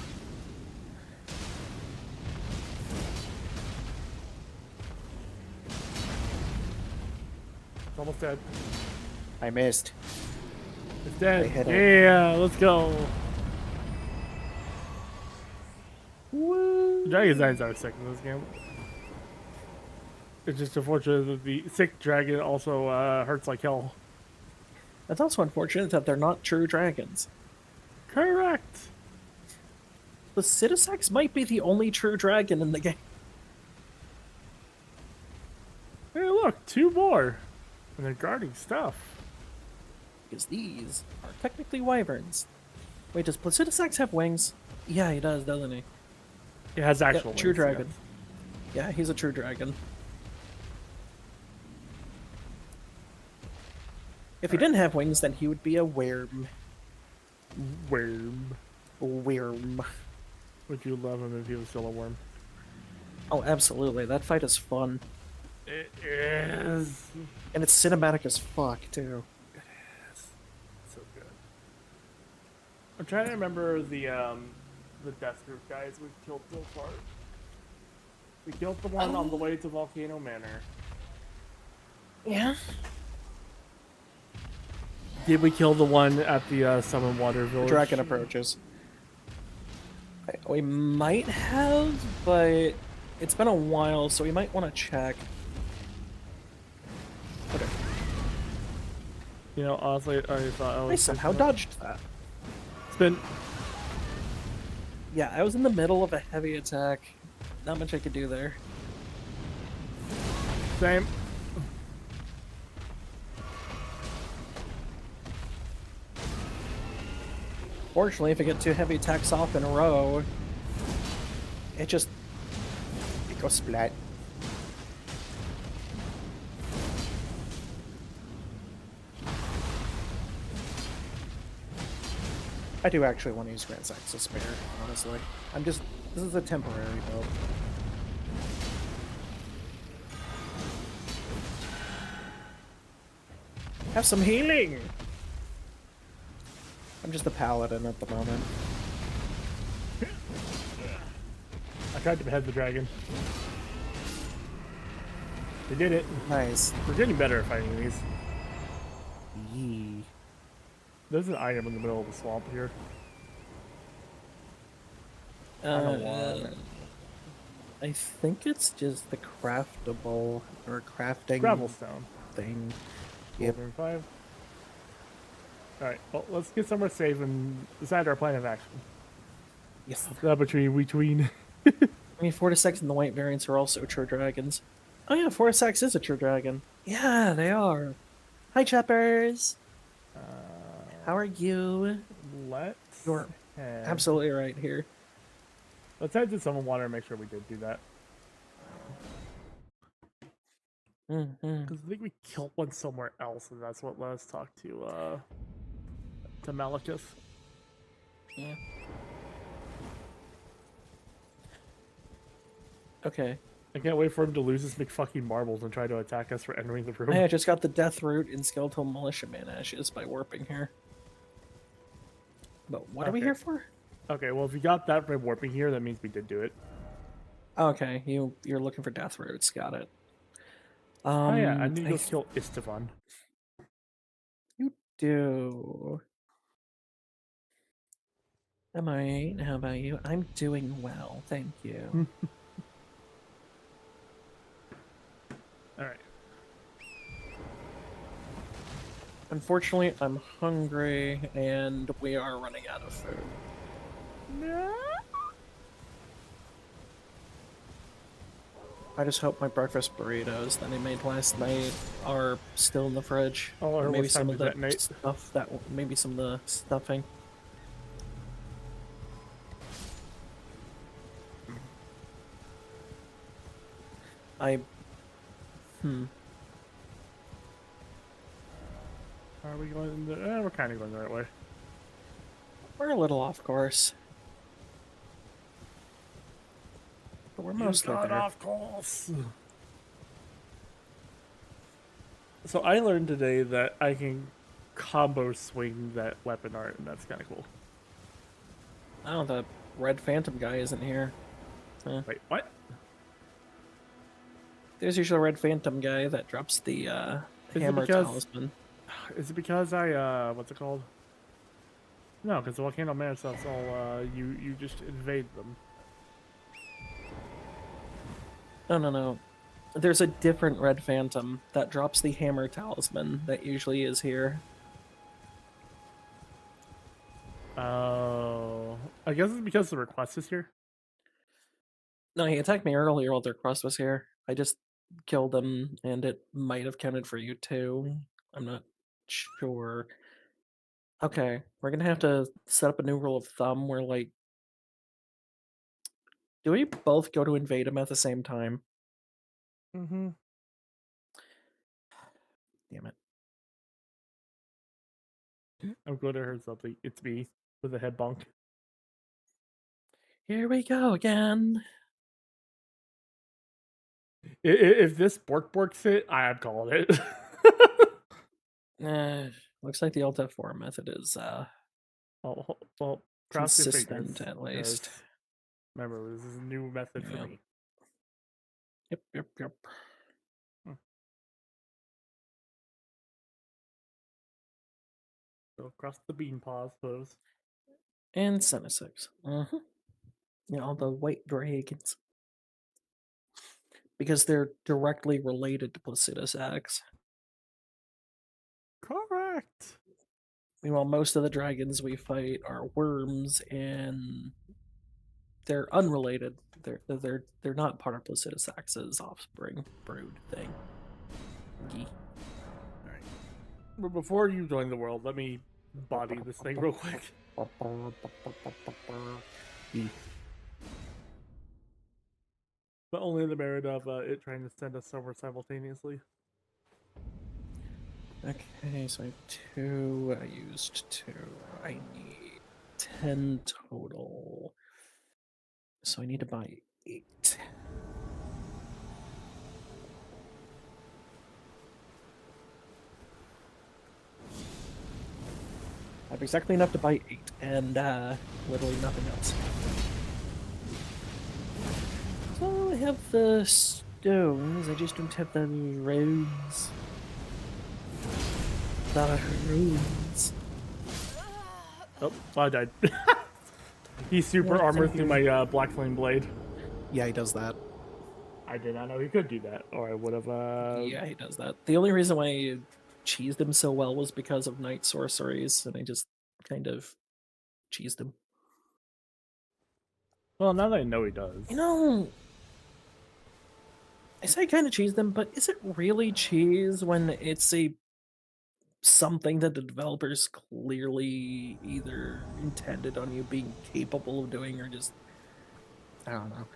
It's almost dead. I missed. It's dead. I hit Yeah, let's go. Dragon Designs are sick in this game. It's just unfortunate that the sick dragon also hurts like hell. It's also unfortunate that they're not true dragons. Correct. The Citisex might be the only true dragon in the game. Hey, look, 2 more. And they're guarding stuff. Because these are technically wyverns. Wait, does Placidusax have wings? Yeah, he does, doesn't he? It has actual true wings, dragon. yes. Yeah, he's a true dragon. If he didn't have wings, then he would be a worm. Worm. Worm. Would you love him if he was still a worm? Oh, absolutely. That fight is fun. It is. And it's cinematic as fuck, too. So good. I'm trying to remember the death group guys we've killed so far. We killed the one on the way to Volcano Manor. Yeah? Did we kill the one at the Summon Water Village? Dragon approaches. We might have, but it's been a while, so we might want to check. Okay. You know, honestly, I thought I was. I somehow dodged that. It's been. Yeah, I was in the middle of a heavy attack. Not much I could do there. Same. Fortunately, if I get 2 heavy attacks off in a row, it goes splat. I do actually want to use Grand Sax to spare, honestly. This is a temporary build. Have some healing! I'm just a paladin at the moment. I tried to behead the dragon. They did it. Nice. We're getting better at fighting these. Yee. There's an item in the middle of the swamp here. I don't want. I think it's just the craftable or crafting Gravelstone. thing. Yep. 5. Alright, well, let's get somewhere safe and decide our plan of action. Yes. Between. I mean, Fortisex and the white variants are also true dragons. Oh yeah, Fortisex is a true dragon. Yeah, they are. Hi, Chappers. How are you? Let's You're And Absolutely right here. let's head to someone wanted to make sure we did do that. Mm-hmm. Because I think we killed one somewhere else, and that's what let us talk to Malekith. Yeah. Okay. I can't wait for him to lose his McFucking marbles and try to attack us for entering the room. Hey, I just got the Death Root in Skeletal Militia Man Ashes by warping here. But what are we Okay. here for? Okay, well, if you got that by warping here, that means we did do it. Okay, you're looking for Death Roots. Got it. Oh yeah, I need to go th- kill Istvan. You do. Am I right? How about you? I'm doing well, thank you. All right. Unfortunately, I'm hungry and we are running out of food. I just hope my breakfast burritos that I made last night are still in the fridge. Oh, or Maybe what some time of is the that, Nate? stuff that maybe some of the stuffing. I Are we going? We're kind of going the right way. we're a little off course. But we're mostly there. off course. So I learned today that I can combo swing that weapon art, and that's kind of cool. Oh, the Red Phantom guy isn't here. Wait, what? There's usually a Red Phantom guy that drops the it hammer because- talisman. Is it because I what's it called? No, because the Volcano Man stuff's all you just invade them. No. There's a different Red Phantom that drops the hammer talisman that usually is here. Oh, I guess it's because the request is here. No, he attacked me earlier while the request was here. I just killed him, and it might have counted for you too. I'm not sure. Okay, we're gonna have to set up a new rule of thumb where, like, do we both go to invade him at the same time? Mm-hmm. Damn it. I'm going to hear something. It's me with a head bonk. Here we go again. If this borks it, I'm calling it. Looks like the Alt F4 method is well, cross your consistent fingers, at least. 'cause remember, this is a new method for Yeah. me. Yep. So cross the bean paws pose. And Senna 6. Yeah, all the white dragons. Because they're directly related to Placidus X. Correct. Meanwhile, most of the dragons we fight are worms, and they're unrelated. They're not part of Placidus X's offspring brood thing. Gee. But before you join the world, let me body this thing real quick. But only in the merit of it trying to send us somewhere simultaneously. Okay, so I have 2. I used 2. I need 10 total. So I need to buy 8. I have exactly enough to buy 8, and literally nothing else. So I have the stones, I just don't have the runes. The runes. Oh, I died. He super Yeah, armored thank through you. my Black Flame Blade. Yeah, he does that. I did not know he could do that, or I would have. Yeah, he does that. The only reason why I cheesed him so well was because of night sorceries, and I just kind of cheesed him. Well, now that I know he does. You know, I say kind of cheesed him, but is it really cheese when it's a something that the developers clearly either intended on you being capable of doing or just I don't know.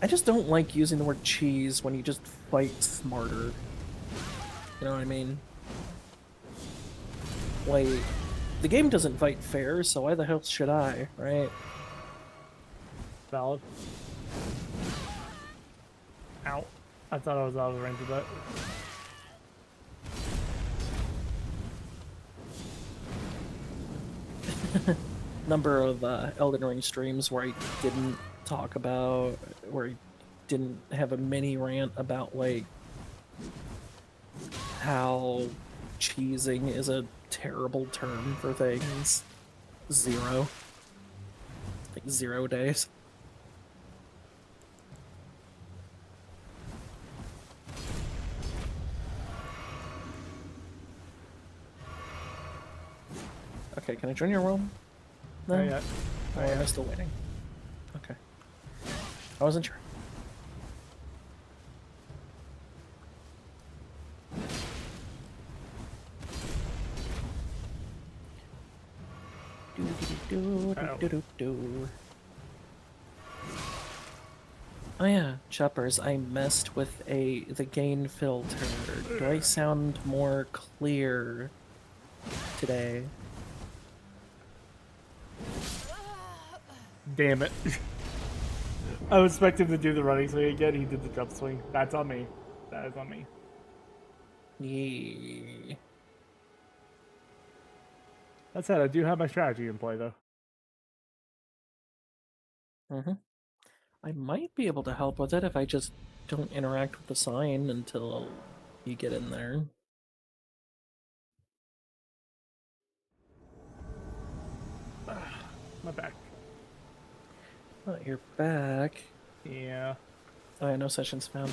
I just don't like using the word cheese when you just fight smarter. You know what I mean? Like, the game doesn't fight fair, so why the hell should I, right? Valid. Ow. I thought I was out of range of that. Number of Elden Ring streams where I didn't talk about, where I didn't have a mini rant about, like, how cheesing is a terrible term for things. Zero. Like 0 days. Okay, can I join your room? No? Not yet. Oh, am I still waiting? Okay. I wasn't sure. Do. Oh yeah, choppers. I messed with the gain filter. Do I sound more clear today? Damn it. I was expecting to do the running swing again. He did the jump swing. That's on me. That is on me. Yeah. That said, I do have my strategy in play, though. Mm-hmm. I might be able to help with it if I just don't interact with the sign until you get in there. My back. Oh, you're back. Yeah. Oh, yeah, no sessions found.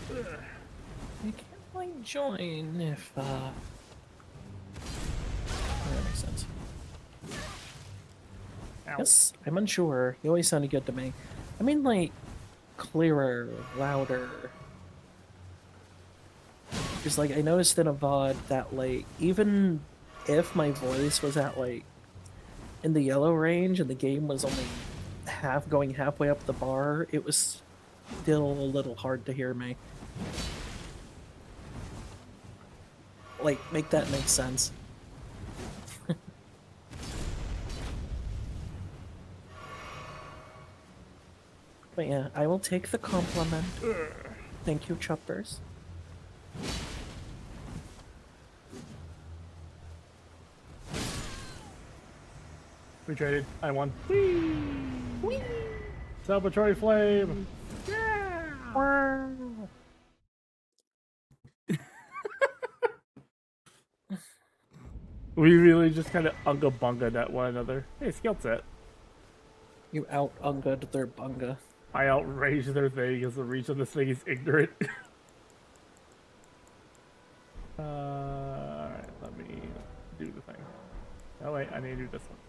You can't like join if that makes sense. Ow. Yes, I'm unsure. You always sounded good to me. I mean, like, clearer, louder. Because, like, I noticed in a VOD that, like, even if my voice was at, like, in the yellow range and the game was only going halfway up the bar, it was still a little hard to hear me. Like, make that make sense. But yeah, I will take the compliment. Thank you, choppers. We traded. I won. Whee! Celebratory flame! Wow. We really just kind of unga bunga at one another. Hey, skill set. You out-unga'd their bunga. I outraged their thing because the reach of this thing is ignorant. Alright, let me do the thing. Oh wait, I need to do this one.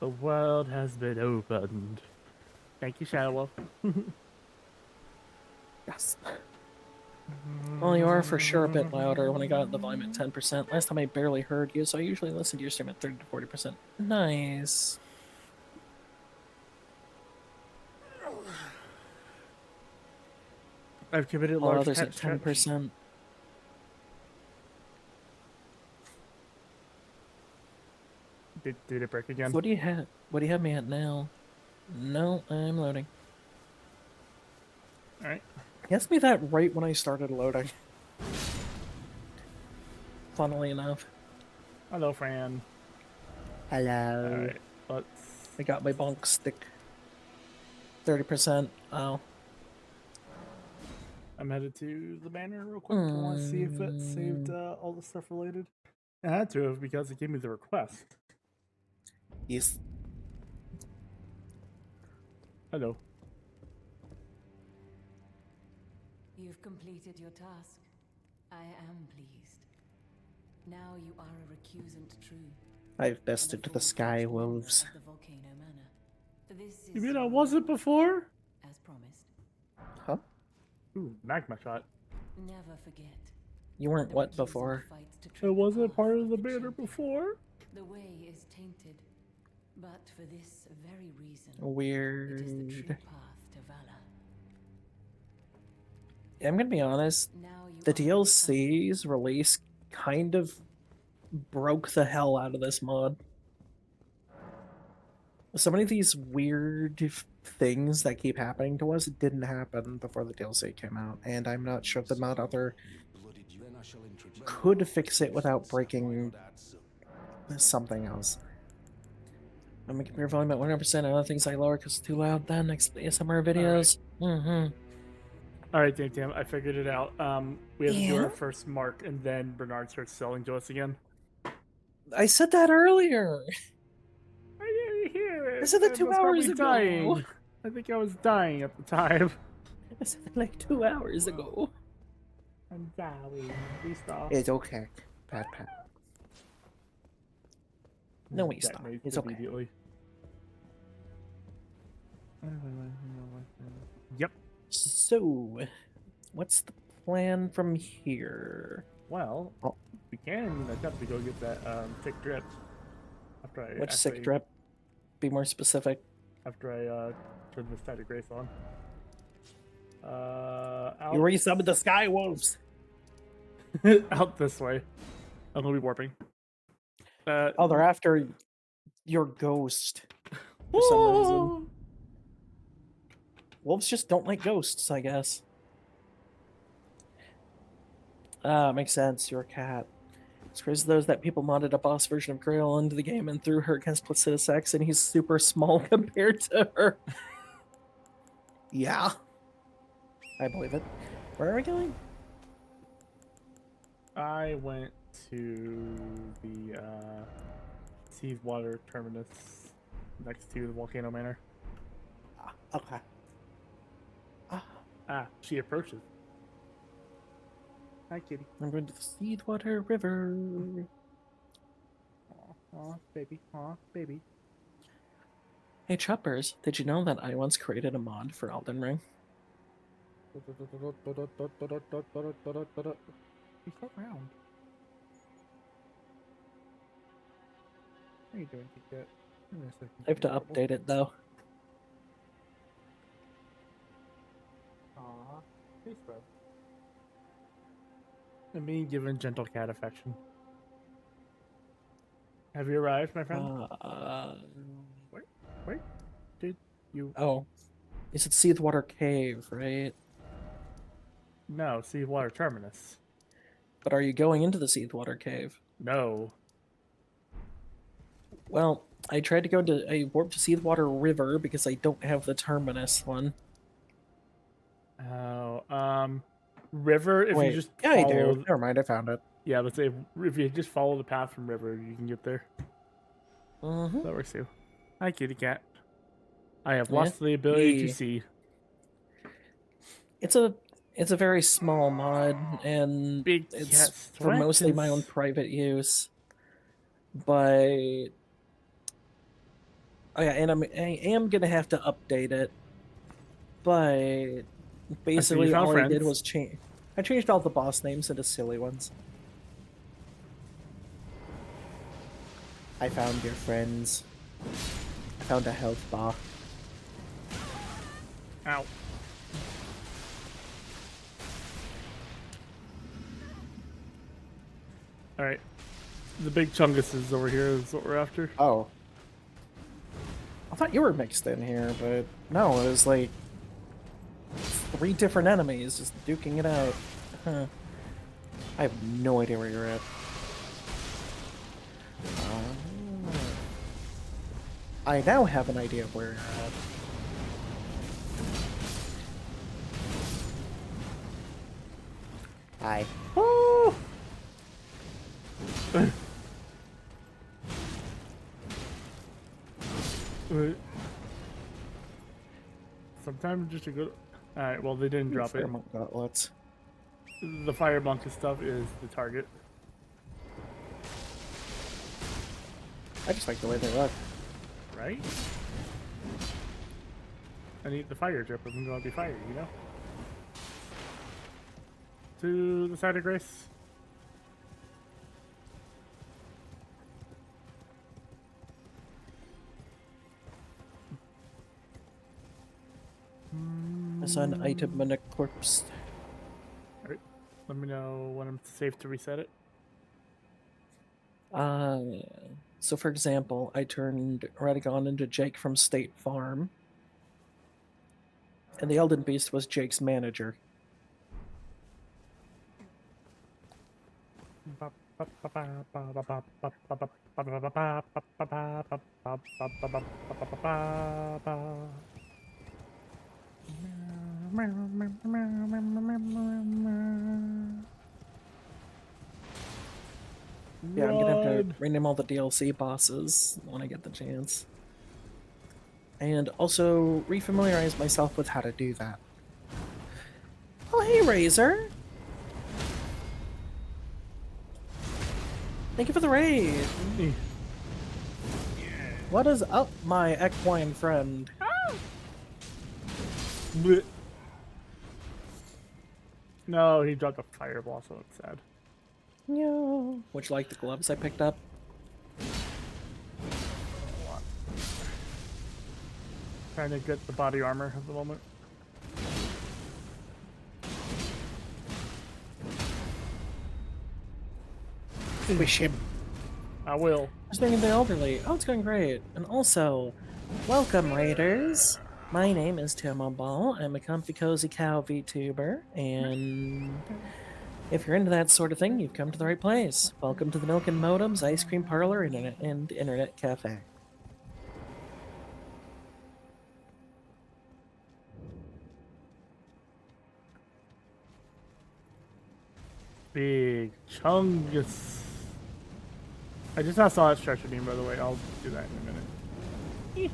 The world has been opened. Thank you, Shadow Wolf. Yes. Well, you are for sure a bit louder when I got the volume at 10%. Last time I barely heard you, so I usually listen to your stream at 30 to 40%. Nice. I've committed All large others cat at stretch. 10%. Did it break again? What do you have? What do you have me at now? No, I'm loading. Alright. He asked me that right when I started loading. Funnily enough. Hello, Fran. Hello. Alright, let's... I got my bonk stick. 30%. Oh. I'm headed to the banner real quick. I want to see if it saved all the stuff related. It had to have because it gave me the request. Yes. Hello. You've completed your task. I am pleased. Now you are a recusant true. I've bested the Sky Wolves. Of the Volcano Manor. This You is mean I your wasn't before? as promised. Huh? Ooh, magma shot. Never forget. You weren't The what recusant before? fights to tread It the wasn't path part of the the banner champion. before. The way is tainted, but for this very reason, it is the Weird. true path to valor. Yeah, I'm gonna be honest. Now you The are a son. DLC's release kind of broke the hell out of this mod. So many of these weird things that keep happening to us didn't happen before the DLC came out, and I'm not sure the mod author could fix it without breaking something else. I'm making your volume at 100%. Other things I lower because it's too loud. Then next ASMR videos. All right, Tam, I figured it out. We have to do Yeah? our first mark, and then Bernard starts selling to us again. I said that earlier. I didn't hear it. I said that I 2 was hours probably ago. dying. I think I was dying at the time. I said that like 2 hours ago. I'm dying. Restart. It's okay. Pat. No, he's not. Detonates It's okay. immediately. Yep. So, what's the plan from here? Well, we can attempt to go get that thick drip. After I Which sick drip? Be more specific. After I turn this Tide of Grace on. You resummoned the Sky Wolves. out this way. I'm gonna be warping. Oh, they're after your ghost for some reason. Wolves just don't like ghosts, I guess. Makes sense. You're a cat. It's crazy those that people modded a boss version of Grail into the game and threw her against Placidia Sex, and he's super small compared to her. Yeah. I believe it. Where are we going? I went to the Seawater terminus next to the Volcano Manor. Okay. She approaches. Hi, kitty. I'm going to the Seedwater River. Aw, baby. Aw, baby. Hey, Choppers, did you know that I once created a mod for Elden Ring? He's not around. How you doing, Kit? I have to update it, though. Aw, peace, bro. I'm being given gentle cat affection. Have you arrived, my friend? Wait. Did you? Oh. It's at Seedwater Cave, right? No, Seawater terminus. But are you going into the Seedwater Cave? No. Well, I tried to go to I warped to Seedwater River because I don't have the terminus one. Oh, river. If Wait, you just yeah, I follow, do. Never mind, I found it. yeah, let's say if you just follow the path from river, you can get there. Mm-hmm. That works too. Hi, kitty cat. I have Yeah. lost the ability Yeah. to see. It's a very small mod, and Big it's cat for mostly my own stretches. private use. But oh yeah, and I am gonna have to update it. But basically, found all I did friends. was change. I changed all the boss names into silly ones. I found your friends. I found a health bar. Ow. All right. The big chungus is over here. Is what we're after. Oh. I thought you were mixed in here, but no, it was like 3 different enemies just duking it out. Huh. I have no idea where you're at. I now have an idea of where you're at. Hi. Oh! Wait. Sometimes just a good. All right. Well, they didn't drop it. Firemonk gauntlets. The fire monkey stuff is the target. I just like the way they look. Right? I need the fire drip if I'm going to be fired, you know? To the side of Grace. saw an item and a corpse. Alright. Let me know when I'm safe to reset it. So for example, I turned Radagon into Jake from State Farm. And the Elden Beast was Jake's manager. Yeah, I'm gonna have to rename all the DLC bosses when I get the chance. And also refamiliarize myself with how to do that. Oh, hey, Razor! Thank you for the raid! What is up, my equine friend? Blech. No, he dropped a fireball, so it's sad. Yeah. Would you like the gloves I picked up? Trying to get the body armor at the moment. Wish him. I will. How's it going the elderly? Oh, it's going great. And also, welcome, Raiders. My name is Tim Ball. I'm a comfy cozy cow VTuber, and if you're into that sort of thing, you've come to the right place. Welcome to the Milk and Modems Ice Cream Parlor and Internet Cafe. Big chungus. I just now saw that stretcher beam, by the way. I'll do that in a minute.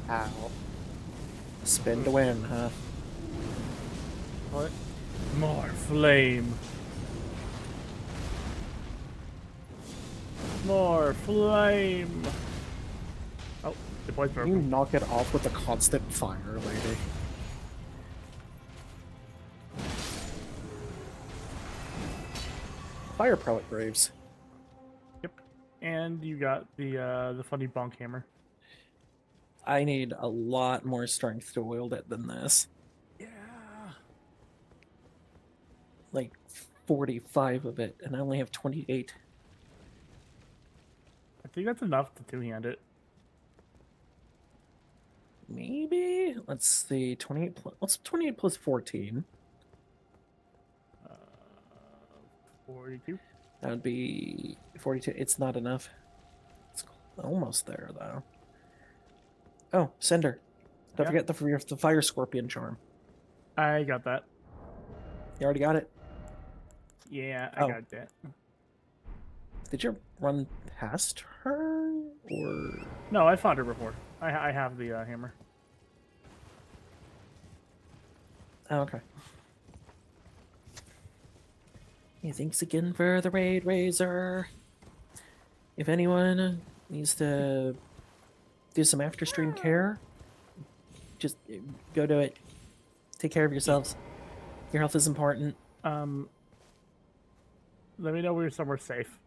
Ow. Spin to win, huh? What? More flame. More flame. Oh, the boy's Can you broken. knock it off with a constant fire, lady? Fire Prelate Graves. Yep. And you got the funny bonk hammer. I need a lot more strength to wield it than this. Yeah. Like 45 of it, and I only have 28. I think that's enough to two-hand it. Maybe? Let's see. 28 plus, what's 28 plus 14? 42. That would be 42. It's not enough. It's almost there, though. Oh, Cinder. Don't Yeah. forget the Fire Scorpion charm. I got that. You already got it? Yeah, I Oh. got that. Did you run past her? Or. No, I fought her before. I have the hammer. Oh, okay. Hey, thanks again for the raid, Razor. If anyone needs to do some after stream care, just go do it. Take care of yourselves. Your health is important. Let me know we're somewhere safe.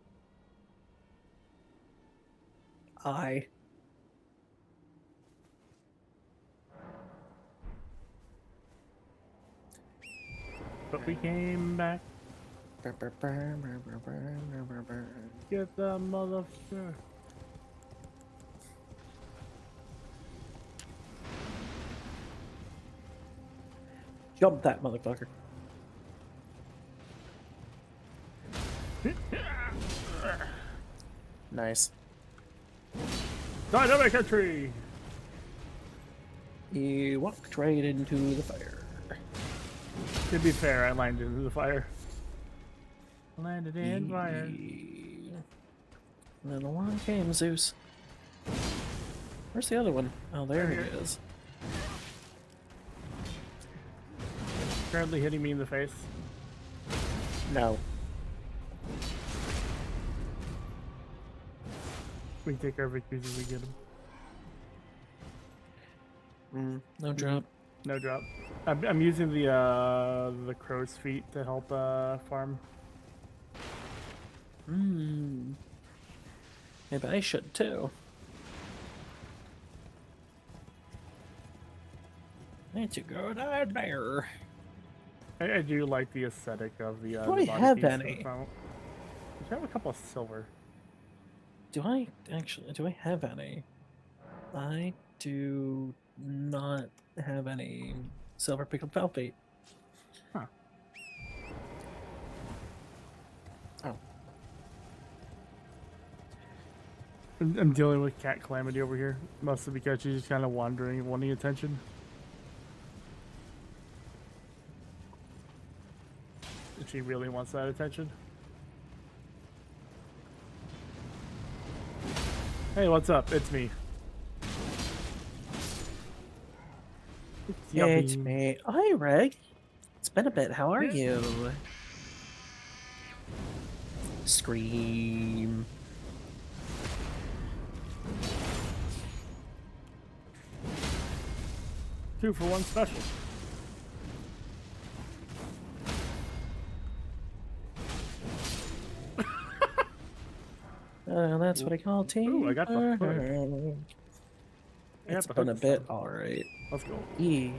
But we came back. Get the motherfucker. Jump that motherfucker. Nice. Dynamic entry! You walked right into the fire. To be fair, I landed into the fire. Landed in fire. And then along came Zeus. Where's the other one? Oh, there he is. Currently hitting me in the face. No. We can take our victories as we get them. No drop. No drop. I'm using the crow's feet to help farm. Maybe I should too. Need to go down there. I do like the aesthetic of the Do the I body have piece. any? We should have a couple of silver. Do I actually? Do I have any? I do not have any silver pickled palpate. Huh. Oh, I'm dealing with cat calamity over here, mostly because she's just kind of wandering, wanting attention. And she really wants that attention. Hey, what's up? It's me. It's Yuppie. me. Hi, Reg. It's been a bit. How are you? Scream. Two for one special. That's what I call team. Ooh, I got the hood. I got It's the been hood a this bit, time. alright. Let's go. Yeah,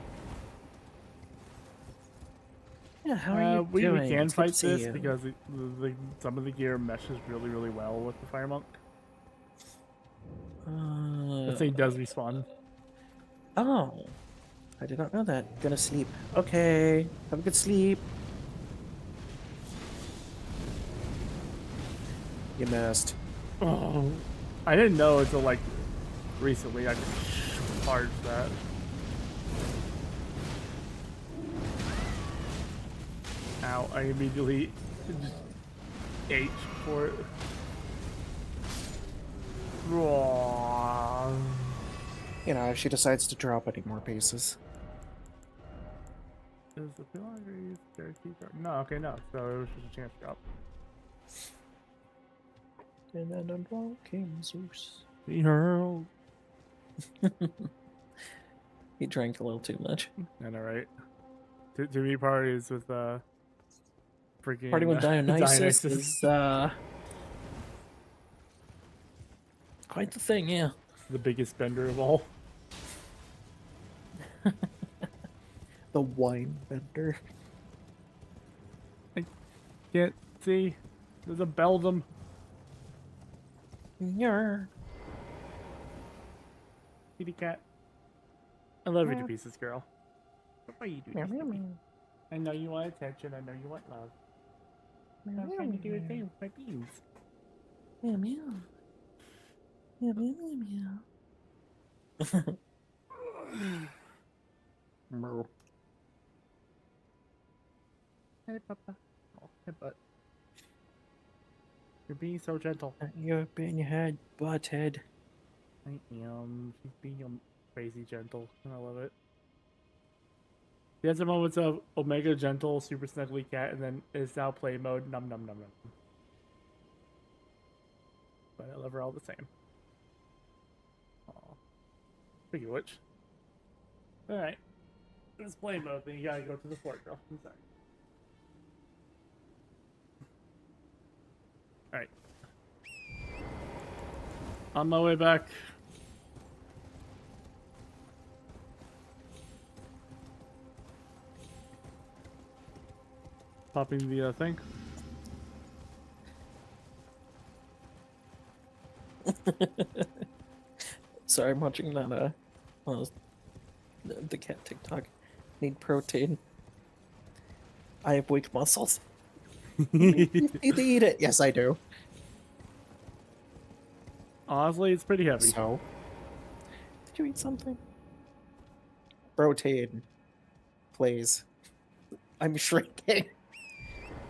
how are you we doing? can It's good to fight see this you. because some of the gear meshes really well with the fire monk. The thing does respawn. Oh, I did not know that. Gonna sleep. Okay, have a good sleep. You missed. Oh, I didn't know until like recently I could charge that. Ow, I immediately just H for it. Raw. You know, if she decides to drop any more pieces. Is the Pilgrim Cherokee card? No, okay, no. So it was just a chance drop. And then undraw came Zeus. He hurled. He drank a little too much. I know, right? To me, parties with freaking Party with Dionysus Dionysus. is quite the thing, yeah. The biggest bender of all. The wine vendor. Can't see. There's a Beldam. Yer. Kitty cat. I love you to pieces, girl. What are you doing? Meow, meow, meow. I know you want attention. I know you want love. Meow, I'm meow, trying to do a meow. thing with my beans. Meow, meow. Meow, meow, meow, meow. Hey, Papa. Oh, hey, butt. You're being so gentle. You're in your head, butthead. I am. She's being crazy gentle, and I love it. He has the moments of Omega gentle, super snuggly cat, and then is now play mode, num num num num. But I love her all the same. Aw. Speaking of which. Alright. This play mode thing, you gotta go to the fort, girl. I'm sorry. Alright. On my way back. Popping the thing. Sorry, I'm watching that, the cat TikTok. Need protein. I have weak muscles. Need to eat it. Yes, I do. Honestly, it's pretty heavy. So, did you eat something? Protein. Please. I'm shrinking.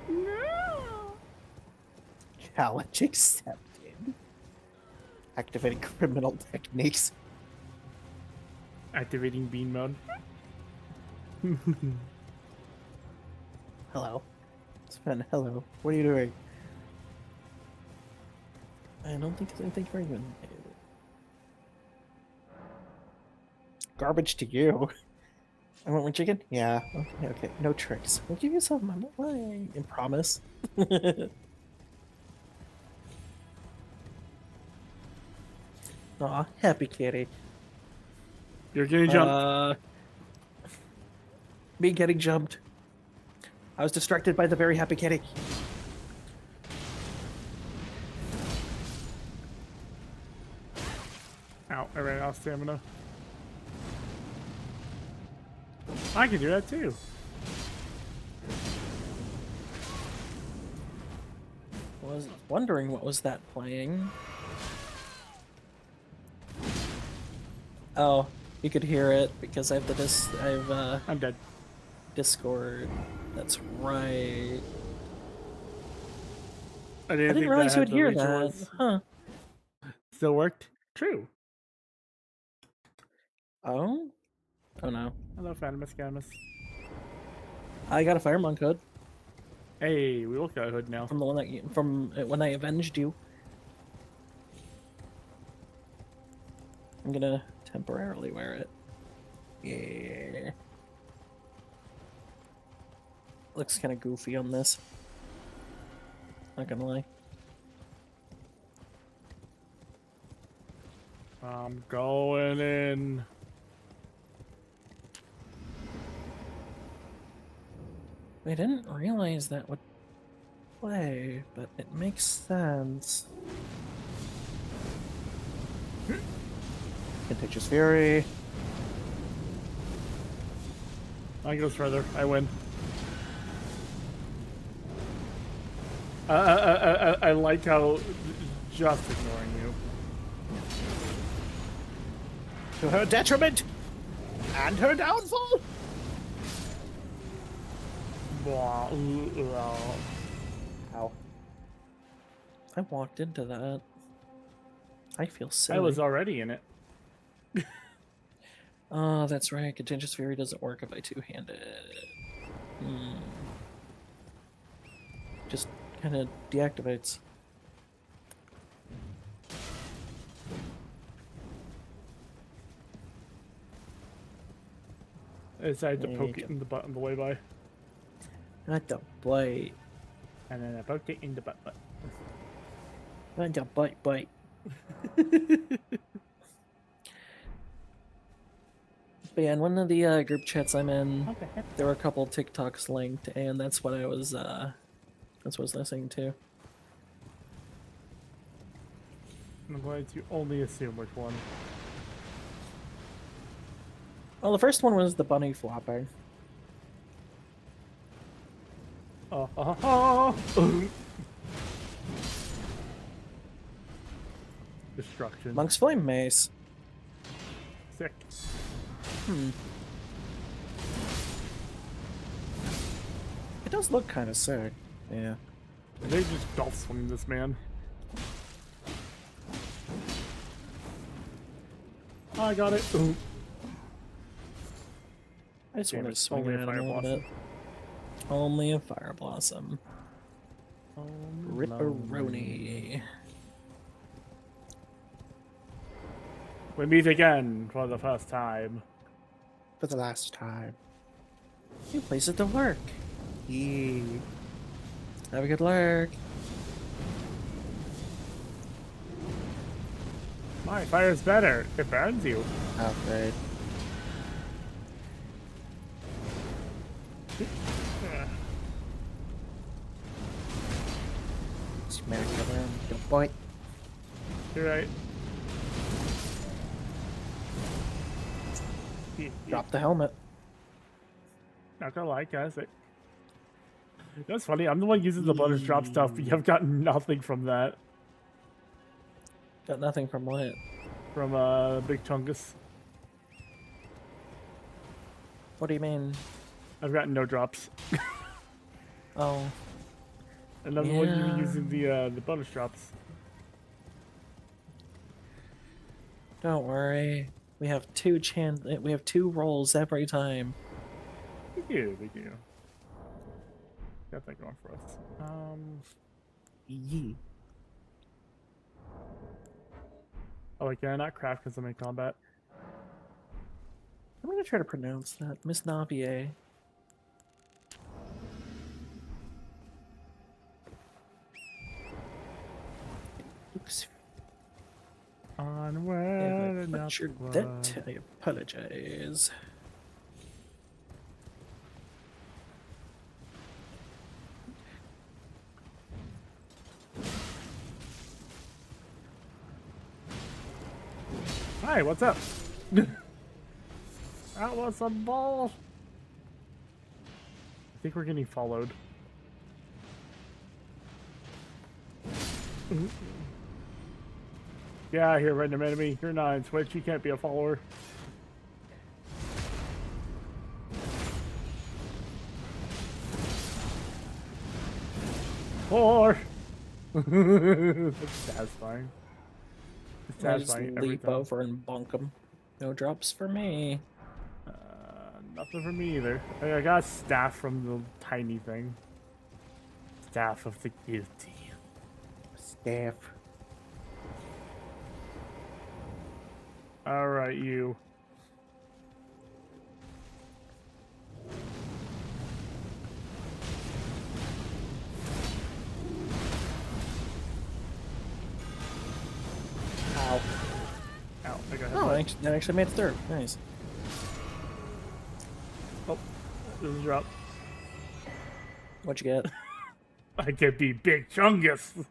No. Challenge accepted. Activating criminal techniques. Activating bean mode. Hello. Sven, hello. What are you doing? I don't think there's anything for you. Garbage to you. I want my chicken? Yeah. Okay, okay. No tricks. We'll give you some. I'm not lying. I promise. Aw, happy kitty. You're getting jumped. Me getting jumped. I was distracted by the very happy kitty. Ow, I ran out of stamina. I can do that too. Was wondering what was that playing. Oh, you could hear it because I have the I'm dead. Discord. That's right. I I didn't didn't realize you would hear that. was. Huh. Still worked? True. Oh? Oh no. Hello, Phantomus Camus. I got a fire monk hood Hey, we look got a hood now. from the one that from when I avenged you. I'm gonna temporarily wear it. Yeah. Looks kind of goofy on this. Not gonna lie. I'm going in. I didn't realize that would play, but it makes sense. Contagious Fury. I goes further. I win. I like how just ignoring you. To her detriment and her downfall. Blah, Ow. I walked into that. I feel silly. I was already in it. Oh, that's right. Contagious Fury doesn't work if I two-hand it. Just kind of deactivates. I decided to There poke you it go. in the butt on the way by. Not the bite. And then I poked it in the butt. Not the bite. But yeah, in one of the group chats I'm in, there were a couple TikToks linked, and that's what I was listening to. I'm going to only assume which one. Well, the first one was the bunny flopping. Destruction. Monk's Flame Mace. Sick. It does look kind of sick. Yeah. They just golf swing this man. I got it. Ooh. I just Damn want it, to swing only a at him fire a little blossom. bit. Only a Fire Blossom. Ripperoni. We meet again for the first time. For the last time. New places to work. Yee. Have a good lurk. My fire's better. It burns you. Oh, great. Smack it around. Good boy. You're right. Drop the helmet. Not gonna lie, guys. That's funny. I'm the one using the butters drop stuff, but you've gotten nothing from that. Got nothing from what? From Big Chungus. What do you mean? I've gotten no drops. Oh. And I'm the one Yeah. using the bonus drops. Don't worry. We have we have two rolls every time. We do. Got that going for us. Yee. Oh, I cannot craft because I'm in combat. I'm gonna try to pronounce that. Miss Navier. Oops. Onward If and I butchered upward. that, I apologize. Hi, what's up? That was a ball. I think we're getting followed. Yeah, here, random enemy. You're not in Switch. You can't be a follower. Or that's satisfying. It's I just satisfying every leap time. over and bonk them. No drops for me. Nothing for me either. I got a staff from the tiny thing. Staff of the guilty. Staff. Alright, you. Ow. Ow, I got Oh, hit. that actually made it through. Nice. Oh, there's a drop. What'd you get? I could be Big Chungus.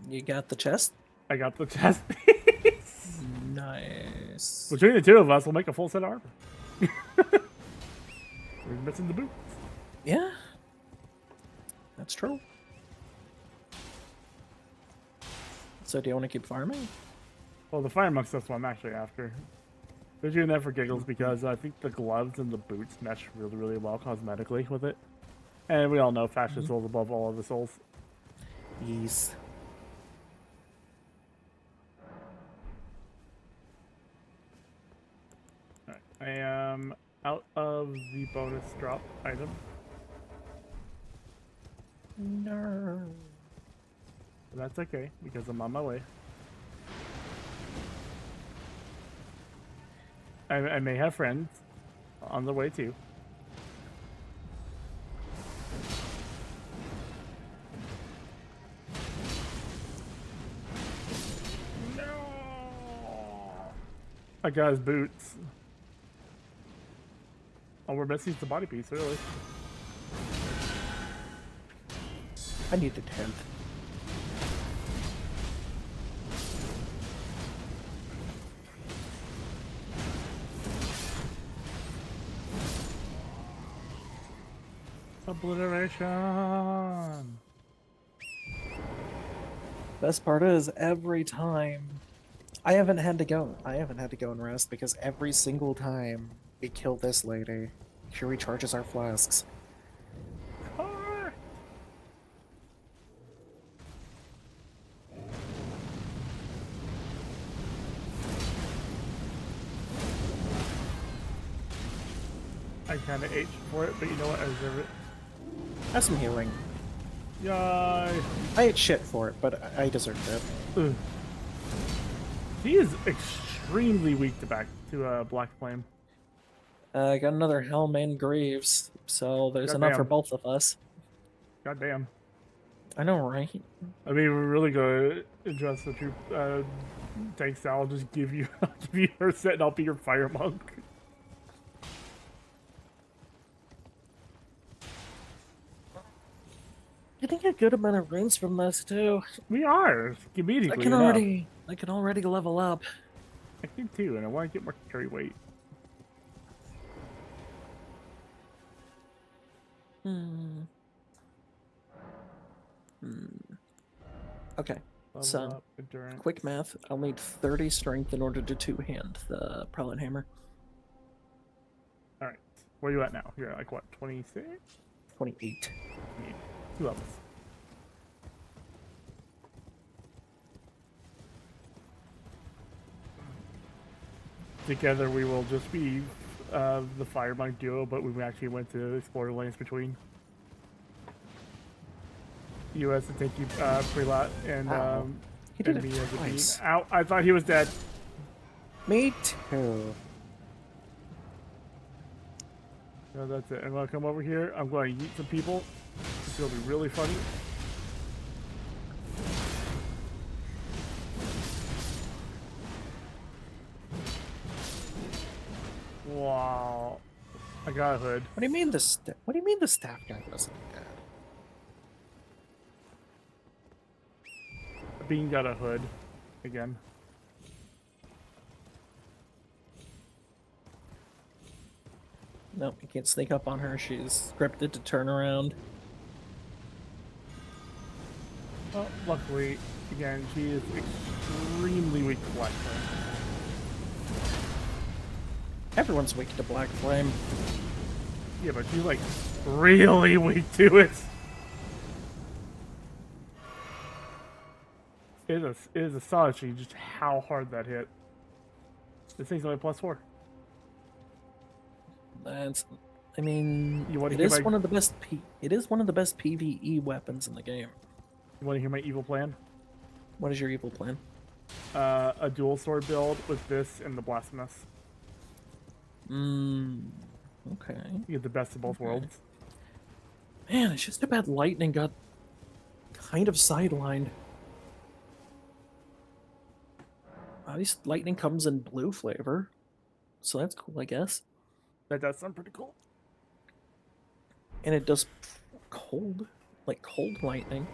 You got the chest? I got the chest piece. Nice. Between the two of us, we'll make a full set of armor. We're missing the boots. Yeah. That's true. So do you want to keep farming? Well, the fire monk's that's what I'm actually after. They're doing that for giggles because I think the gloves and the boots mesh really, really well cosmetically with it. And we all know fashion souls above all other souls. Yes. Alright, I am out of the bonus drop item. No. But that's okay because I'm on my way. I may have friends on the way too. No! I got his boots. Oh, we're missing the body piece, really. I need a 10th. Obliteration. Best part is every time I haven't had to go and rest because every single time we kill this lady, she recharges our flasks. Car. I kind of aged for it, but you know what? I deserve it. Have some healing. Yay! I ate shit for it, but I deserved it. Ugh. He is extremely weak to Black Flame. I got another Helm and Greaves, so there's enough for Goddamn. both of us. God damn. I know, right? I mean, we're really gonna address the troop tank style. I'll just give you, I'll give you her set, and I'll be your fire monk. Getting a good amount of runes from this too. We are immediately. I can already level up. I can too, and I want to get more carry weight. Okay. Level So, up, endurance. quick math. I'll need 30 strength in order to two-hand the Prowling Hammer. All right, where are you at now? You're at like what, 26? 28. 2 levels. Together we will just be the fire monk duo, but we actually went to explore the lanes between. US to take you pre-lot and Ow. He did it enemy as a being. twice. Ow, I thought he was dead. Me too. No, that's it. I'm gonna come over here. I'm going to yeet some people. It's gonna be really funny. Wow. I got a hood. What do you mean what do you mean the staff guy wasn't dead? Bean got a hood. Again. Nope, you can't sneak up on her. She's scripted to turn around. Well, luckily, again, she is extremely weak to black flame. Everyone's weak to Black Flame. Yeah, but she's like really weak to it. It is astonishing just how hard that hit. This thing's only +4. That's, I mean, You wanna it hear is my- one of the best. It is one of the best PVE weapons in the game. You want to hear my evil plan? What is your evil plan? A dual sword build with this and the blasphemous. Okay. You get the best of both worlds. Man, it's just too bad Lightning got kind of sidelined. At least Lightning comes in blue flavor, so that's cool, I guess. That does sound pretty cool. And it does cold, like cold lightning.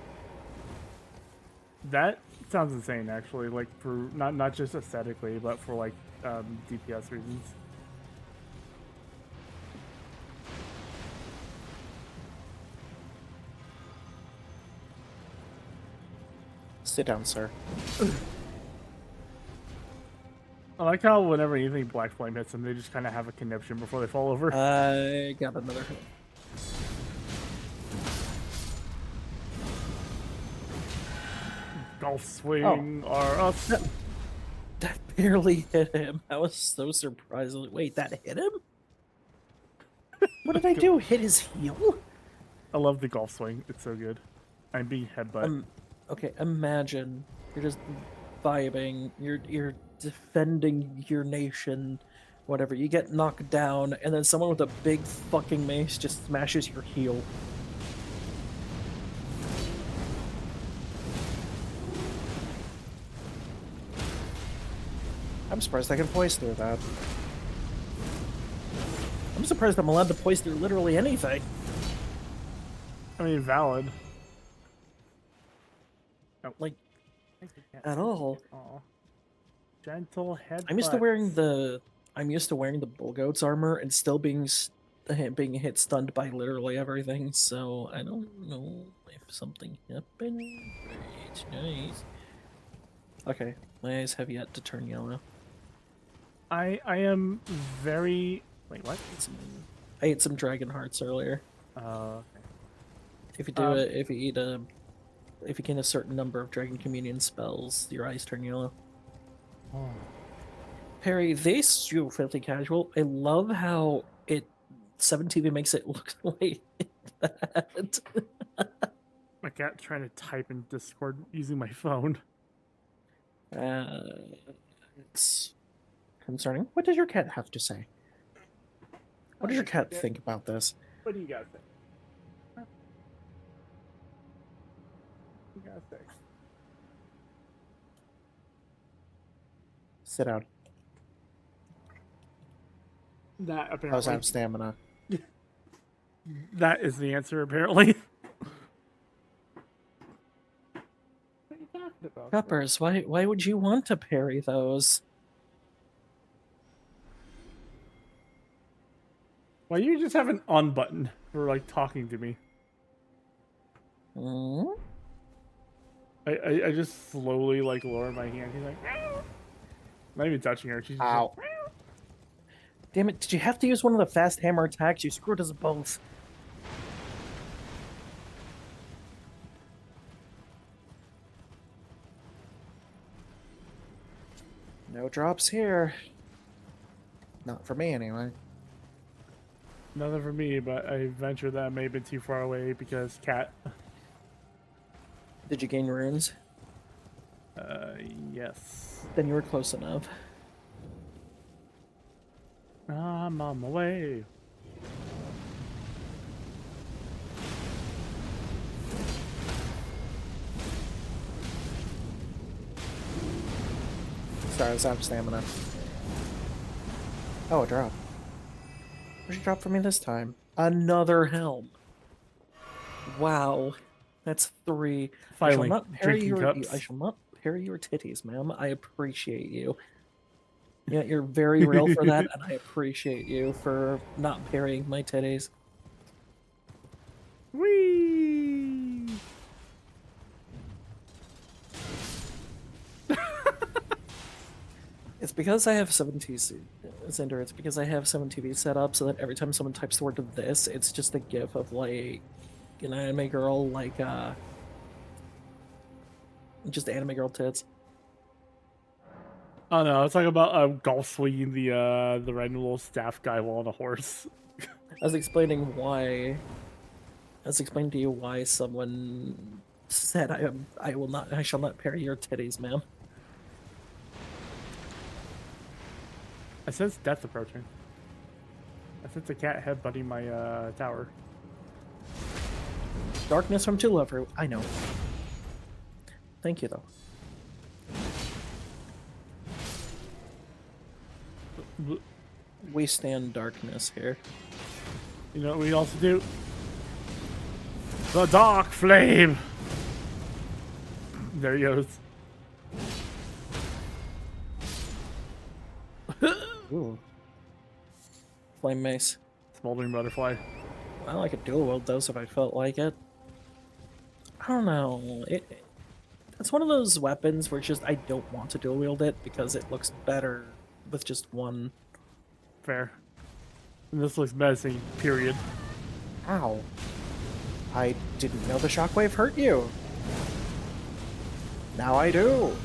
That sounds insane, actually. Like for not just aesthetically, but for like DPS reasons. Sit down, sir. I like how whenever anything Black Flame hits them, they just kind of have a conniption before they fall over. I got another hit. Golf swing or us. That barely hit him. I was so surprised. Wait, that hit him? What did I do? Hit his heel? I love the golf swing. It's so good. I'm being headbutt. Okay, imagine you're just vibing. You're defending your nation, whatever. You get knocked down, and then someone with a big fucking mace just smashes your heel. I'm surprised I can poise through that. I'm surprised I'm allowed to poise through literally anything. I mean, valid. Like, at all. Aw. Gentle headbutt. I'm used to wearing the bull goat's armor and still being hit stunned by literally everything. So I don't know if something happened. It's nice. Okay, my eyes have yet to turn yellow. I am very. Wait, what? I ate some dragon hearts earlier. Okay. If you if you gain a certain number of dragon communion spells, your eyes turn yellow. Oh. Perry, this you filthy casual. I love how 7TV makes it look like that. My cat trying to type in Discord using my phone. It's concerning. What does your cat have to say? What does your cat think about this? What do you guys think? What do you guys think? Sit down. That How's apparently. that stamina? That is the answer, apparently. What are you talking about? Peppers, why would you want to parry those? Why you just have an on button for like talking to me? Hmm? I just slowly like lower my hand. He's like, "Meow." Not even touching her. She's just Ow. like, "Meow." Damn it, did you have to use one of the fast hammer attacks? You screwed us both. No drops here. Not for me, anyway. Nothing for me, but I venture that may have been too far away because cat. Did you gain runes? Yes. Then you were close enough. I'm on my way. Sorry, I was out of stamina. Oh, a drop. What'd you drop for me this time? Another helm. Wow. That's 3. I shall Finally, not parry drinking your cups. I shall not parry your titties, ma'am. I appreciate you. Yeah, you're very real for that, and I appreciate you for not parrying my titties. Whee! It's because I have 7TV, Cinder, it's because I have 7TV set up so that every time someone types the word this, it's just a gif of like an anime girl, like just anime girl tits. Oh no, I was talking about golf swinging the random little staff guy while on a horse. I was explaining why. I was explaining to you why someone said I shall not parry your titties, ma'am. I sense death approaching. I sense a cat headbutting my tower. Darkness from Two Lover. I know. Thank you, though. We stand darkness here. You know what we also do? The dark flame. There he goes. Ooh. Flame mace. Smoldering butterfly. Well, I could dual wield those if I felt like it. I don't know. It's one of those weapons where it's just I don't want to dual wield it because it looks better with just one. Fair. And this looks menacing, period. Ow. I didn't know the shockwave hurt you. Now I do.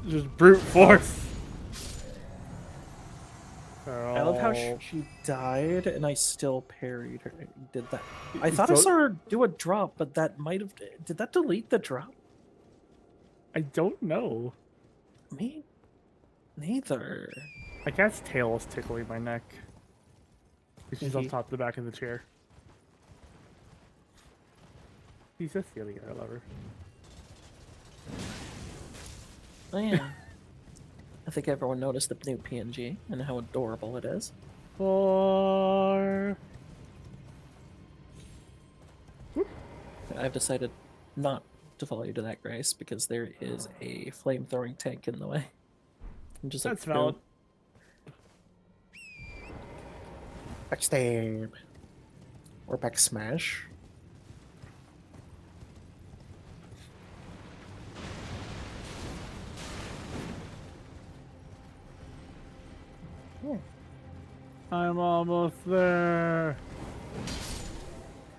Just brute force. I love how Oh. she died and I still parried her. Did that? I It's thought I so- saw her do a drop, but that might have. Did that delete the drop? I don't know. Me neither. My cat's tail is tickling my neck. She's on Mhm. top of the back of the chair. He's just the other guy, I love her. Oh yeah. I think everyone noticed the new PNG and how adorable it is. For I've decided not to follow you to that, Grace, because there is a flame-throwing tank in the way. I'm just that's like, valid. Backstab. Or back smash. I'm almost there.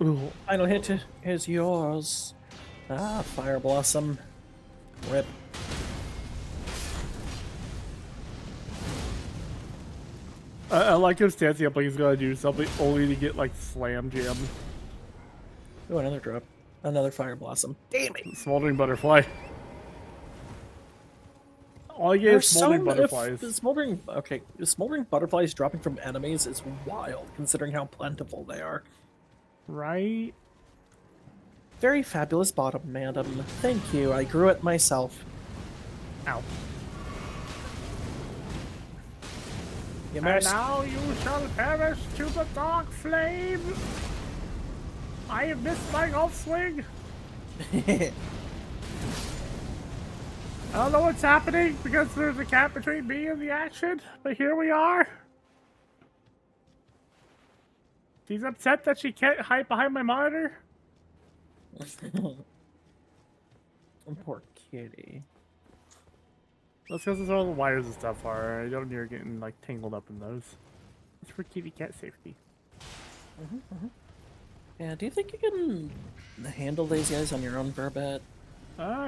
Ooh, Final hit is yours. Ah, Fire Blossom. Rip. I like him standing up like he's gonna do something only to get like slam jammed. Ooh, another drop. Another Fire Blossom. Damn it! Smoldering butterfly. All I get There's is smoldering so butterflies. smoldering butterflies dropping from enemies is wild, considering how plentiful they are. Right? Very fabulous bottom, madam. Thank you. I grew it myself. Ow. You And missed. now you shall perish to the dark flame. I have missed my golf swing. I don't know what's happening because there's a gap between me and the action, but here we are. She's upset that she can't hide behind my monitor. Poor kitty. That's because all the wires and stuff are. I don't need her getting like tangled up in those. It's for kitty cat safety. Yeah, do you think you can handle these guys on your own, Burbet?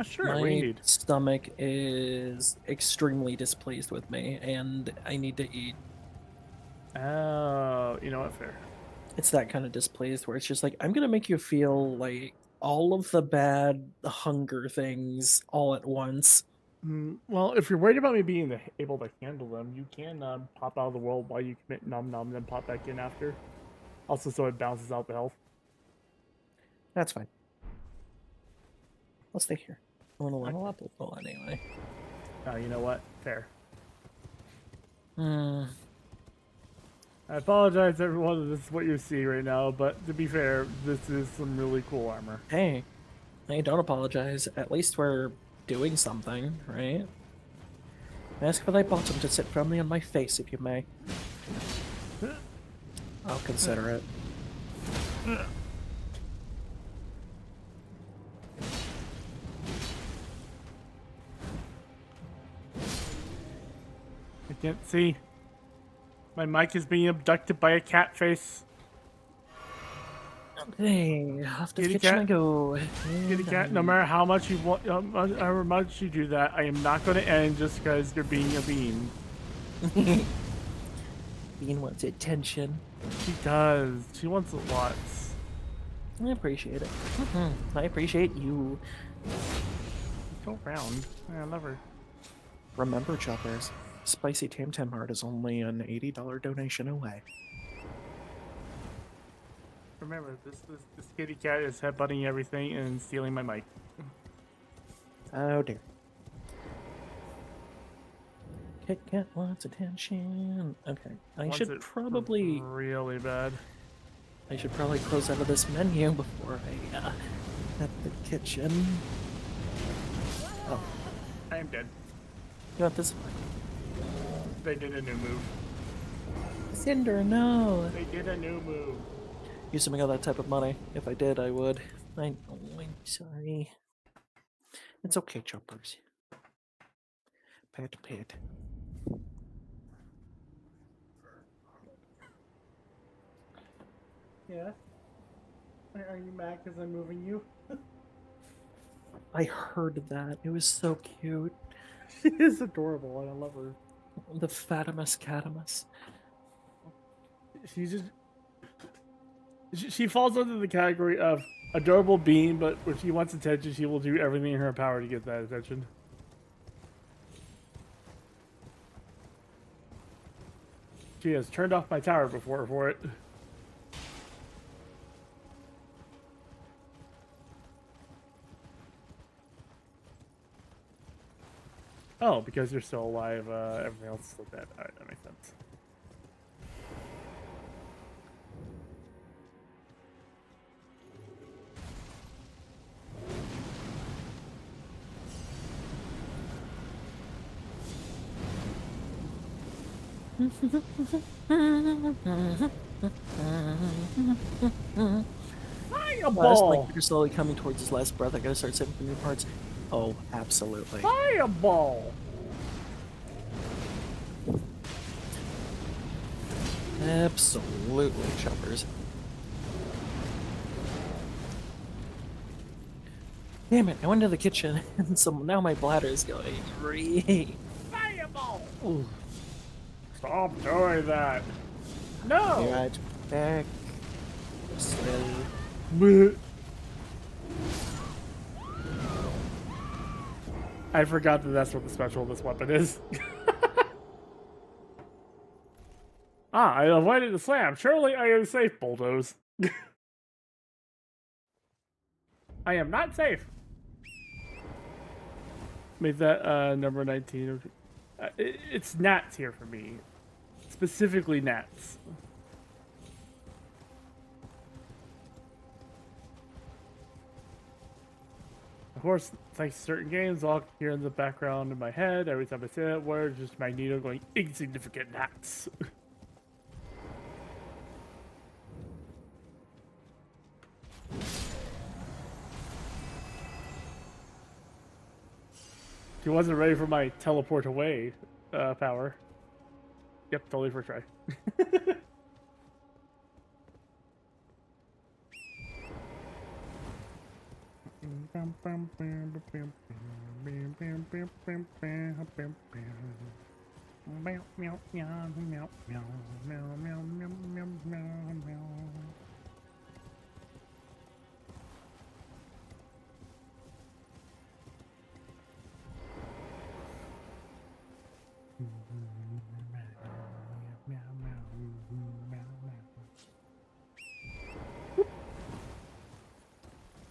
Sure. My What do you need? stomach is extremely displeased with me, and I need to eat. Oh, you know what? Fair. It's that kind of displeased where it's just like, I'm gonna make you feel like all of the bad hunger things all at once. Well, if you're worried about me being able to handle them, you can pop out of the world while you commit num num, then pop back in after. Also, so it balances out the health. That's fine. I'll stay here. I want to level up a little anyway. You know what? Fair. Hmm. I apologize, everyone, if this is what you see right now, but to be fair, this is some really cool armor. Hey, don't apologize. At least we're doing something, right? Ask for thy bottom to sit firmly on my face, if you may. I'll consider it. I can't see. My mic is being abducted by a cat face. Okay, off to the Kitty kitchen cat. I go. Kitty cat, no matter how much you want, however much you do that, I am not going to end just because you're being a bean. Bean wants attention. She does. She wants a lot. I appreciate it. I appreciate you. Go round. I love her. Remember, choppers, Spicy Tam Tam Heart is only an $80 donation away. Remember, this kitty cat is headbutting everything and stealing my mic. Oh dear. Kit Kat wants attention. Okay, I Wants should it probably really bad. close out of this menu before I at the kitchen. Oh, I am dead. you got this one. They did a new move. Cinder, no. They did a new move. Using all that type of money. If I did, I would. I'm sorry. It's okay, choppers. Pat, pat. Yeah? Are you mad because I'm moving you? I heard that. It was so cute. She is adorable and I love her. The Fatimus Catimus. She's just... She falls under the category of adorable being, but when she wants attention, she will do everything in her power to get that attention. She has turned off my tower before for it. Oh, because you're still alive, everything else is still dead. Alright, that makes sense. Fireball! Like you're slowly coming towards his last breath. I gotta start saving for new parts. Oh, absolutely. Fireball! Absolutely, choppers. Damn it, I went to the kitchen, and so now my bladder is going free. Fireball! Ooh. Stop doing that. No! Right back. Slow. Bleh. I forgot that that's what the special of this weapon is. I avoided the slam. Surely I am safe, bulldoze. I am not safe. Made that number 19. It's gnats here for me. Specifically gnats. Of course, thanks to certain games, I'll hear in the background in my head every time I say that word, just Magneto going, insignificant gnats. He wasn't ready for my teleport away power. Yep, totally first try.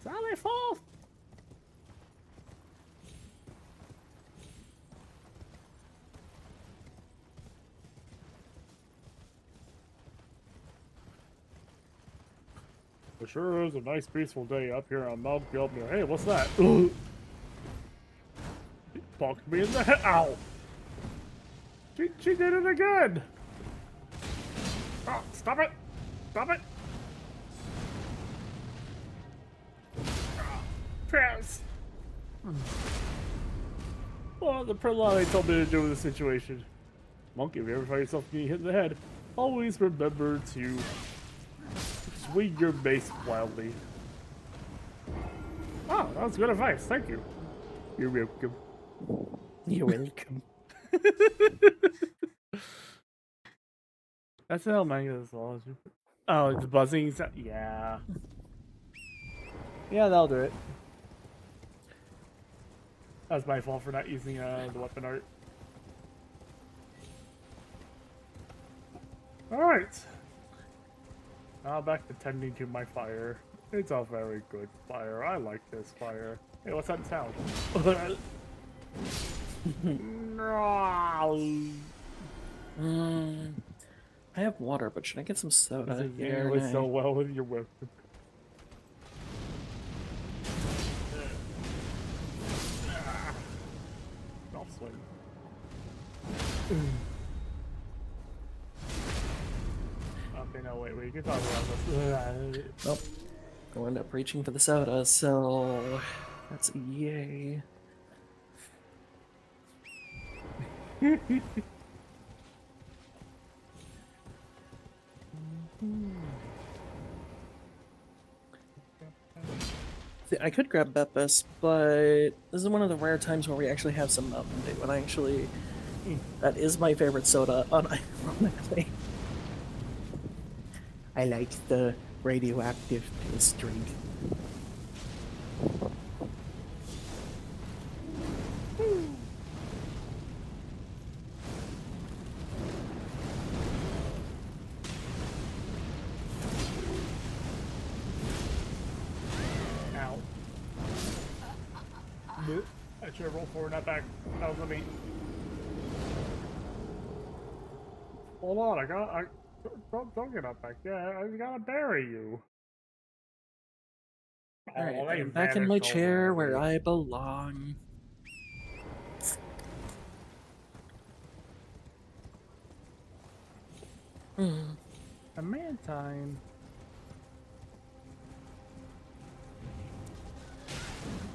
Sally Falls! It sure is a nice peaceful day up here on Mount Gelmir. Hey, what's that? Bonk me in the head. Ow! She did it again! Oh, stop it! Stop it! Pass! Well, the prelate told me to do with the situation. Monkey, if you ever find yourself getting hit in the head, always remember to swing your mace wildly. Oh, that was good advice. Thank you. You're welcome. You're welcome. That's the hell manga as well. Oh, the buzzing. Yeah. Yeah, that'll do it. That's my fault for not using the weapon art. Alright. Now back to tending to my fire. It's a very good fire. I like this fire. Hey, what's that sound? No. I have water, but should I get some soda? Yeah, it was so well with your weapon. I'll swing. Okay, no, wait, you can talk about this. Nope. I'll end up reaching for the soda, so that's a yay. See, I could grab Beppis, but this is one of the rare times where we actually have some Mountain Dew, and that is my favorite soda, unironically. I like the radioactive taste drink. Ow. I should have rolled forward, not back. That was on me. Hold on, don't get up back. Yeah, I gotta bury you. Alright, they I'm back in my vanished chair already. where I belong. A man time.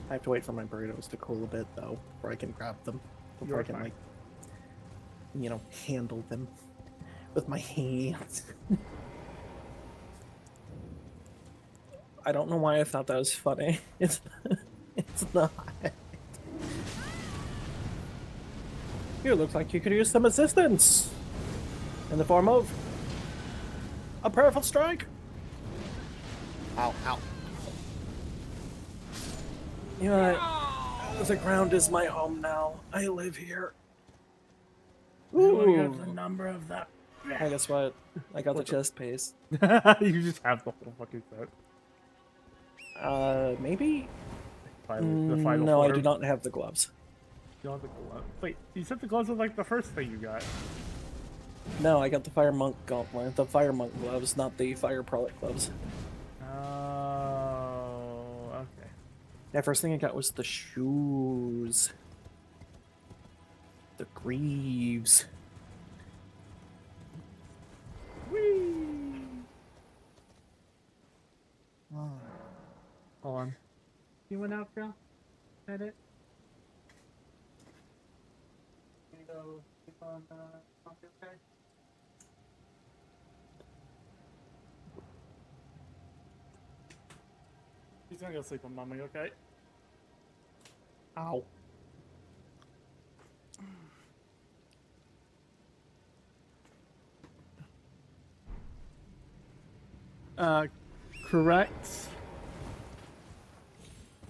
I have to wait for my burritos to cool a bit, though, before I can grab them. Before You're I can, fine. handle them with my hands. I don't know why I thought that was funny. It's not. You look like you could use some assistance. In the form of a powerful strike. Ow, ow. You know what? The ground is my home now. I live here. Look at Ooh. the number of that. Hey, guess what? I got the chest piece. You just have the whole fucking set. Maybe? The final No, I form. do not have the gloves. You don't have the glove. Wait, you said the gloves were like the first thing you got. No, I got the Fire Monk gauntlet, the Fire Monk gloves, not the Fire Prelate gloves. Oh, okay. Yeah, first thing I got was the shoes. The greaves. Whee! Hold on. You went out, girl? Is that it? Can you go sleep on, okay? He's gonna go sleep on mommy, okay? Ow. Correct.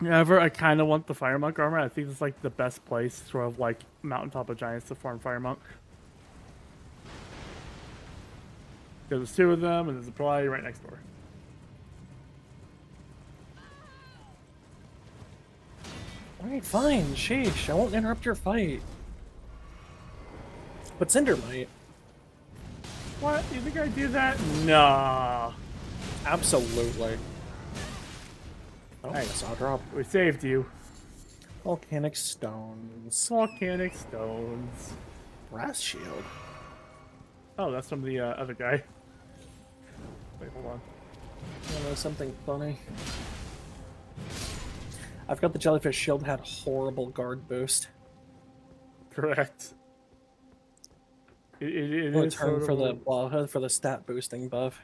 However, I kind of want the Fire Monk armor. I think it's like the best place, sort of like Mountaintop of Giants, to farm Fire Monk. There's two of them, and there's a Ply right next door. Alright, fine. Sheesh, I won't interrupt your fight. But Cinder might. What? You think I do that? Nah. Absolutely. Oh, Hey. I saw a drop. We saved you. Volcanic stones. Volcanic stones. Brass shield. Oh, that's from the other guy. Wait, hold on. You know something funny? I forgot the jellyfish shield had horrible guard boost. Correct. It Oh, is it's hard sort for of the well, for the stat boosting buff.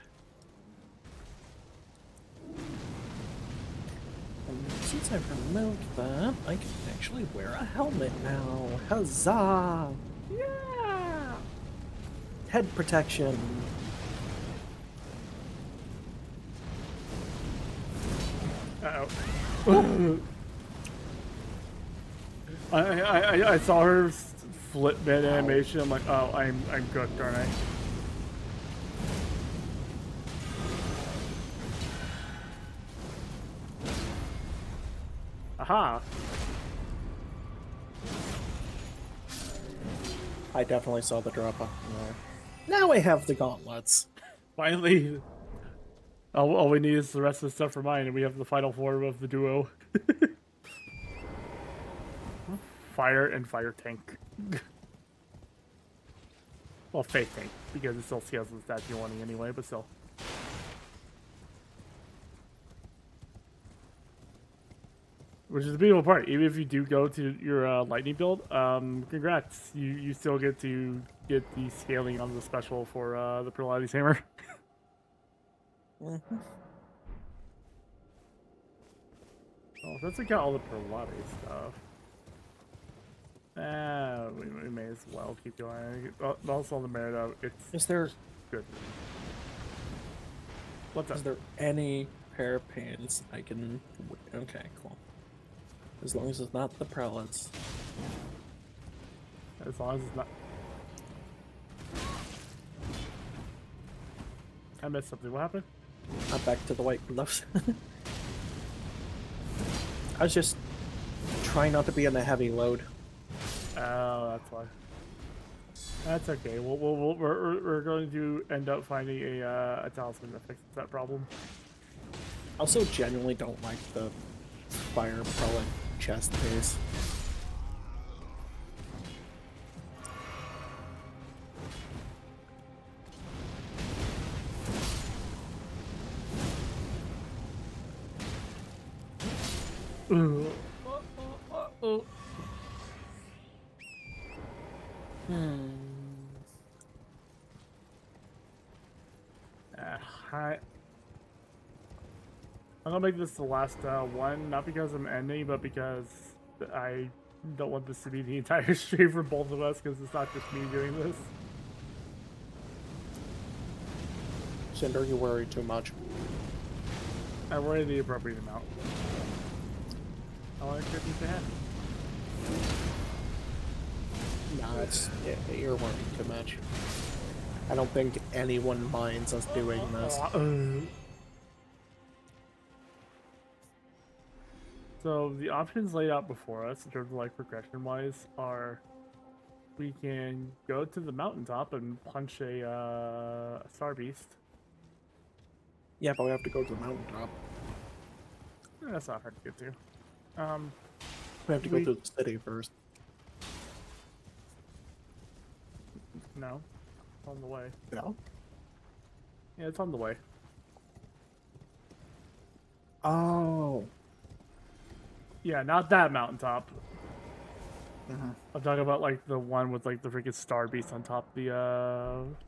And since I've removed that, I can actually wear a helmet now. Huzzah! yeah. Head protection. Uh-oh. I saw her flip mid animation. I'm like, oh, I'm cooked, aren't I? Aha! I definitely saw the drop off there. Now I have the gauntlets. Finally, all we need is the rest of the stuff for mine, and we have the final form of the duo. Fire and fire tank. Well, fake tank, because it still scales the stats you're wanting anyway, but still. Which is the beautiful part. Even if you do go to your lightning build, congrats. You still get to get the scaling on the special for the Pilates hammer. Mm-hmm. Oh, since we got all the Pilates stuff, we may as well keep going. Also, the merit of it's Is there good. What's up? is there any pair of pants I can? Okay, cool. As long as it's not the prelates. As long as it's not. I missed something. What happened? I'm back to the white gloves. I was just trying not to be on a heavy load. Oh, that's why. That's okay. We're going to end up finding a talisman that fixes that problem. I also genuinely don't like the fire prelate chest piece. Hi. I'm gonna make this the last one, not because I'm ending, but because I don't want this to be the entire stream for both of us, because it's not just me doing this. Cinder, you worry too much. I worry the appropriate amount. I want to keep ahead. Nah, you're worrying too much. I don't think anyone minds us doing this. So the options laid out before us in terms of like progression wise are we can go to the mountaintop and punch a star beast. Yeah, but we have to go to the mountaintop. That's not hard to get to. We have to go through the city first. No, it's on the way. No? Yeah, it's on the way. Oh. Yeah, not that mountaintop. Mm-hmm. I'm talking about like the one with like the freaking star beast on top the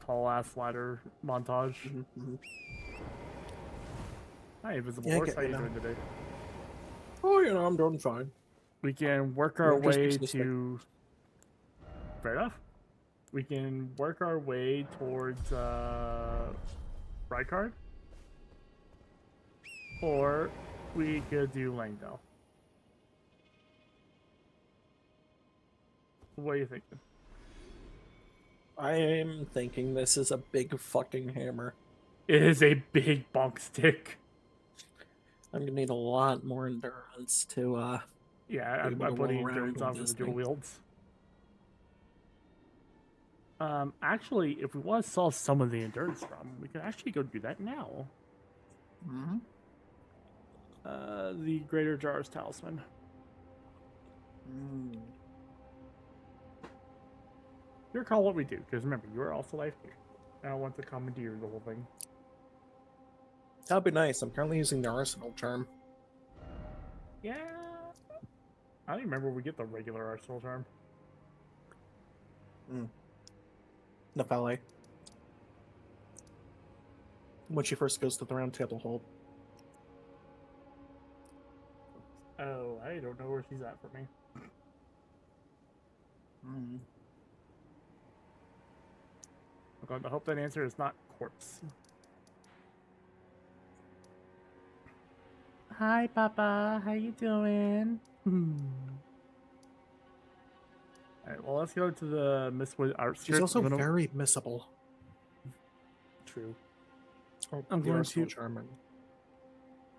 tall ass ladder montage. Mm-hmm. Hi, Invisible Yeah, Horse. I How you know. doing today? Oh, you know, I'm doing fine. We can work our Yeah, just way existing. to. Fair enough. We can work our way towards Rykard, or we could do Langdale. What are you thinking? I am thinking this is a big fucking hammer. It is a big bonk stick. I'm gonna need a lot more endurance to Yeah, be I'm able to putting roll around endurance with on for this the dual thing. wields. Actually, if we want to solve some of the endurance problem, we can actually go do that now. Mm-hmm. The Greater Jar's Talisman. Mm. You recall what we do, because remember, you are also life here. I don't want to commandeer the whole thing. That'd be nice. I'm currently using the Arsenal charm. Yeah. I don't even remember where we get the regular Arsenal charm. Nefeli. When she first goes to the round table hold. Oh, I don't know where she's at for me. Mm. I'm going to hope that answer is not corpse. Hi, Papa. How you doing? Alright, well, let's go to the Mistwood Art She's also very missable. True. Oh, I'm the going Arsenal to- charm. And...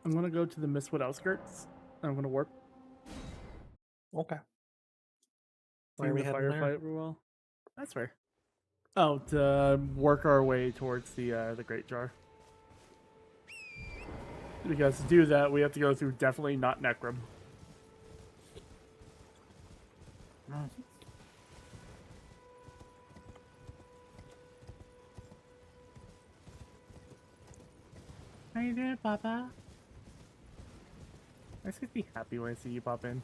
I'm going to go to the Mistwood Outskirts. I'm going to warp. Okay. Why Seeing are we the heading there? firefight real well. That's fair. Oh, to work our way towards the Great Jar. Because to do that, we have to go through definitely not Necrum. How you doing, Papa? I should be happy when I see you pop in.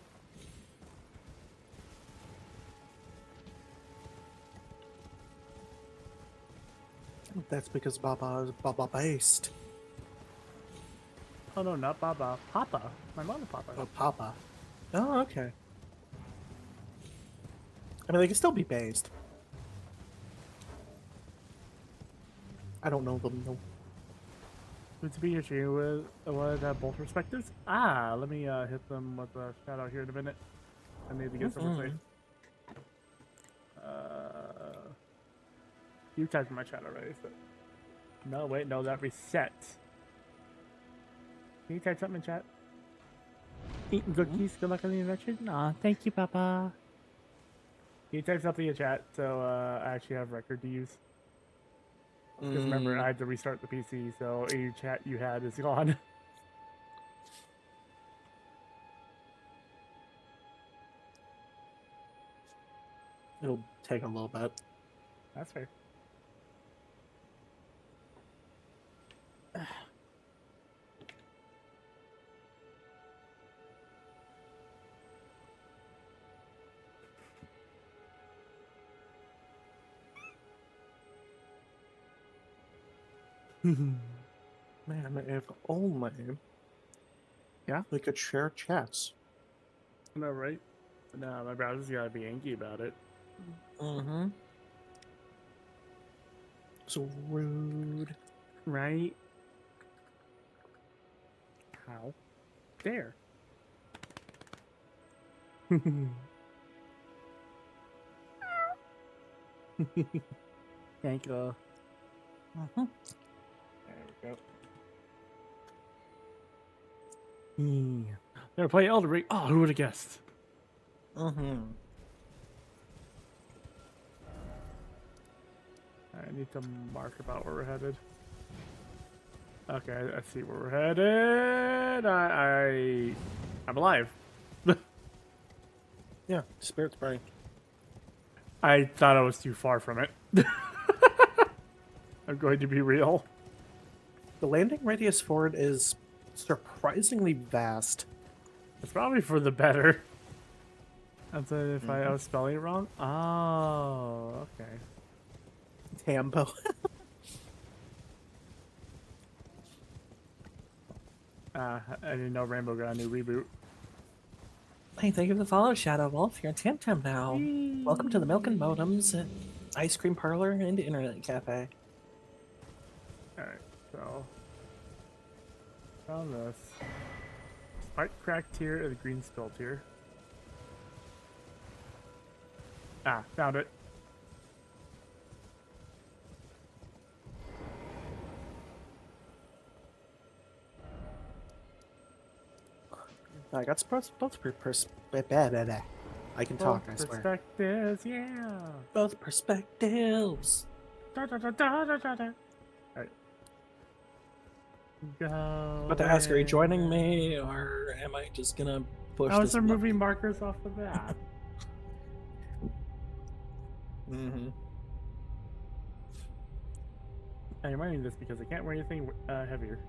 That's because Baba is Baba based. Oh no, not Baba. Papa. My mother, Papa. Oh, Papa. Oh, okay. I mean, they can still be based. I don't know them though. Good to be here, Shane. With both perspectives. Ah, let me hit them with a shout out here in a minute. I need to get somewhere safe. You typed in my chat already, so. No, wait, no, that resets. Can you type something in chat? Eating cookies, good luck on the adventure. Aw, thank you, Papa. Can you type something in chat so I actually have record to use? Because remember, I had to restart the PC, so any chat you had is gone. It'll take a little bit. That's fair. Man, if only. Yeah? We could share chats. No, right? No, my browser's gotta be angry about it. Mm-hmm. So rude. Right? How? There. Thank you. Mm-hmm. There we go. They're playing Elder Ring. Oh, who would have guessed? Mm-hmm. I need to mark about where we're headed. Okay, I see where we're headed. I'm alive. Yeah, Spirit's Brain. I thought I was too far from it. I'm going to be real. The landing radius for it is surprisingly vast. It's probably for the better. That's if I was spelling it wrong. Oh, okay. Tambo. I didn't know Rainbow got a new reboot. Hey, thank you for the follow, Shadow Wolf. You're in Tam Tam now. Welcome to the Milk and Modems, Ice Cream Parlor, and Internet Cafe. Alright, so. Found this. White crack tier and the green spill tier. Ah, found it. I got both perspectives. I can talk, I swear. Perspectives, yeah. Both perspectives. Alright. Go. But to ask, are you joining away. me, or am I just gonna push How this is there button? moving markers off the map? Mm-hmm. I'm running this because I can't wear anything heavier.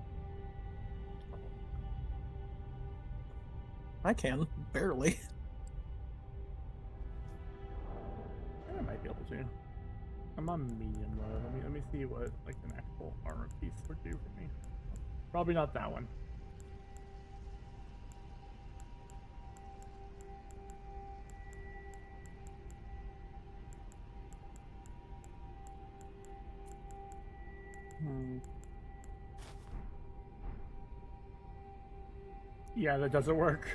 I can, barely. I might be able to. I'm on medium low. Let me see what like an actual armor piece would do for me. Probably not that one. Yeah, that doesn't work.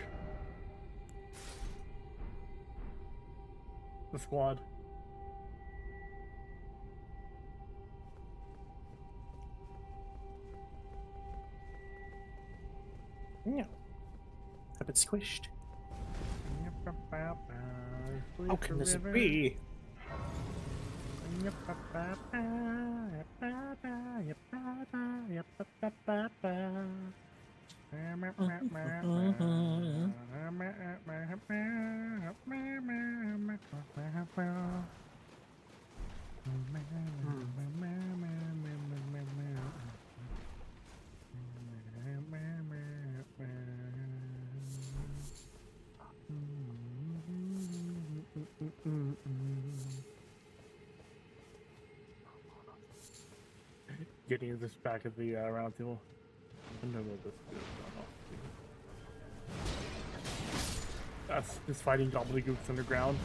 The squad. Yeah. Have it squished. How can this be? Getting this back at the round table. I know what this is. That's just fighting gobbledygooks underground.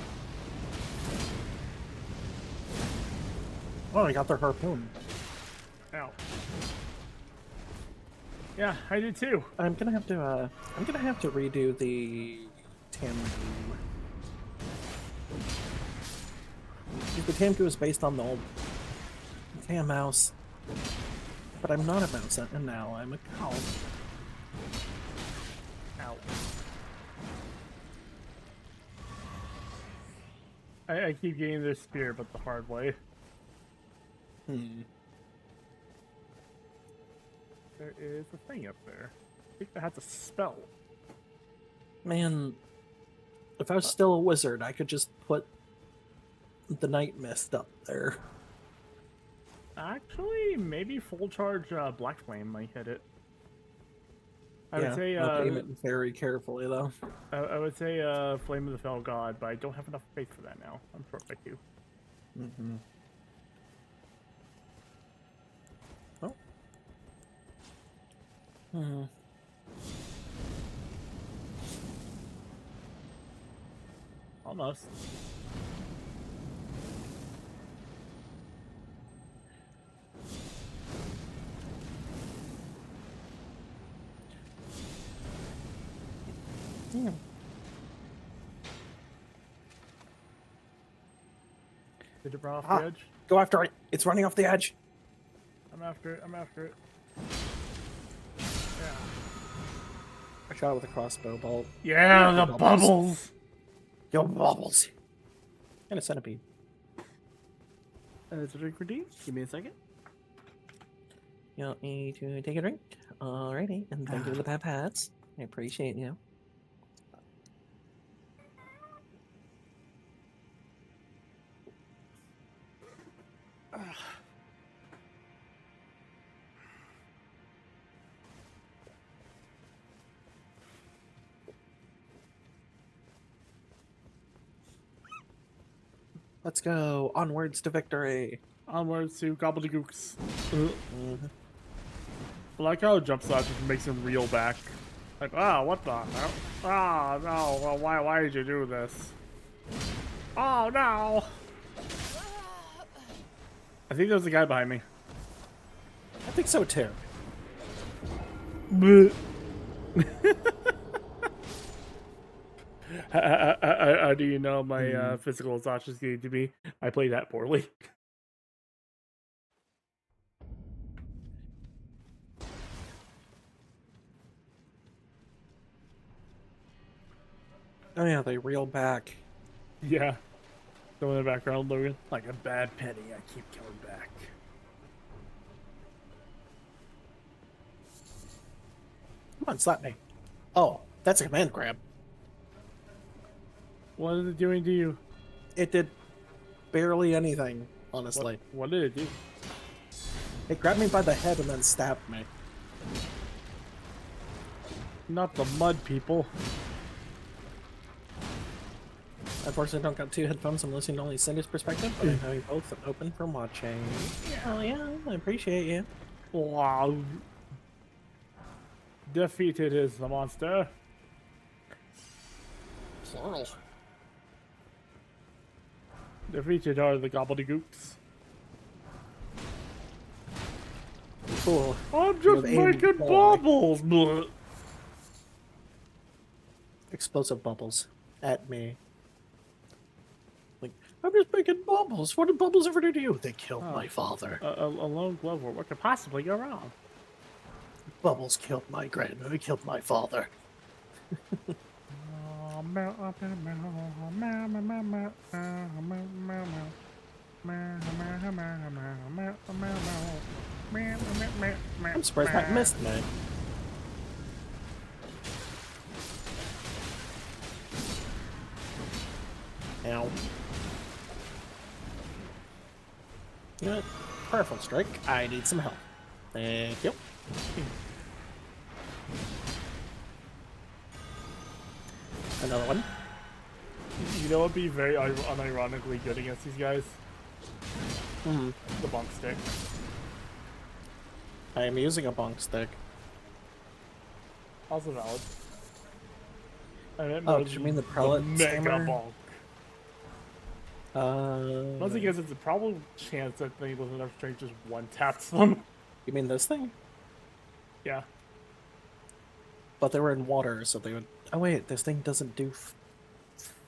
Oh, I got their harpoon. Ow. Yeah, I did too. I'm gonna have to redo the Tamgu. The Tamgu is based on the old Tam mouse. But I'm not a mouse, and now I'm a cow. Ow. I keep getting this spear, but the hard way. There is a thing up there. I think that has a spell. Man, if I was still a wizard, I could just put the night mist up there. Actually, maybe full charge Black Flame might hit it. I would say I'll aim it very carefully though. I would say Flame of the Fell God, but I don't have enough faith for that now. I'm short by 2. Mm-hmm. Oh. Hmm. Almost. Yeah. Did it run off Ah. the edge? Go after it. It's running off the edge. I'm after it. I'm after it. Yeah. I shot it with a crossbow bolt. Yeah, the Bubbles. bubbles. Yo, bubbles. And a centipede. It's a drink redeemed. Give me a second. You want me to take a drink? Alrighty. And thank you for the pep hats. I appreciate you. Let's go. Onwards to victory. Onwards to gobbledygooks. I like how jump slap just makes him reel back. Like, ah, what the hell? Ah, no. Well, why did you do this? Oh, no. I think there's a guy behind me. I think so too. How do you know my physical is just going to be? I play that poorly. Oh yeah, they reel back. Yeah. Go in the background, Logan. Like a bad penny, I keep coming back. on, slap me. Oh, that's a command grab. What is it doing to you? It did barely anything, honestly. What did it do? It grabbed me by the head and then stabbed me. Not the mud people. Unfortunately, I don't got two headphones. I'm listening to only Cinder's perspective, but I'm having both open from watching. Oh yeah, I appreciate you. Wow. Defeated is the monster. Plural. Defeated are the gobbledygooks. Cool. I'm You just have aimed making poorly. bubbles. Blech. Explosive bubbles at me. Like, I'm just making bubbles. What did bubbles ever do to you? They killed my father. A lone glover. What could possibly go wrong? Bubbles killed my grandmother. Killed my father. I'm surprised that missed me. Ow. You know what? Powerful strike. I need some help. Thank you. Another one. You know what'd be very unironically good against these guys? Hmm. The bunk stick. I am using a bonk stick. Also valid. I meant Oh, more did you mean the prelate mega stammer? bonk. Once again, it's a probable chance that thing with enough strength just one taps them. You mean this thing? Yeah. But they were in water, so they would. Oh wait, this thing doesn't do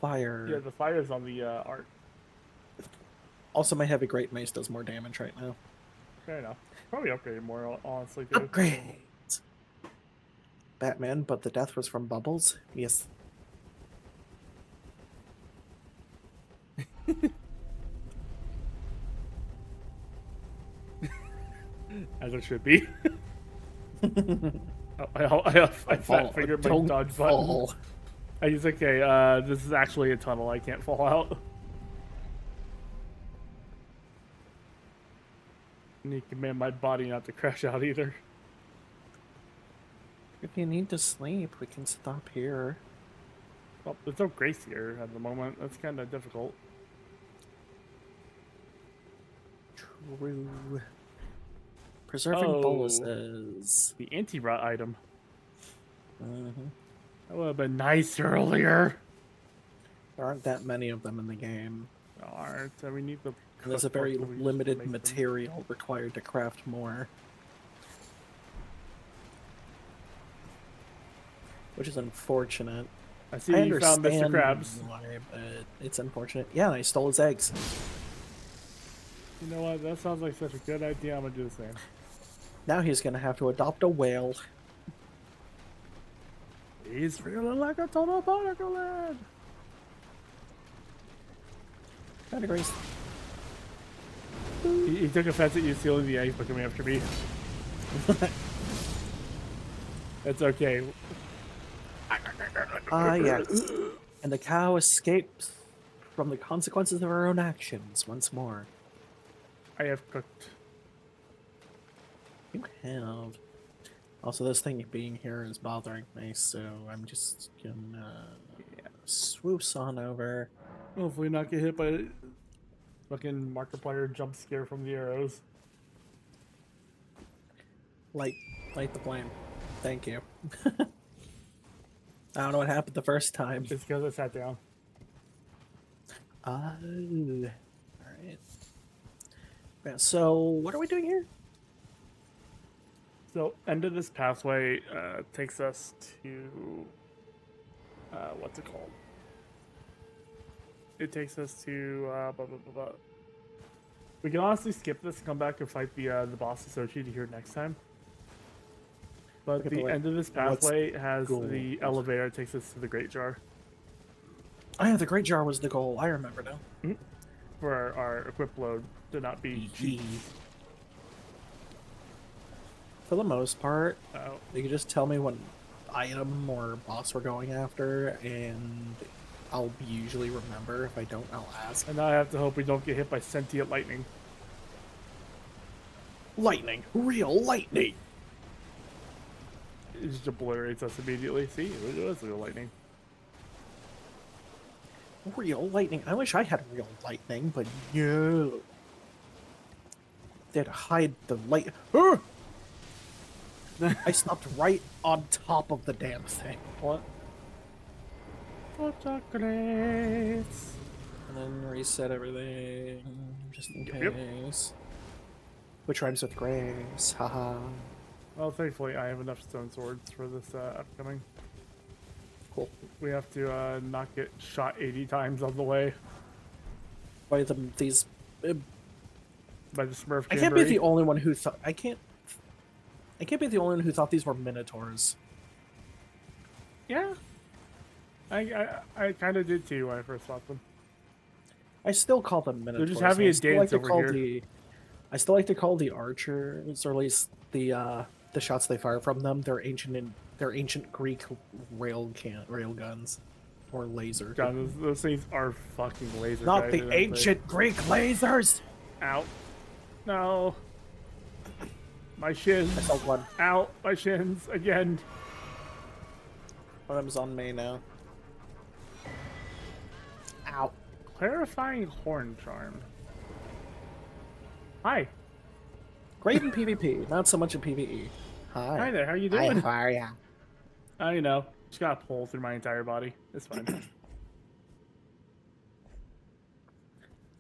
fire. Yeah, the fire's on the art. Also, my heavy great mace does more damage right now. Fair enough. Probably upgraded more, honestly, dude. Upgrade. Batman, but the death was from bubbles. Yes. As it should be. I figured my Don't dodge button. fall. I was okay, this is actually a tunnel. I can't fall out. I need to command my body not to crash out either. If you need to sleep, we can stop here. Well, there's no grace here at the moment. That's kind of difficult. True. Preserving Oh. boluses. The anti-rot item. Mhm. That would have been nice earlier. There aren't that many of them in the game. Alright, so we need the. And there's a very cookbook that we just limited make them. material required to craft more. Which is unfortunate. I see I you found Mr. understand Krabs. why, but it's unfortunate. Yeah, and I stole his eggs. You know what? That sounds like such a good idea. I'm gonna do the same. Now he's gonna have to adopt a whale. He's feeling like a total barnacle lad. Categories. He took offense at you stealing the eggs by coming after me. It's okay. Ah, yes. And the cow escapes from the consequences of her own actions once more. I have cooked. You have. Also, this thing being here is bothering me, so I'm just gonna swoops on over. Hopefully not get hit by fucking Markiplier jump scare from the arrows. Light the flame. Thank you. I don't know what happened the first time. It's because I sat down. Oh. Alright. Yeah, so, what are we doing here? So, end of this pathway takes us to... what's it called? It takes us to... blah, blah, blah, blah. We can honestly skip this and come back and fight the boss associated here next time. But Okay, the but wait, end of this what's pathway has goal? the elevator that takes us to the Great Jar. Oh yeah, the Great Jar was the goal. I remember now. For our equip load to not be cheap. For the most part, Oh, you can just tell me when item or boss we're going after, and I'll usually remember. If I don't, I'll ask. And now I have to hope we don't get hit by sentient lightning. Lightning, real lightning. It just obliterates us immediately. See, it was real lightning. Real lightning. I wish I had real lightning, but no. They had to hide the light. I stopped right on top of the damn thing. What? For chocolates. And then reset everything, just in Yep. case. Which rhymes with grace, haha. Well, thankfully, I have enough stone swords for this upcoming. Cool. We have to not get shot 80 times on the way By these... by the Smurf I can't be Jamboree. the only one who thought... I can't be the only one who thought these were minotaurs. Yeah. I kind of did too when I first saw them. I still call them minotaurs. just having I a still dance to over call here. I still like to call the archers, or at least the shots they fire from them, they're ancient Greek rail guns. Or laser. God, those things are fucking laser. Not guys, the aren't they? ancient Greek lasers! Ow. No. My shins. I saw one. Ow. My shins. Again. One of them's on me now. Ow. Clarifying horn charm. Hi. Great in PvP, not so much in PvE. Hi. Hi there. How you doing? How are ya? Oh, you know. Just got a pull through my entire body. It's fine.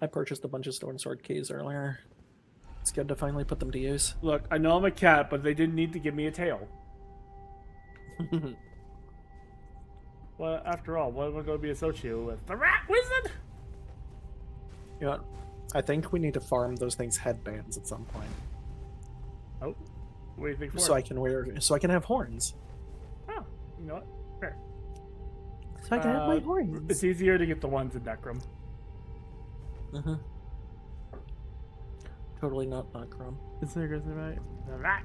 I purchased a bunch of Stone Sword keys earlier. It's good to finally put them to use. Look, I know I'm a cat, but they didn't need to give me a tail. Well, after all, what am I going to be associated with? The Rat Wizard? You know what? I think we need to farm those things headbands at some point. Oh. What do you think for? So I can have horns. Oh, you know what? Fair. So I can have my horns. It's easier to get the ones in Necrom. Uh-huh. Totally not Necrom. It's so good, right? The rat.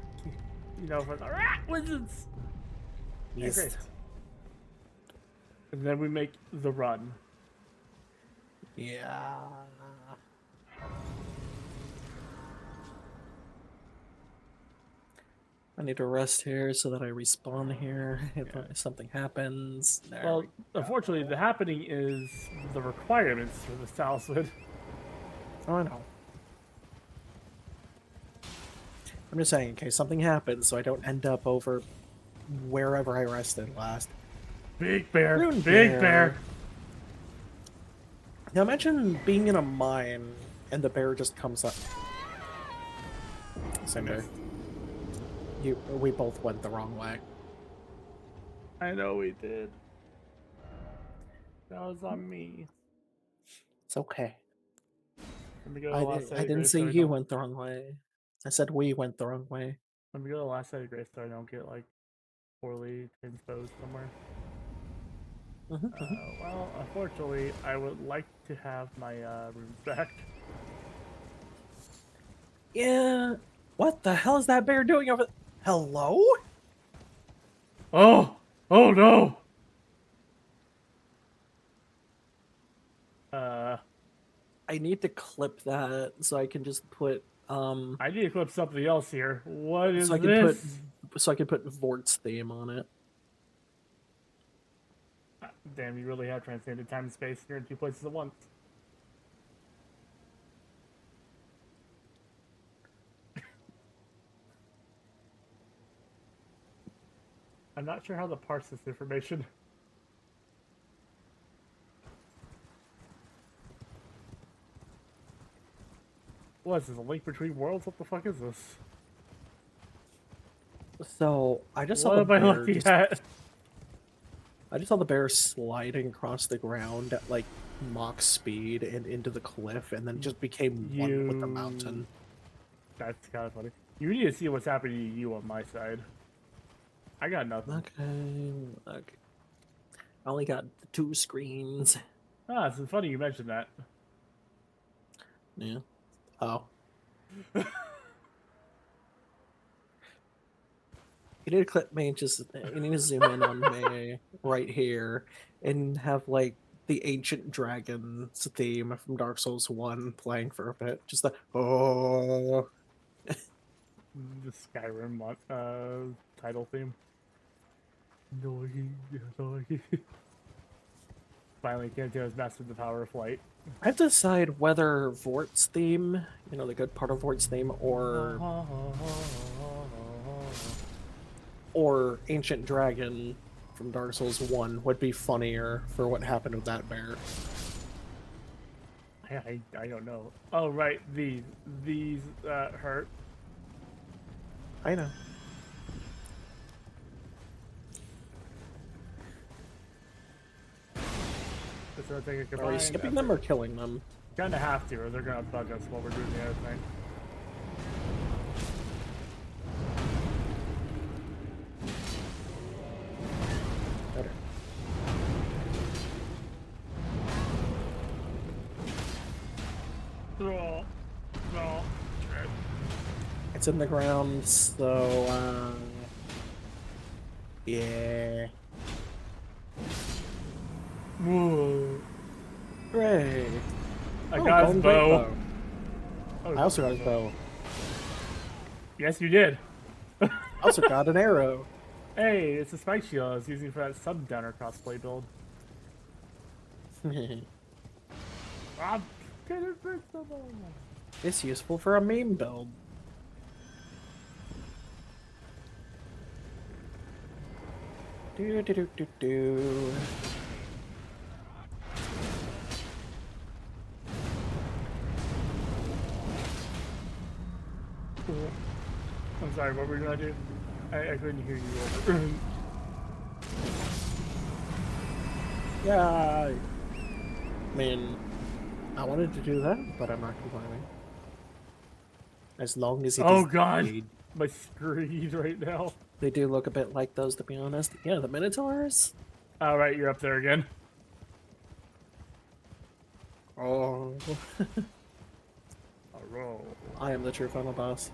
You know, for the Rat Wizards. Yeah, Yes. great. And then we make the run. Yeah. I need to rest here so that I respawn here if something happens. There Well, we go. unfortunately, the happening is the requirements for the talisman. Oh, I know. I'm just saying, in case something happens, so I don't end up over wherever I rested last. Big bear. Rune Big bear. bear. Now imagine being in a mine and the bear just comes up. Same bear. We both went the wrong way. I know we did. That was on me. It's okay. Let me go to the I, last did, side I of didn't grace say so I you don't- went the wrong way. I said we went the wrong way. Let me go to the last side of grace so I don't get like poorly transposed somewhere. Well, unfortunately, I would like to have my runes back. Yeah. What the hell is that bear doing over? Hello? Oh! Oh no! I need to clip that so I can just put I need to clip something else here. What is so I can this? put Vort's theme on it. Damn, you really have transcended time and space. You're in two places at once. I'm not sure how to parse this information. What is this, a link between worlds? What the fuck is this? So I just saw What the am I bear looking just- at? I just saw the bear sliding across the ground at like Mach speed and into the cliff, and then just became one with the mountain. That's kind of funny. You need to see what's happening to you on my side. I got nothing. Okay. I only got 2 screens. Ah, it's funny you mentioned that. Yeah. Oh. You need to clip me. You need to zoom in on me right here and have like the ancient dragons theme from Dark Souls 1 playing for a bit. Just the oh. The Skyrim title theme. Finally, Canto has mastered the power of flight. I have to decide whether Vort's theme, you know, the good part of Vort's theme, or Ancient Dragon from Dark Souls 1 would be funnier for what happened with that bear. I don't know. Oh right, these hurt. I know. So I think I could Are you skipping them or killing them? Kinda have to, or they're gonna bug us while we're doing the other thing. Better. No. It's in the ground, so yeah. Whoa. Hooray! I got his golden great bow. I also got his bow. Yes, you did. I also got an arrow. Hey, it's a spike shield I was using for that Sundowner cosplay build. I'm getting invincible. It's useful for a meme build. Do do do do do. I'm sorry, what were you gonna do? I couldn't hear you over. Yeah. I mean, I wanted to do that, but I'm not complaining. As long as it Oh is god! made. My screen right now. They do look a bit like those, to be honest. Yeah, the Minotaurs. Alright, you're up there again. Oh. A roll. I am the true final boss.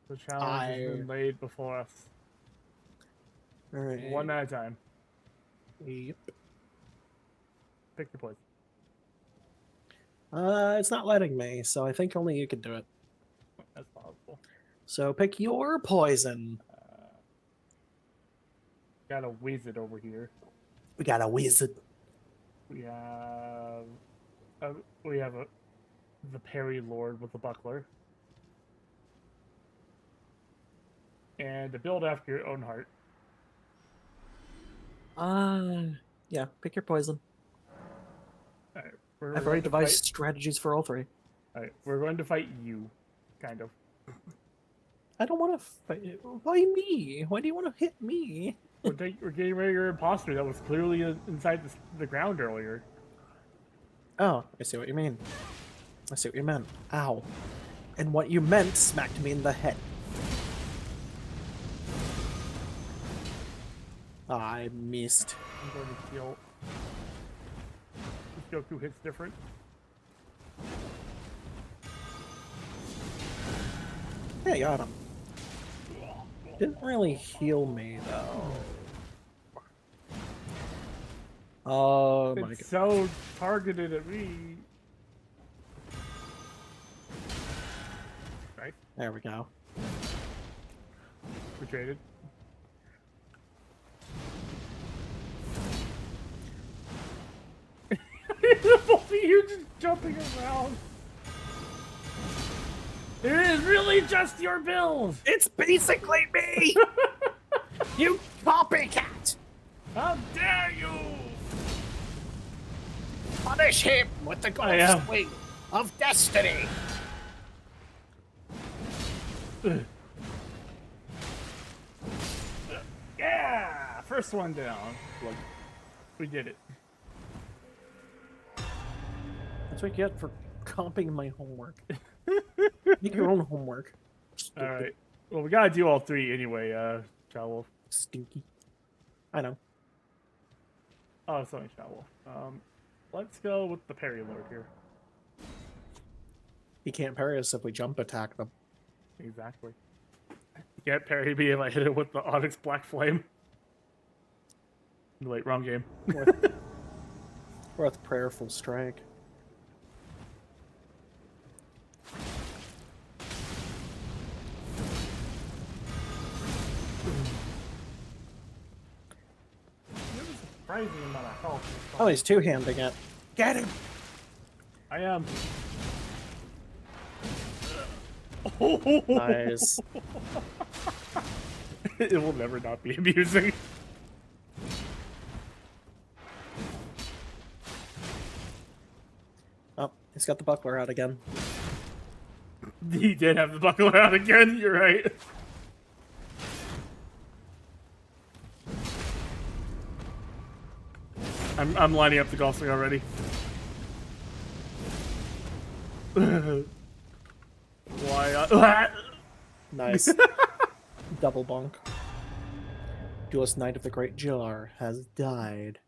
The challenge has been laid before us. Alright. One at a time. Yep. Pick your poison. It's not letting me, so I think only you can do it. That's possible. So pick your poison. Got a wizard over here. We got a wizard. We have the parry lord with the buckler. And a build after your own heart. Yeah, pick your poison. Alright, I've already devised strategies for all three. Alright, we're going to fight you, kind of. I don't want to fight. Why me? Why do you want to hit me? We're getting rid of your imposter that was clearly inside the ground earlier. Oh, I see what you mean. I see what you meant. Ow. And what you meant smacked me in the head. I missed. I'm going to heal. This Goku hits different. Yeah, got him. Didn't really heal me though. Oh my god. It's so targeted at me. Right? There we go. We traded. Both of you just jumping around. It is really just your build. It's basically me! You copycat! How dare you! Punish him with the I am. golden swing of destiny! Yeah! First one down. Look, we did it. That's what you get for comping my homework. Make your own homework. Stupid. Alright. Well, we gotta do all three anyway, Showolf. Stinky. I know. Oh, it's only Showolf. Let's go with the parry lord here. He can't parry us if we jump attack them. Exactly. You can't parry me if I hit it with the Onyx Black Flame. Wait, wrong game. Worth prayerful strike. Surprising amount of health. Oh, he's two-handing it. Get him! I am. Nice. It will never not be amusing. Oh, he's got the buckler out again. He did have the buckler out again, you're right. I'm lining up the golf swing already. Why? Nice. Double bonk. Duelist Knight of the Great Jar has died.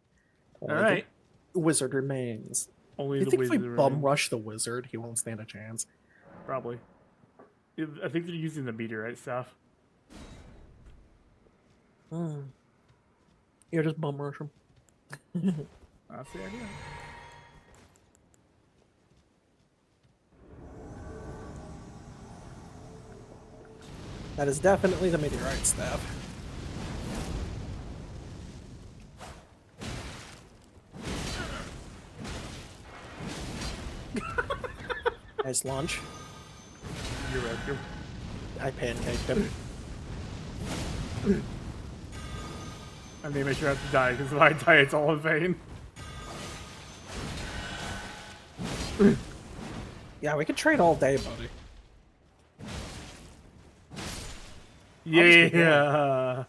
Only the Alright. wizard remains. Only You the think if we wizard bum remains. rush the wizard, he won't stand a chance? Probably. I think they're using the meteorite stuff. Yeah, just bum rush him. That's the idea. That is definitely the meteorite staff. Nice launch. You're right. I pancaked him. I may make sure I have to die, because if I die, it's all in vain. Yeah, we could trade all day, buddy. Yeah.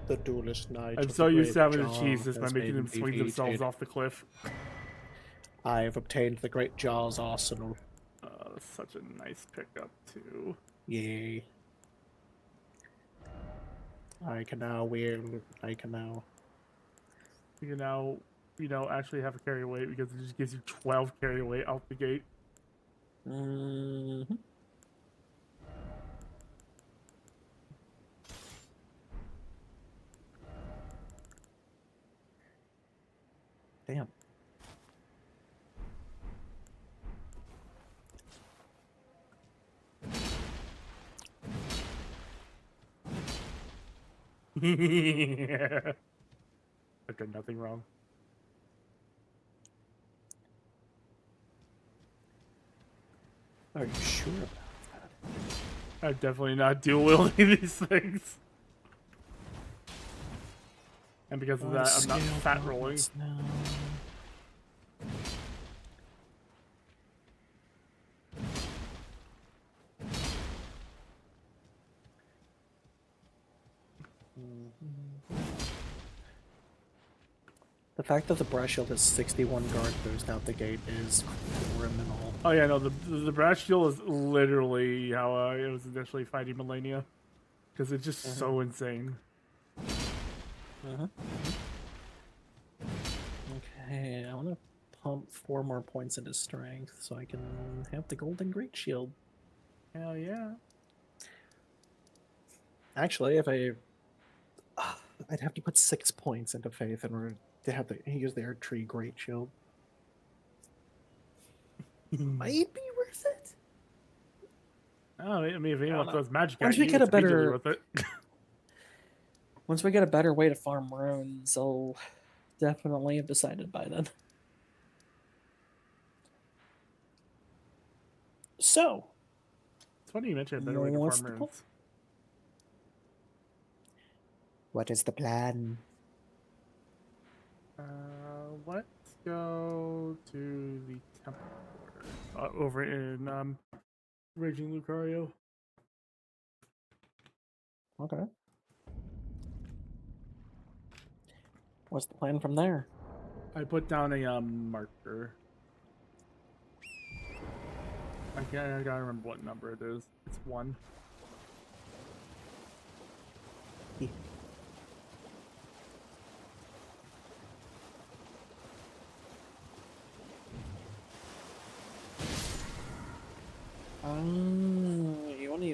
The Duelist Knight. I'm of so the used to Great having to Jar cheese this by has making been them swing themselves defeated. off the cliff. I have obtained the Great Jar's arsenal. That's such a nice pickup, too. Yay. I can now wield. I can now. You can now, actually have a carry weight because it just gives you 12 carry weight out the gate. Mm-hmm. Damn. Yeah. I've done nothing wrong. Are you sure about that? I'm definitely not dual wielding these things. And because of that, I'm not fat rolling. No. The fact that the brush shield has 61 guard boost out the gate is criminal. Oh yeah, no, the brass shield is literally how I was initially fighting Melania. Because it's just so insane. Okay, I want to pump 4 more points into strength so I can have the golden great shield. Hell yeah. Actually, if I... I'd have to put 6 points into faith in order to have the use the Earth Tree Great Shield. Might be worth it. Oh, I mean, if anyone throws magic Once at we you, get a it's immediately better- worth it. Once we get a better way to farm runes, I'll definitely have decided by then. So, It's funny you mentioned a better way to What's farm the runes. what is the plan? Let's go to the temple quarter. Over in Raging Lucario. Okay. What's the plan from there? I put down a marker. I gotta remember what number it is. It's 1. Yeah.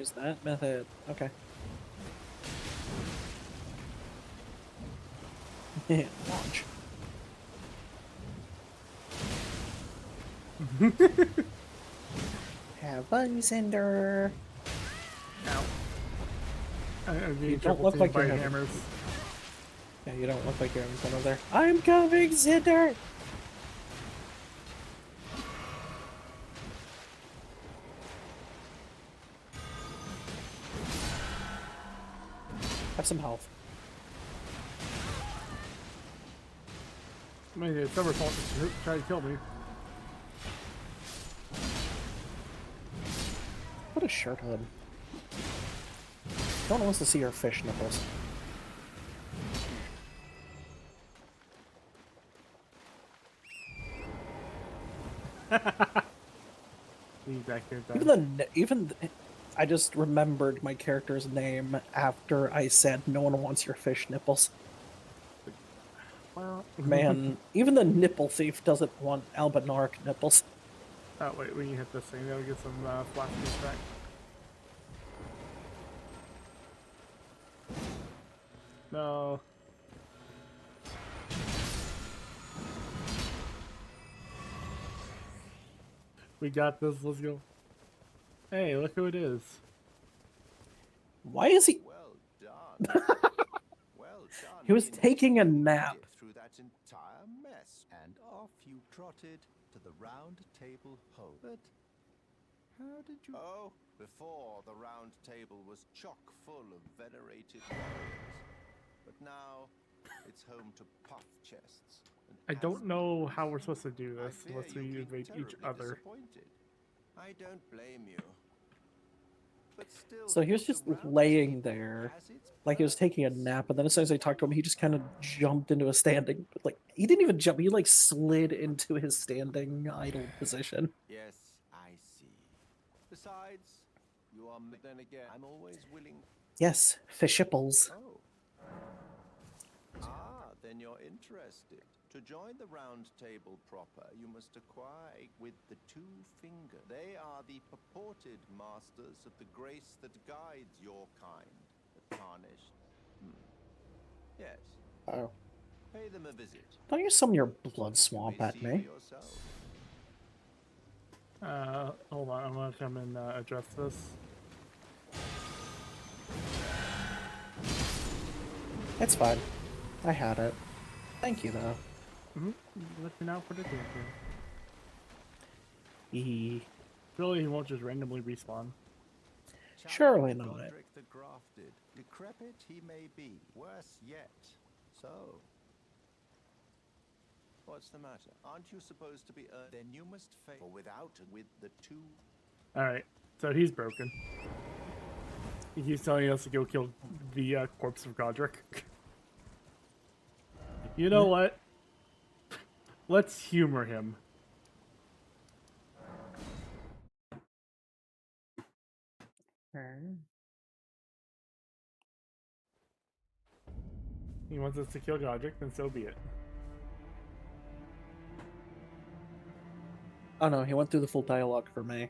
use that method. Okay. Launch. Have fun, Cinder. Ow. I'm being You don't triple look teamed like by you're having- hammers. Yeah, you don't look like you're having fun over there. I'm coming, Cinder! Have some health. Maybe it's never fault to try to kill me. What a shirt hood. No one wants to see your fish nipples. Leave that here, I just remembered my character's name after I said no one wants your fish nipples. Man, even the nipple thief doesn't want Albinark nipples. Oh wait, when you hit this thing, that'll get some flash back. No. We got this, let's go. Hey, look who it is. Why is he? Well done. Well done. He was Indeed. taking a You nap. made it through that entire mess, and off you trotted to the round table home. But how did you? Oh, before the round table was chock full of venerated warriors, but now it's home to puff chests. and I don't acid know boots. how we're supposed to do I this fear unless we you've been invade each terribly other. disappointed. I don't blame you. But still, So he was the just round laying table there, has its like he was taking a perks. nap, and then as soon as I talked to him, he just kind of jumped into a standing. Like he didn't even jump; he like slid into his standing idle position. Yes, I see. Besides, you are. Then again, I'm always willing. Yes, fishipples. Oh. Ah, then you're interested. To join the round table proper, you must acquire with the two finger. They are the purported masters of the grace that guides your kind, the tarnished. Yes, Oh, pay them a visit. don't you summon your blood You swamp may at see for me? yourself. Hold on, I'm gonna come and address this. It's fine. I had it. Thank you, though. Looking out for the champion. E. Surely he won't just randomly respawn. Surely Challenge not. Godric the Grafted. Decrepit he may be. Worse yet. So. What's the matter? Aren't you supposed to be then you must face for without with the two. Alright, so he's broken. He keeps telling us to go kill the corpse of Godric. You know what? Let's humor him. He wants us to kill Godric, then so be it. Oh no, he went through the full dialogue for me.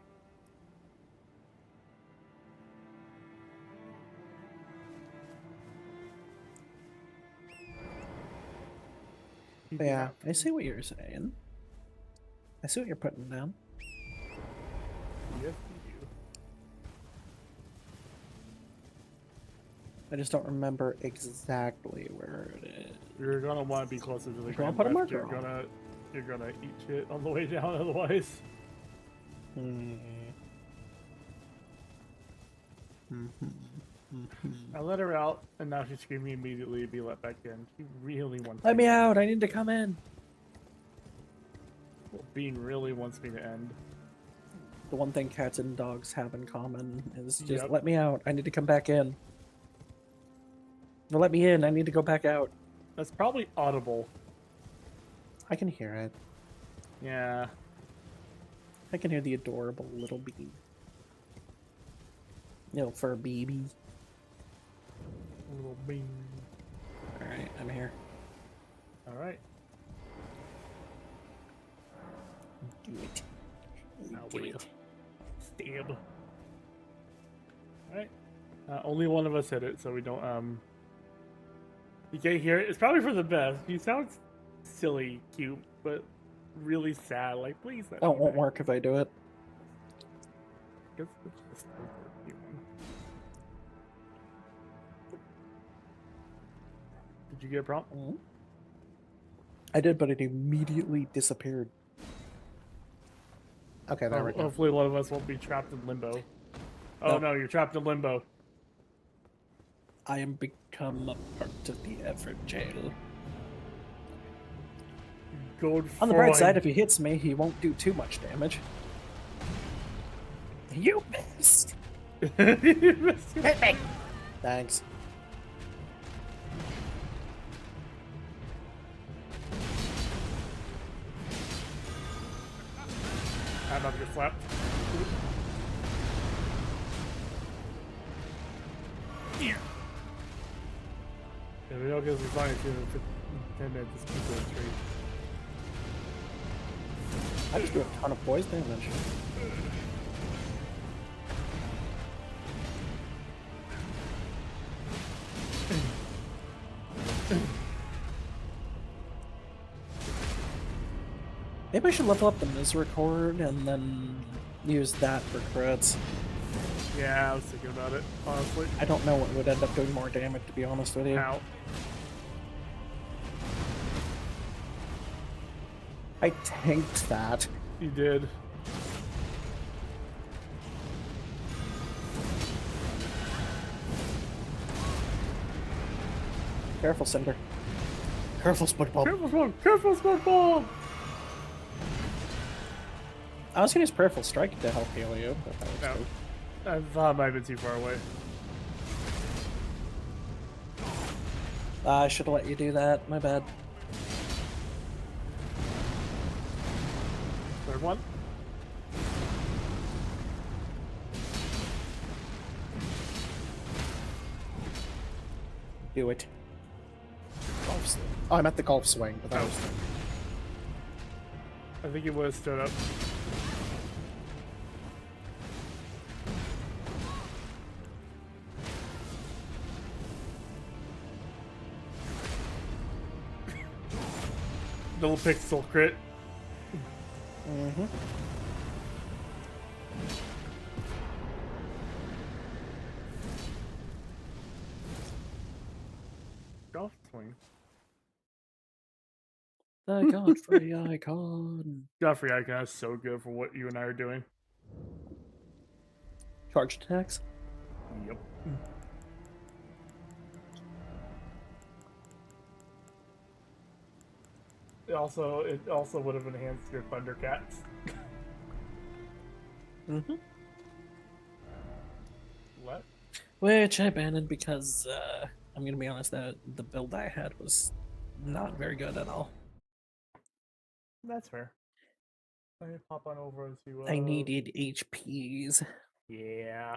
He But did yeah, not- I see what you're saying. I see what you're putting down. Yes, you do. I just don't remember exactly where it is. You're gonna want to be closer to the You're gonna Grand put a Theft. marker You're gonna eat shit on the way down otherwise. I let her out, and now she's screaming immediately to be let back in. She really wants Let to me out! I need to come in. Bean really wants me to end. The one thing cats and dogs have in common is just Yep. let me out. I need to come back in. Or let me in. I need to go back out. That's probably audible. I can hear it. Yeah. I can hear the adorable little bee. Little fur baby. Little bean. Alright, I'm here. Alright. Do it. Now Do will you it. stab? Alright. Only one of us hit it, so we don't, You can't hear it. It's probably for the best. He sounds silly, cute, but really sad. Like, please let Oh, me it won't back. work if I do it. Guess it's just over a cute one. Did you get a prompt? I did, but it immediately disappeared. Okay, there we go. Hopefully one of us won't be trapped in limbo. Oh no, you're trapped in limbo. I am become a part of the effort jail. Gold On the bright Freud. side, if he hits me, he won't do too much damage. You missed! You missed it. Hit me! Thanks. I'm about to get slapped. Yeah. Yeah, we don't get as long as 10 minutes. Just keep going straight. I just do a ton of poise damage. Maybe I should level up the Misericord and then use that for crits. Yeah, I was thinking about it, honestly. I don't know what would end up doing more damage, to be honest with you. Ow. I tanked that. You did. Careful, Cinder. Careful, SpongeBob. Careful, smoke! Careful, SpongeBob! I was gonna use Prayerful Strike to help heal you, but that was No. stupid. I thought it might have been too far away. I should have let you do that. My bad. Third one. Do it. Golf swing. Oh, I'm at the golf swing, but that Oh. was. I think he would have stood up. Little pixel crit. Mm-hmm. Golf swing. The Godfrey icon. Godfrey Icon is so good for what you and I are doing. Charged attacks. Yep. It also would have enhanced your Thundercats. Mm-hmm. What? Which I abandoned because I'm gonna be honest, that the build I had was not very good at all. That's fair. Let me pop on over to. I needed HPs. Yeah.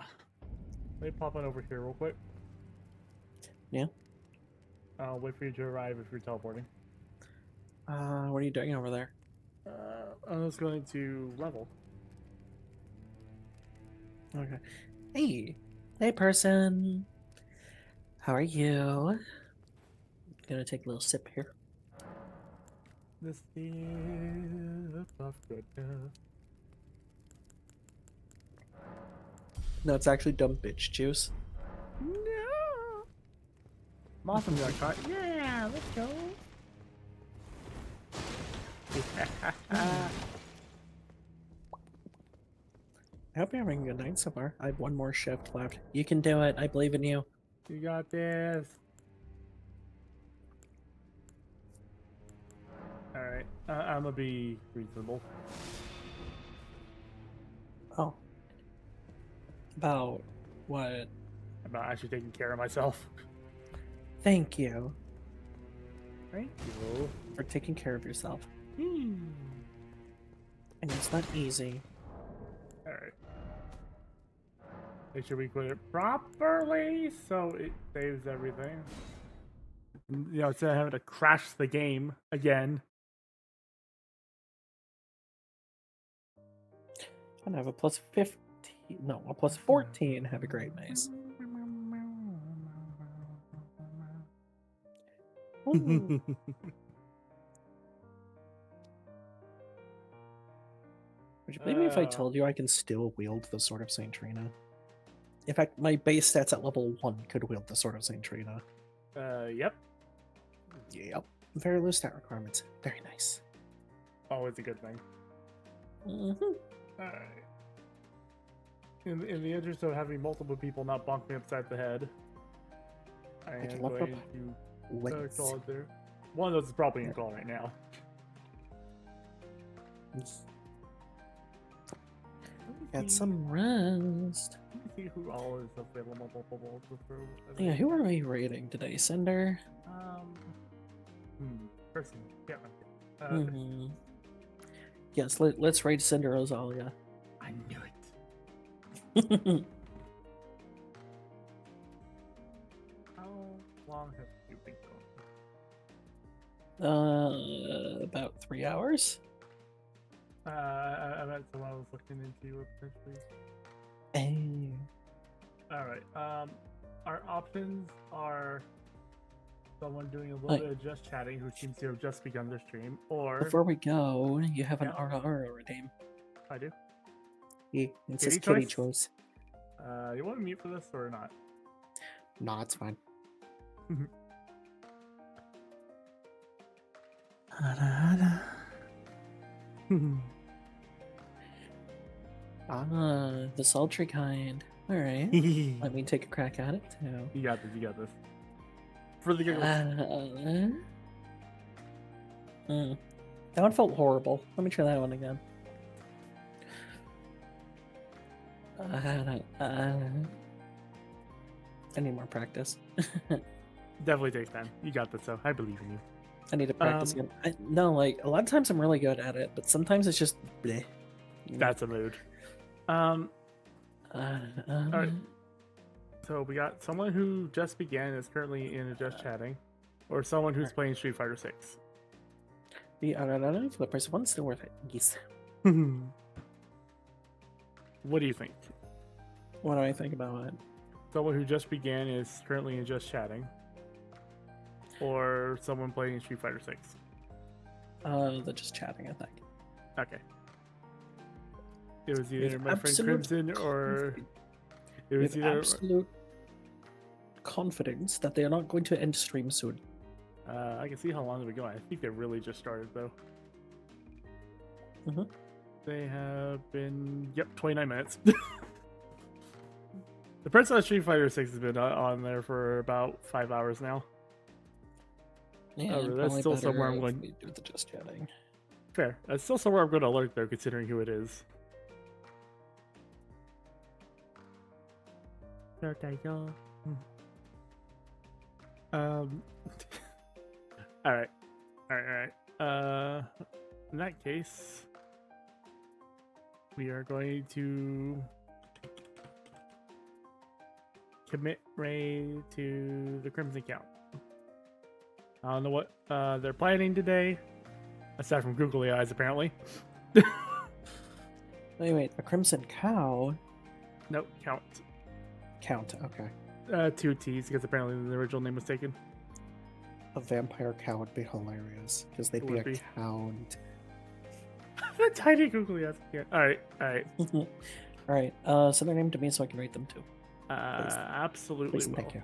Let me pop on over here real quick. Yeah. I'll wait for you to arrive if you're teleporting. What are you doing over there? I was going to level. Okay. Hey, person. How are you? Gonna take a little sip here. This is of goodness. No, it's actually dumb bitch juice. No. Awesome, got caught. Yeah, let's go. I hope you're having a good night so far. I have one more shift left. You can do it. I believe in you. You got this. Alright, I'm gonna be reasonable. Oh. About what? About actually taking care of myself. Thank you Thank you. for taking care of yourself. Hmm. And it's not easy. Alright. Make sure we put it properly so it saves everything. You know, instead of having to crash the game again. And I have a plus 15 No, a plus 14 have a great mace. Ooh. Would you believe me if I told you I can still wield the Sword of Saint Trina? In fact, my base stats at level 1 could wield the Sword of Saint Trina. Yep. Yep. Very low stat requirements. Very nice. Always a good thing. Mm-hmm. Alright. In the interest of having multiple people not bonk me upside the head, I can am look up going to Let's call it there. One of those is probably in call right now. get some rest. Let me see who all is available to throw. Yeah, who are we raiding today? Cinder? Person. Yeah. Mhm. Yes, let's raid Cinder Rosalia. I knew it. How long have you been going? About 3 hours. I meant someone I was looking into potentially. Hey. Alright, our options are someone doing a little bit of just chatting who seems to have just begun their stream, or... Before we go, you have an Yeah. RR redeem. I do. Yeah, it says Kitty kitty choice. You want to mute for this or not? Nah, it's fine. The sultry kind. Alright. Let me take a crack at it too. You got this, you got this. For the giggles. That one felt horrible. Let me try that one again. I need more practice. Definitely takes time. You got this, though. I believe in you. I need to practice again. No, like, a lot of times I'm really good at it, but sometimes it's just bleh. That's a mood. Alright. So we got someone who just began is currently in a just chatting, or someone who's playing Street Fighter 6. The for the price of one, still worth it. Yes. What do you think? What do I think about it? Someone who just began is currently in just chatting, or someone playing Street Fighter 6. The just chatting, I think. Okay. It was either With my friend absolute Crimson or it was With either absolute confidence that they are not going to end stream soon. I can see how long they've been going. I think they really just started though. Mhm. They have been 29 minutes. The person on Street Fighter 6 has been on there for about 5 hours now. Yeah, However, that's probably still better somewhere I'm if going. we do the just chatting. Fair. That's still somewhere I'm going to alert though, considering who it is. Alright. In that case, we are going to commit Ray to the Crimson Count. I don't know what they're planning today, aside from googly eyes, apparently. Wait, a crimson cow? Nope, Count. Count, okay. 2 T's, because apparently the original name was taken. A vampire cow would be hilarious, because they'd It be would a be. count. The tiny googly eyes. Yeah. Alright. Alright, send their name to me so I can rate them too. Absolutely Please and will. thank you.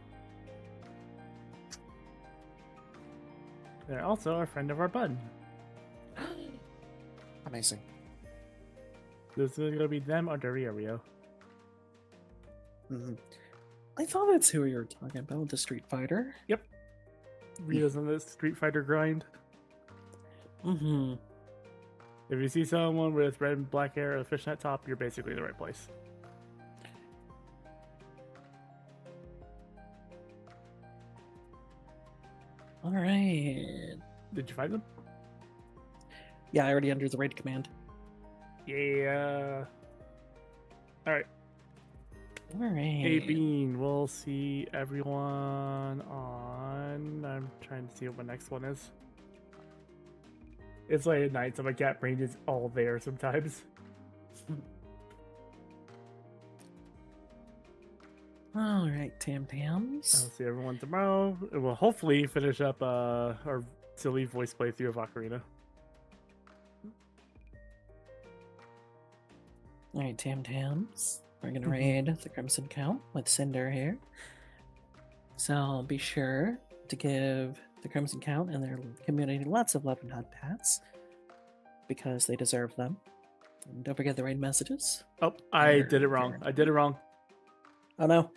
They're also a friend of our bud. Amazing. This is going to be them or Dario. Mhm. I thought that's who you were talking about, the Street Fighter. Rio's on this Street Fighter grind. Mm-hmm. If you see someone with red and black hair or a fishnet top, you're basically in the right place. Alright. Did you find them? Yeah, I already entered the raid command. Yeah. Alright. Alright. Hey Bean, we'll see everyone on... I'm trying to see what my next one is. It's late at night, so my cat brain is all there sometimes. All right, Tam Tams. I'll see everyone tomorrow. We'll hopefully finish up our silly voice playthrough of Ocarina. All right, Tam Tams. We're gonna Mhm. raid the Crimson Count with Cinder here. So be sure to give the Crimson Count and their community lots of love and hot pats because they deserve them. And don't forget the raid messages. Oh, I Or did it wrong. Karen. I did it wrong. Oh no.